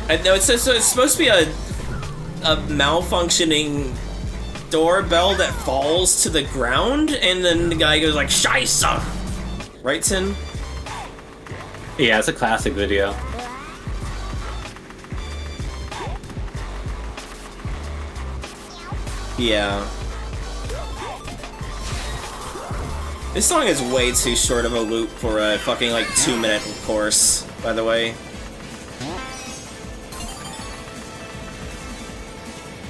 [SPEAKER 2] I know so it's supposed to be a malfunctioning doorbell that falls to the ground, and then the guy goes like "Scheisse," right, Tin?
[SPEAKER 3] Yeah, it's a classic video.
[SPEAKER 2] Yeah. This song is way too short of a loop for a fucking like 2-minute course, by the way.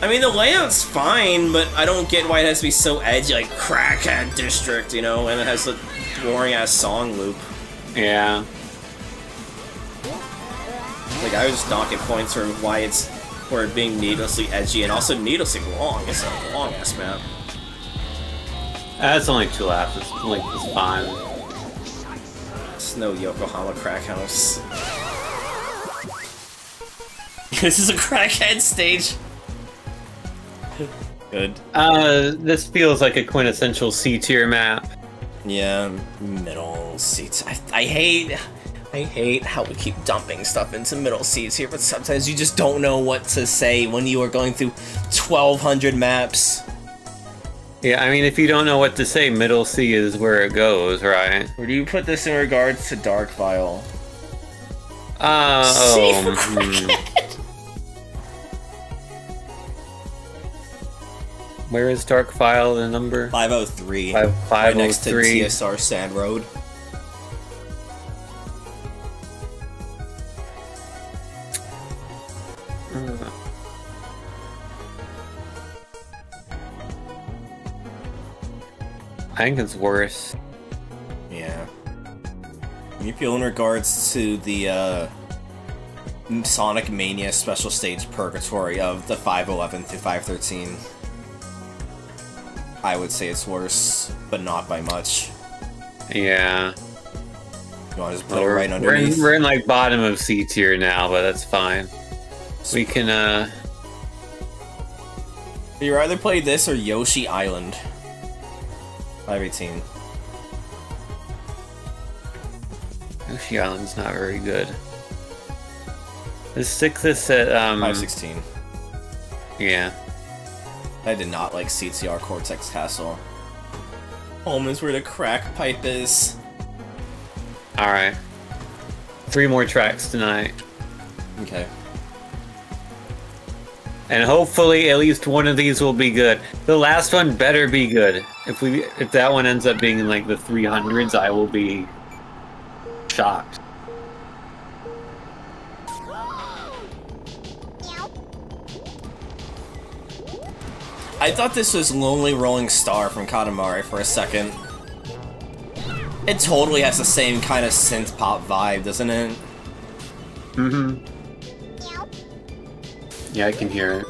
[SPEAKER 2] I mean, the layout's fine, but I don't get why it has to be so edgy, like Crackhead District, you know, and it has a boring-ass song loop.
[SPEAKER 3] Yeah.
[SPEAKER 2] Like, I would just not get points for why it's for it being needlessly edgy and also needlessly long. It's a long-ass map.
[SPEAKER 3] That's only 2 laps. It's fine.
[SPEAKER 2] It's no Yokohama crack house. This is a crackhead stage. Good.
[SPEAKER 3] This feels like a quintessential C-tier map.
[SPEAKER 2] Yeah, middle seats. I hate how we keep dumping stuff into middle seats here, but sometimes you just don't know what to say when you are going through 1,200 maps.
[SPEAKER 3] Yeah, I mean, if you don't know what to say, middle C is where it goes, right?
[SPEAKER 2] Where do you put this in regards to Dark File?
[SPEAKER 3] Where is Dark File, the number?
[SPEAKER 2] 503.
[SPEAKER 3] 503.
[SPEAKER 2] Right next to TSR Sand Road.
[SPEAKER 3] I think it's worse.
[SPEAKER 2] Yeah. You feel in regards to the Sonic Mania special stage purgatory of the 511 through 513. I would say it's worse, but not by much.
[SPEAKER 3] Yeah.
[SPEAKER 2] You want to just put it right underneath?
[SPEAKER 3] We're in like bottom of C tier now, but that's fine. We can
[SPEAKER 2] You either play this or Yoshi Island. 518.
[SPEAKER 3] Yoshi Island's not very good. Let's stick this at
[SPEAKER 2] 516.
[SPEAKER 3] Yeah.
[SPEAKER 2] I did not like CTR Cortex Castle. Home is where the crack pipe is.
[SPEAKER 3] Alright. 3 more tracks tonight.
[SPEAKER 2] Okay.
[SPEAKER 3] And hopefully at least one of these will be good. The last one better be good. If that one ends up being in like the 300s, I will be shocked.
[SPEAKER 2] I thought this was Lonely Rolling Star from Katamari for a second. It totally has the same kind of synth pop vibe, doesn't it?
[SPEAKER 3] Mm-hmm. Yeah, I can hear it.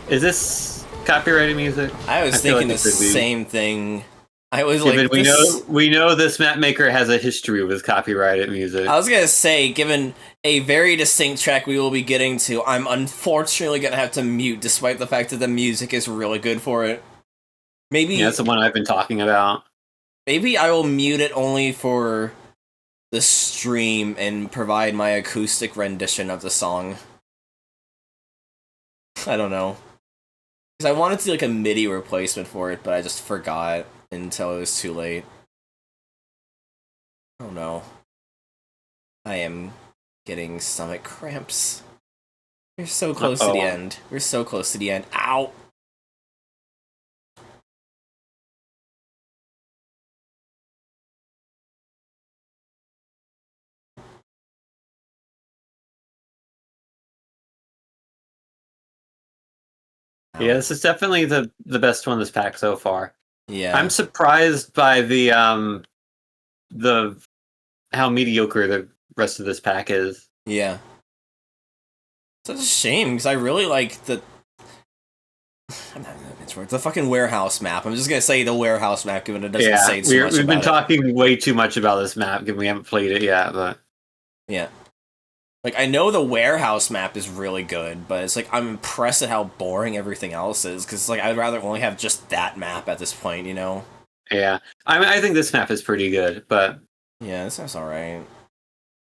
[SPEAKER 3] Is this copyrighted music?
[SPEAKER 2] I was thinking the same thing. I was like,
[SPEAKER 3] we know this map maker has a history with copyrighted music.
[SPEAKER 2] I was gonna say, given a very distinct track we will be getting to, I'm unfortunately gonna have to mute, despite the fact that the music is really good for it. Maybe
[SPEAKER 3] that's the one I've been talking about.
[SPEAKER 2] Maybe I will mute it only for the stream and provide my acoustic rendition of the song. I don't know. Because I wanted to do like a MIDI replacement for it, but I just forgot until it was too late. Oh no. I am getting stomach cramps. We're so close to the end. We're so close to the end. Ow!
[SPEAKER 3] Yeah, this is definitely the best one this pack so far.
[SPEAKER 2] Yeah.
[SPEAKER 3] I'm surprised by the how mediocre the rest of this pack is.
[SPEAKER 2] Yeah. Such a shame, because I really like the... the fucking warehouse map. I'm just gonna say the warehouse map, given it doesn't say too much
[SPEAKER 3] we've been
[SPEAKER 2] about
[SPEAKER 3] talking way too much about this map, given we haven't played it yet, but...
[SPEAKER 2] Yeah. Like, I know the warehouse map is really good, but it's like, I'm impressed at how boring everything else is, because, like, I'd rather only have just that map at this point, you know?
[SPEAKER 3] Yeah. I think this map is pretty good, but...
[SPEAKER 2] Yeah, this map's alright.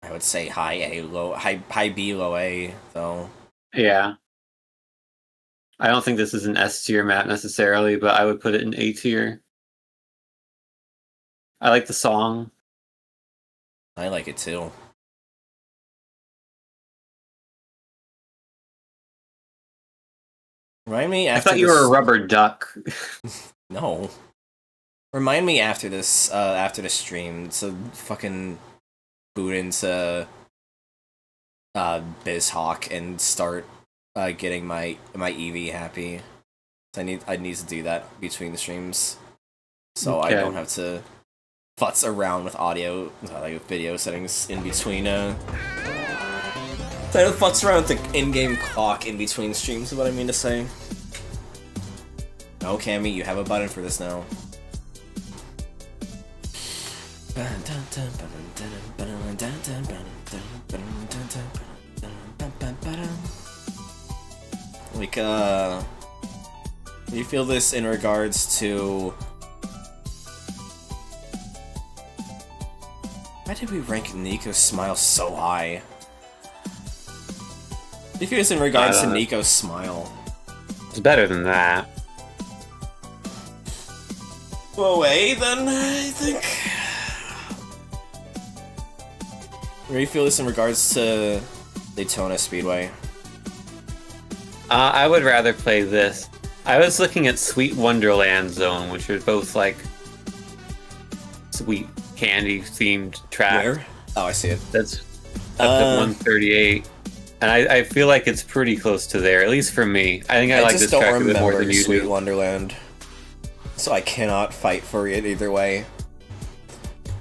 [SPEAKER 2] I would say high A, high B, low A, though.
[SPEAKER 3] Yeah. I don't think this is an S tier map necessarily, but I would put it in A tier. I like the song.
[SPEAKER 2] I like it too. Remind me after
[SPEAKER 3] I thought you were a rubber duck.
[SPEAKER 2] No. Remind me after this, after the stream, to fucking boot into BizHawk and start getting my Eevee happy. I need to do that between the streams, so I don't have to futz around with audio, like video settings in between. I don't futz around with the in-game clock in between streams. Is what I mean to say. Oh, Cammy, you have a button for this now. Like, do you feel this in regards to... Why did we rank Nico's smile so high? Do you feel this in regards to Nico's smile?
[SPEAKER 3] It's better than that.
[SPEAKER 2] Well, A, then, I think... Where do you feel this in regards to Daytona Speedway?
[SPEAKER 3] I would rather play this. I was looking at Sweet Wonderland Zone, which are both like sweet candy themed tracks.
[SPEAKER 2] Where? Oh, I see it.
[SPEAKER 3] That's up to 138, and I feel like it's pretty close to there, at least for me. I think I like this track a bit more than you
[SPEAKER 2] Sweet
[SPEAKER 3] do.
[SPEAKER 2] Wonderland, so I cannot fight for it either way.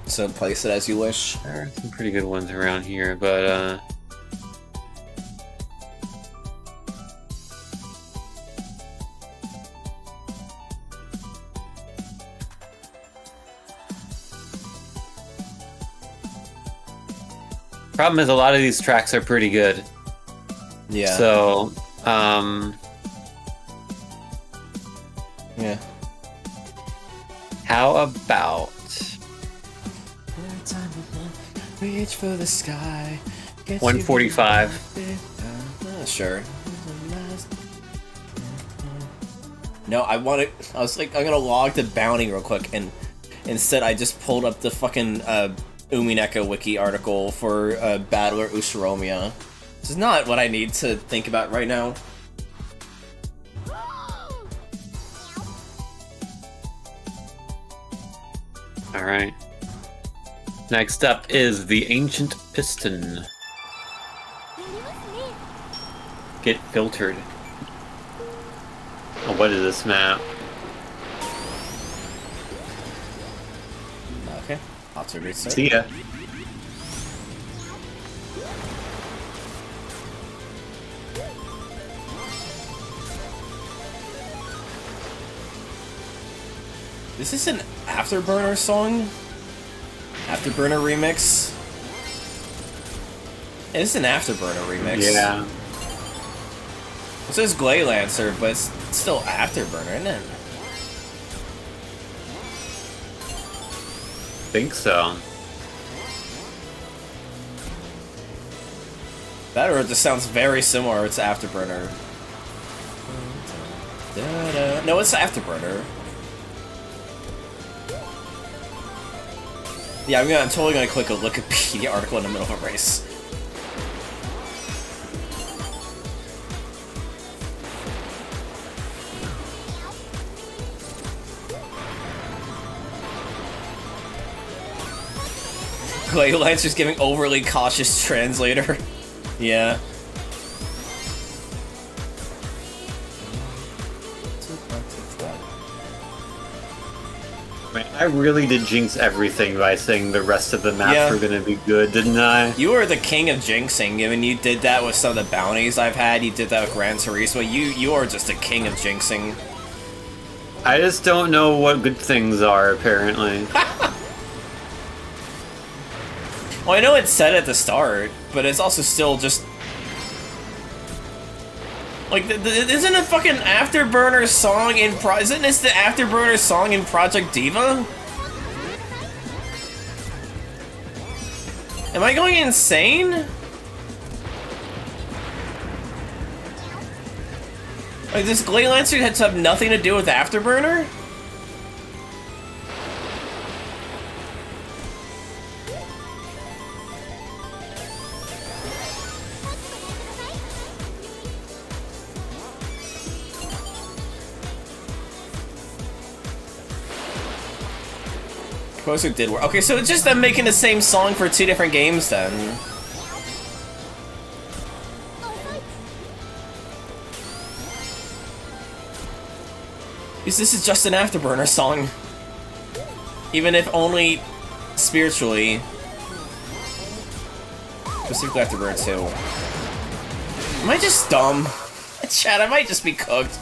[SPEAKER 2] So place it as you wish.
[SPEAKER 3] There are some pretty good ones around here, but problem is a lot of these tracks are pretty good.
[SPEAKER 2] Yeah.
[SPEAKER 3] So,
[SPEAKER 2] yeah.
[SPEAKER 3] How about...
[SPEAKER 2] Reach for the sky.
[SPEAKER 3] 145.
[SPEAKER 2] Sure. No, I was like, I'm gonna log the bounty real quick, and instead I just pulled up the fucking Umineka wiki article for Battler Ushiromiya. This is not what I need to think about right now.
[SPEAKER 3] Alright. Next up is the Ancient Piston. Get filtered. Oh, what is this map?
[SPEAKER 2] Okay, lots of research.
[SPEAKER 3] See ya.
[SPEAKER 2] Is this an Afterburner song? Afterburner remix? Yeah, this is an Afterburner remix.
[SPEAKER 3] Yeah.
[SPEAKER 2] It says Glaylancer, but it's still Afterburner, isn't it?
[SPEAKER 3] Think so.
[SPEAKER 2] That or it just sounds very similar. It's Afterburner. No, it's Afterburner. Yeah, I'm totally gonna click a Wikipedia article in the middle of a race. Clay Lancer's giving overly cautious translator. Yeah.
[SPEAKER 3] Man, I really did jinx everything by saying the rest of the maps
[SPEAKER 2] Yeah.
[SPEAKER 3] were gonna be good, didn't I?
[SPEAKER 2] You are the king of jinxing. I mean, you did that with some of the bounties I've had. You did that with Gran Turismo. You are just a king of jinxing.
[SPEAKER 3] I just don't know what good things are, apparently.
[SPEAKER 2] Well, I know it's said at the start, but it's also still just... Like, isn't a fucking Afterburner song in isn't this the Afterburner song in Project Diva? Am I going insane? Like, this Glade Lancer had to have nothing to do with Afterburner? Closer did work. Okay, so it's just them making the same song for 2 different games then. This is just an Afterburner song. Even if only spiritually. Specifically Afterburner 2. Am I just dumb? Chat, I might just be cooked.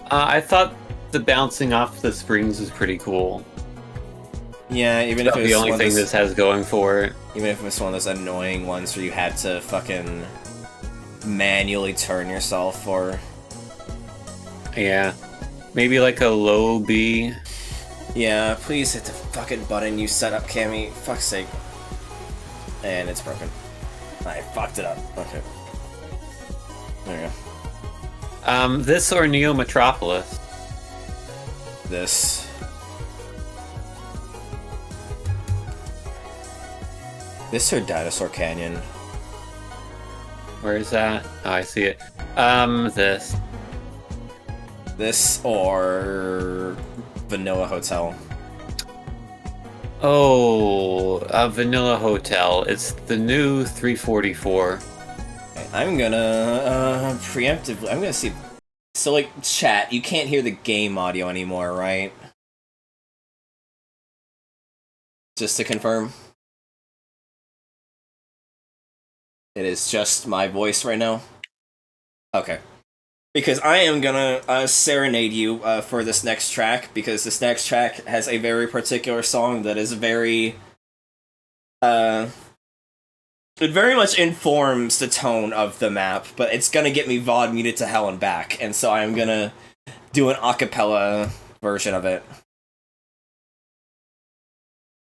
[SPEAKER 3] I thought the bouncing off the springs was pretty cool.
[SPEAKER 2] Yeah, even if
[SPEAKER 3] That's
[SPEAKER 2] it was
[SPEAKER 3] the only
[SPEAKER 2] one
[SPEAKER 3] thing
[SPEAKER 2] of those,
[SPEAKER 3] this has going for it.
[SPEAKER 2] even if it was one of those annoying ones where you had to fucking manually turn yourself for.
[SPEAKER 3] Yeah. Maybe like a low B.
[SPEAKER 2] Yeah, please hit the fucking button you set up, Cammy. Fuck's sake. And it's broken. I fucked it up. Okay. There you go.
[SPEAKER 3] This or Neo Metropolis?
[SPEAKER 2] This. This or Dinosaur Canyon?
[SPEAKER 3] Where is that? Oh, I see it. This.
[SPEAKER 2] This or Vanilla Hotel?
[SPEAKER 3] Oh, Vanilla Hotel. It's the new 344.
[SPEAKER 2] I'm gonna preemptively. I'm gonna see. So, like, chat, you can't hear the game audio anymore, right? Just to confirm, it is just my voice right now. Okay, because I am gonna serenade you for this next track, because this next track has a very particular song that is very it very much informs the tone of the map, but it's gonna get me VOD muted to hell and back, and so I'm gonna do an acapella version of it.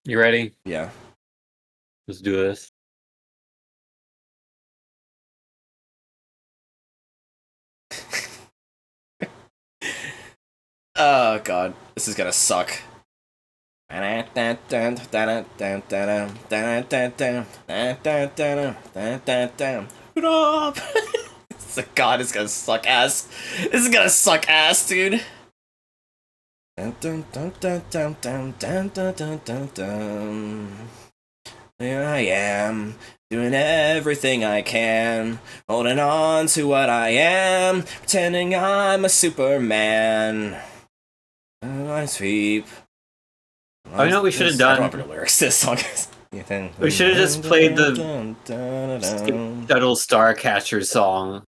[SPEAKER 3] You ready?
[SPEAKER 2] Yeah.
[SPEAKER 3] Let's do this.
[SPEAKER 2] Oh god, this is gonna suck. What up? God, it's gonna suck ass. This is gonna suck ass, dude. Here I am, doing everything I can, holding on to what I am, pretending I'm a Superman. I sweep.
[SPEAKER 3] Oh, you know what we should have
[SPEAKER 2] I don't
[SPEAKER 3] done?
[SPEAKER 2] remember the lyrics to this song.
[SPEAKER 3] We should have just played the Shuttle Starcatcher song.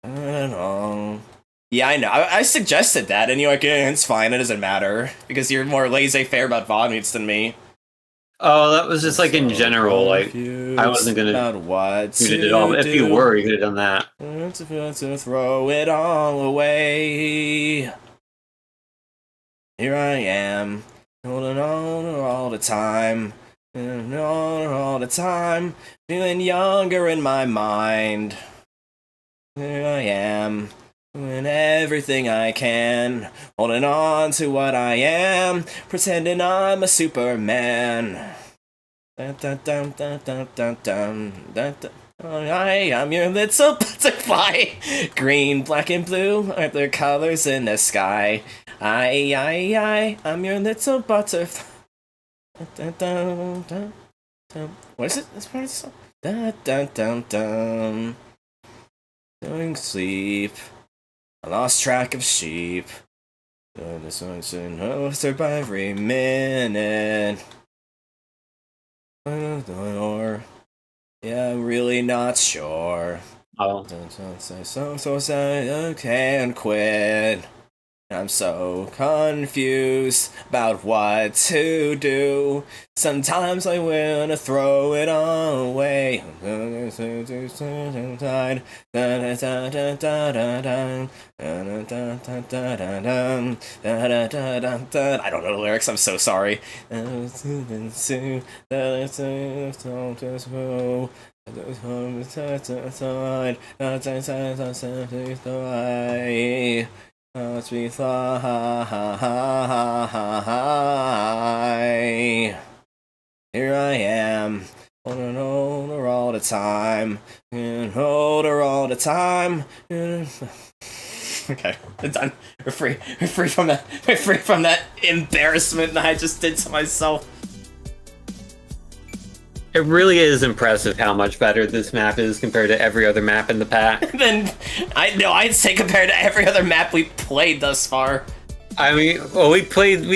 [SPEAKER 2] Yeah, I know. I suggested that, and you're like, eh, it's fine, it doesn't matter. Because you're more laissez-faire about VOD meets than me.
[SPEAKER 3] Oh, that was just like in general, like, I wasn't gonna
[SPEAKER 2] about what
[SPEAKER 3] do it at all. But if you were, you could have done that.
[SPEAKER 2] To throw it all away. Here I am, holding on all the time. On all the time, feeling younger in my mind. Here I am, Doing everything I can, holding on to what I am, pretending I'm a Superman. Dun, dun, dun, dun, dun, dun, dun, dun, dun. I am your little butterfly. Green, black, and blue are the colors in the sky. I'm your little butterfly. Dun, dun, dun, dun. What is it? This part of the song? Dun, dun, dun, dun. Going to sleep. I lost track of sheep. This one's in by every minute. Or yeah, I'm really not sure.
[SPEAKER 3] Oh.
[SPEAKER 2] So sad, I can't quit. I'm so confused about what to do. Sometimes I wanna throw it all away. I don't know the lyrics, I'm so sorry. Let's be fly. Here I am, holding her all the time, and hold her all the time. Okay, I'm done. We're free. We're free from that. We're free from that embarrassment that I just did to myself.
[SPEAKER 3] It really is impressive how much better this map is compared to every other map in the pack.
[SPEAKER 2] Then I'd say compared to every other map we played thus far.
[SPEAKER 3] I mean, well, we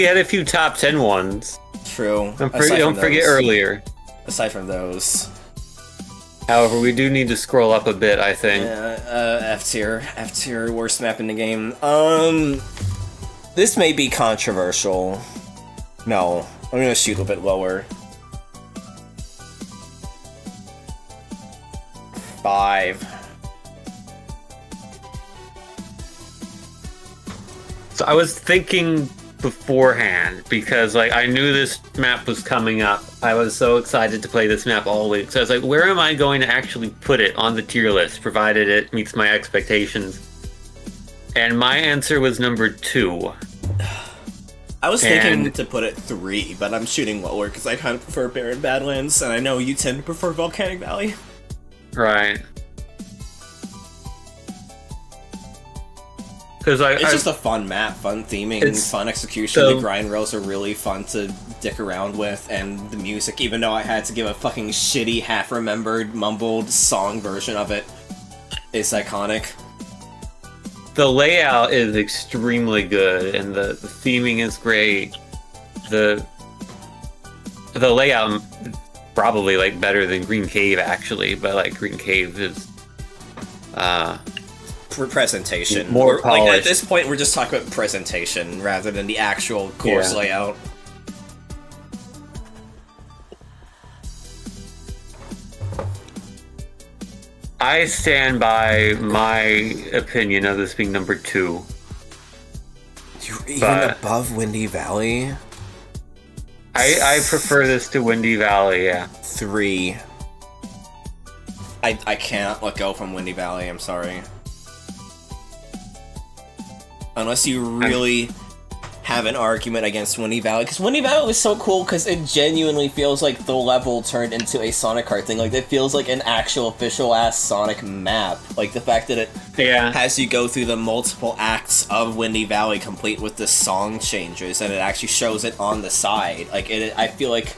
[SPEAKER 3] had a few top 10 ones.
[SPEAKER 2] True.
[SPEAKER 3] Don't forget earlier.
[SPEAKER 2] Aside from those.
[SPEAKER 3] However, we do need to scroll up a bit, I think.
[SPEAKER 2] F tier, worst map in the game. This may be controversial. No, I'm gonna shoot a bit lower. 5.
[SPEAKER 3] So I was thinking beforehand, because like I knew this map was coming up. I was so excited to play this map all week. So I was like, where am I going to actually put it on the tier list, provided it meets my expectations? And my answer was number 2.
[SPEAKER 2] I was thinking to put it 3, but I'm shooting lower because I kind of prefer Barren Badlands, and I know you tend to prefer Volcanic Valley.
[SPEAKER 3] Right. Because
[SPEAKER 2] it's just a fun map, fun theming, fun execution. The grind rails are really fun to dick around with, and the music, even though I had to give a fucking shitty, half-remembered, mumbled song version of it, is iconic.
[SPEAKER 3] The layout is extremely good, and the theming is great. The layout probably like better than Green Cave actually, but like Green Cave is
[SPEAKER 2] presentation.
[SPEAKER 3] More polished.
[SPEAKER 2] Like at this point, we're just talking about presentation rather than the actual course layout.
[SPEAKER 3] I stand by my opinion of this being number 2.
[SPEAKER 2] You're even above Windy Valley?
[SPEAKER 3] I prefer this to Windy Valley, yeah.
[SPEAKER 2] 3. I can't let go from Windy Valley, I'm sorry. Unless you really have an argument against Windy Valley, because Windy Valley was so cool because it genuinely feels like the level turned into a Sonic Kart thing. Like, it feels like an actual official-ass Sonic map. Like, the fact that it has you go through the multiple acts of Windy Valley complete with the song changes, and it actually shows it on the side. Like, I feel like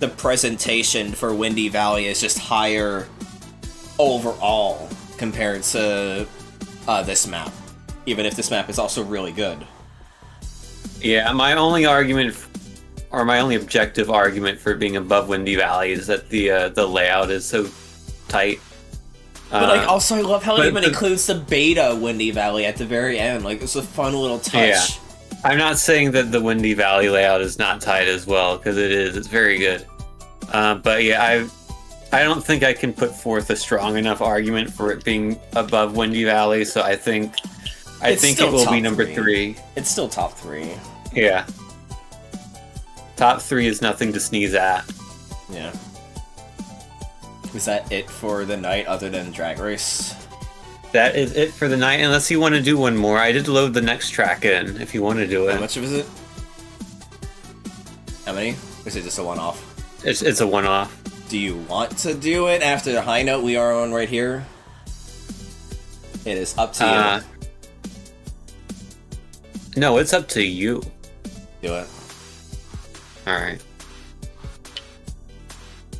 [SPEAKER 2] the presentation for Windy Valley is just higher overall compared to this map. Even if this map is also really good.
[SPEAKER 3] Yeah, my only argument, or my only objective argument for being above Windy Valley is that the layout is so tight.
[SPEAKER 2] But like, also I love how it even includes the beta Windy Valley at the very end. Like, it's a fun little touch.
[SPEAKER 3] Yeah. I'm not saying that the Windy Valley layout is not tight as well, because it is. It's very good. But yeah, I don't think I can put forth a strong enough argument for it being above Windy Valley, so I think it will be number 3.
[SPEAKER 2] It's still top 3.
[SPEAKER 3] Yeah. Top 3 is nothing to sneeze at.
[SPEAKER 2] Yeah. Is that it for the night other than Drag Race?
[SPEAKER 3] That is it for the night, unless you want to do one more. I did load the next track in, if you want to do it.
[SPEAKER 2] How much is it? How many? Or is it just a one-off?
[SPEAKER 3] It's a one-off.
[SPEAKER 2] Do you want to do it after the high note we are on right here? It is up to you.
[SPEAKER 3] No, it's up to you.
[SPEAKER 2] Do it.
[SPEAKER 3] Alright.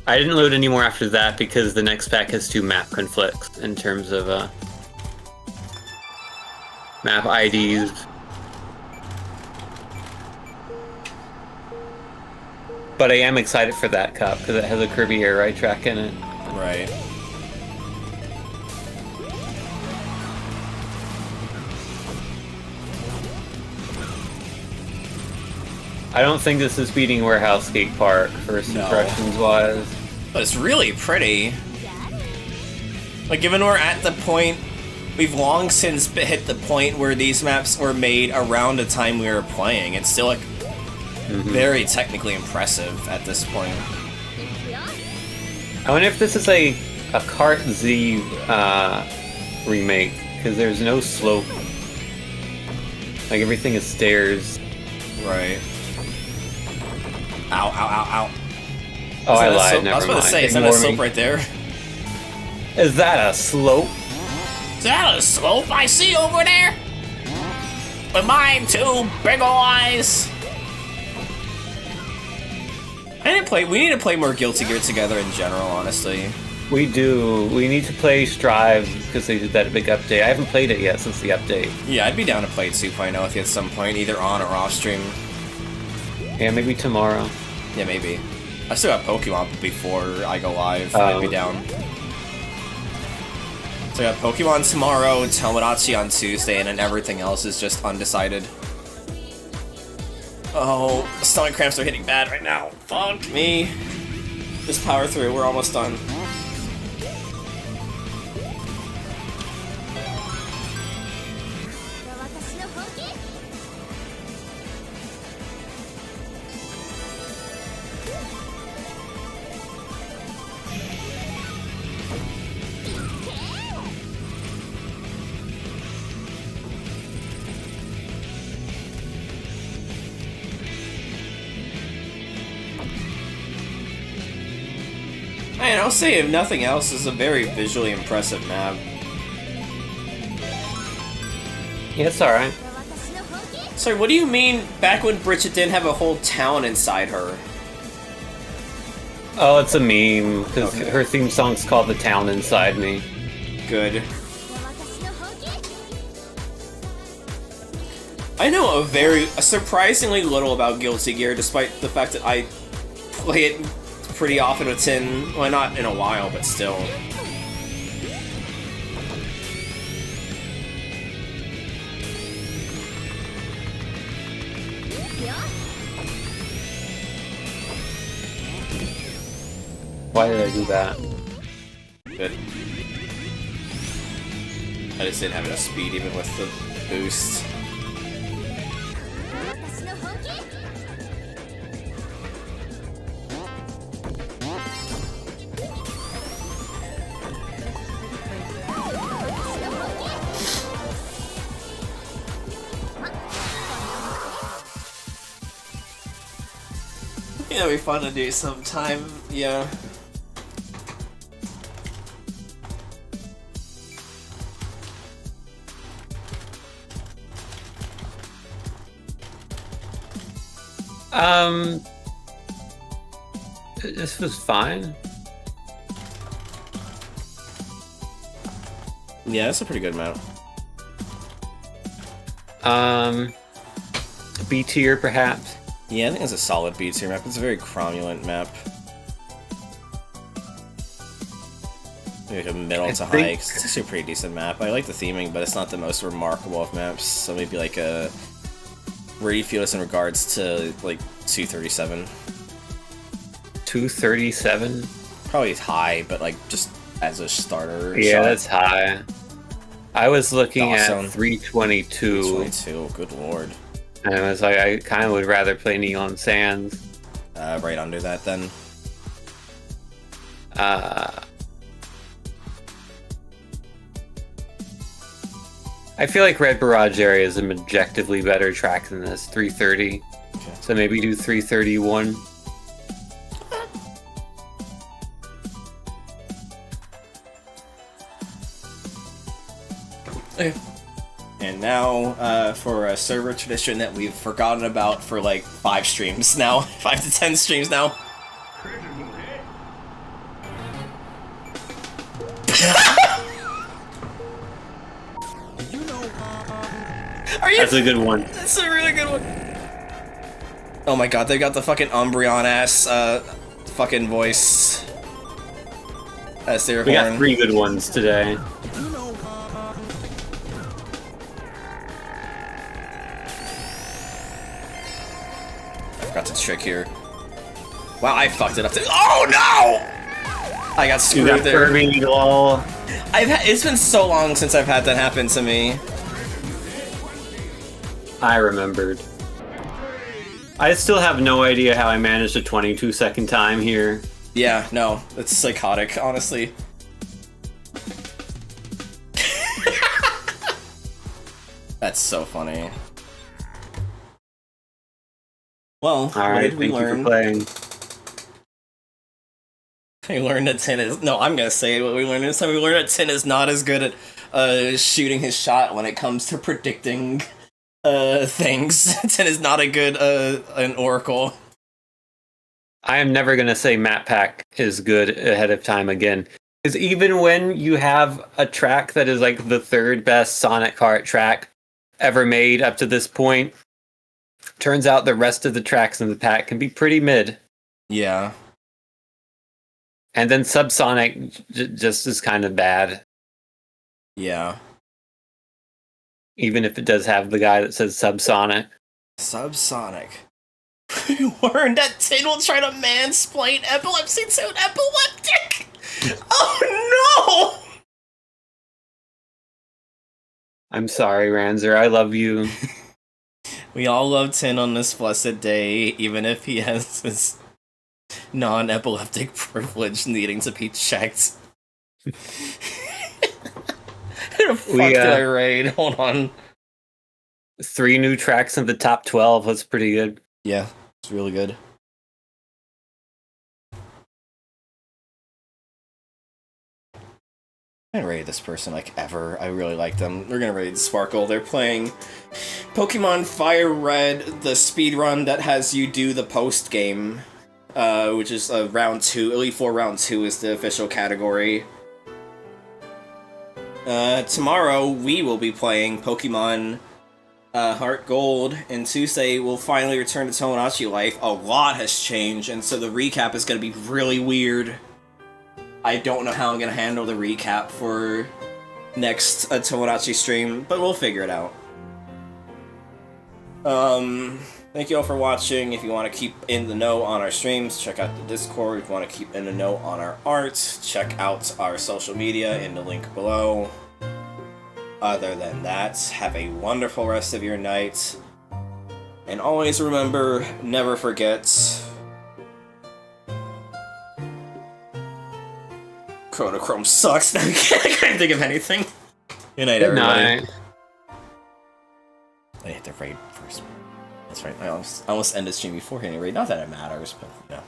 [SPEAKER 3] I didn't load any more after that because the next pack has 2 map conflicts in terms of map IDs. But I am excited for that cup because it has a Kirby Air Ride track in it.
[SPEAKER 2] Right.
[SPEAKER 3] I don't think this is beating Warehouse Skate Park first impressions wise.
[SPEAKER 2] But it's really pretty. Like, given we're at the point, we've long since hit the point where these maps were made around the time we were playing. It's still like very technically impressive at this point.
[SPEAKER 3] I wonder if this is a Kart Z remake, because there's no slope. Like, everything is stairs.
[SPEAKER 2] Right. Ow, ow, ow, ow.
[SPEAKER 3] Oh, I lied, never
[SPEAKER 2] I was about
[SPEAKER 3] mind.
[SPEAKER 2] to say, is that a slope right there?
[SPEAKER 3] Is that a slope?
[SPEAKER 2] Is that a slope I see over there? With my 2 big ol' eyes? We need to play more Guilty Gear together in general, honestly.
[SPEAKER 3] We do. We need to play Strive, because they did that big update. I haven't played it yet since the update.
[SPEAKER 2] Yeah, I'd be down to play 2.0 with you at some point, either on or off stream.
[SPEAKER 3] Yeah, maybe tomorrow.
[SPEAKER 2] Yeah, maybe. I still got Pokemon before I go live. I'd be down. So I got Pokemon tomorrow, Tomodachi on Tuesday, and then everything else is just undecided. Oh, stomach cramps are hitting bad right now. Fuck me. Just power through. We're almost done. Man, I'll say if nothing else, this is a very visually impressive map.
[SPEAKER 3] Yeah, it's alright.
[SPEAKER 2] Sorry, what do you mean back when Bridget didn't have a whole town inside her?
[SPEAKER 3] Oh, it's a meme, because
[SPEAKER 2] Okay.
[SPEAKER 3] her theme song's called The Town Inside Me.
[SPEAKER 2] Good. I know a surprisingly little about Guilty Gear, despite the fact that I play it pretty often with Tin. Well, not in a while, but still.
[SPEAKER 3] Why did I do that?
[SPEAKER 2] Good. I just didn't have enough speed even with the boost. Yeah, it'd be fun to do sometime, yeah.
[SPEAKER 3] This was fine.
[SPEAKER 2] Yeah, that's a pretty good map.
[SPEAKER 3] B tier, perhaps.
[SPEAKER 2] Yeah, I think it's a solid B tier map. It's a very cromulent map. Maybe like a middle to high. It's actually a pretty decent map. I like the theming, but it's not the most remarkable of maps. So maybe like a... Where do you feel this in regards to like 237?
[SPEAKER 3] 237?
[SPEAKER 2] Probably high, but like just as a starter.
[SPEAKER 3] Yeah,
[SPEAKER 2] shot.
[SPEAKER 3] that's high. I was looking
[SPEAKER 2] Awesome.
[SPEAKER 3] at 322.
[SPEAKER 2] 322, good lord.
[SPEAKER 3] And I was like, I kind of would rather play Neon Sands.
[SPEAKER 2] Right under that then.
[SPEAKER 3] I feel like Red Barrage area is an objectively better track than this 330.
[SPEAKER 2] Okay.
[SPEAKER 3] So maybe do 331.
[SPEAKER 2] Okay. And now, for a server tradition that we've forgotten about for like 5 streams now, 5 to 10 streams now. Are you?
[SPEAKER 3] That's a good one.
[SPEAKER 2] That's a really good one. Oh my god, they got the fucking Umbreon ass, fucking voice. As their
[SPEAKER 3] We
[SPEAKER 2] horn.
[SPEAKER 3] got 3 good ones today.
[SPEAKER 2] I forgot to trick here. Wow, I fucked it up. Oh no! I got
[SPEAKER 3] You
[SPEAKER 2] screwed
[SPEAKER 3] got
[SPEAKER 2] there.
[SPEAKER 3] Kirby, lol.
[SPEAKER 2] It's been so long since I've had that happen to me.
[SPEAKER 3] I remembered. I still have no idea how I managed a 22-second time here.
[SPEAKER 2] Yeah, no, it's psychotic, honestly. That's so funny. Well, what
[SPEAKER 3] Alright,
[SPEAKER 2] did we
[SPEAKER 3] thank you
[SPEAKER 2] learn?
[SPEAKER 3] for playing.
[SPEAKER 2] We learned that Tin is... No, I'm gonna say what we learned this time. We learned that Tin is not as good at shooting his shot when it comes to predicting things. Tin is not a good an oracle.
[SPEAKER 3] I am never going to say Map Pack is good ahead of time again. Because even when you have a track that is like the 3rd best Sonic Kart track ever made up to this point, turns out the rest of the tracks in the pack can be pretty mid.
[SPEAKER 2] Yeah.
[SPEAKER 3] And then Subsonic just is kind of bad.
[SPEAKER 2] Yeah.
[SPEAKER 3] Even if it does have the guy that says Subsonic.
[SPEAKER 2] Subsonic. We learned that Tin will try to mansplain epilepsy to an epileptic! Oh no!
[SPEAKER 3] I'm sorry, Ranzer. I love you.
[SPEAKER 2] We all love Tin on this blessed day, even if he has his non-epileptic privilege needing to be checked. Who the fuck did I raid? Hold on.
[SPEAKER 3] 3 new tracks in the top 12. That's pretty good.
[SPEAKER 2] Yeah, it's really good. I haven't rated this person like ever. I really like them. We're gonna raid Sparkle. They're playing Pokemon Fire Red, the speedrun that has you do the post game, which is round 2. Elite 4 round 2 is the official category. Tomorrow we will be playing Pokemon Heart Gold, and Tuesday we'll finally return to Tomodachi Life. A lot has changed, and so the recap is going to be really weird. I don't know how I'm going to handle the recap for next Tomodachi stream, but we'll figure it out. Thank you all for watching. If you want to keep in the know on our streams, check out the Discord. If you want to keep in the know on our art, check out our social media in the link below. Other than that, have a wonderful rest of your night. And always remember, never forget... Chronochrome sucks. I can't think of anything. Good night, everybody.
[SPEAKER 3] Good night.
[SPEAKER 2] I hit the raid first. That's right. I almost ended the stream before hitting raid. Not that it matters, but, you know.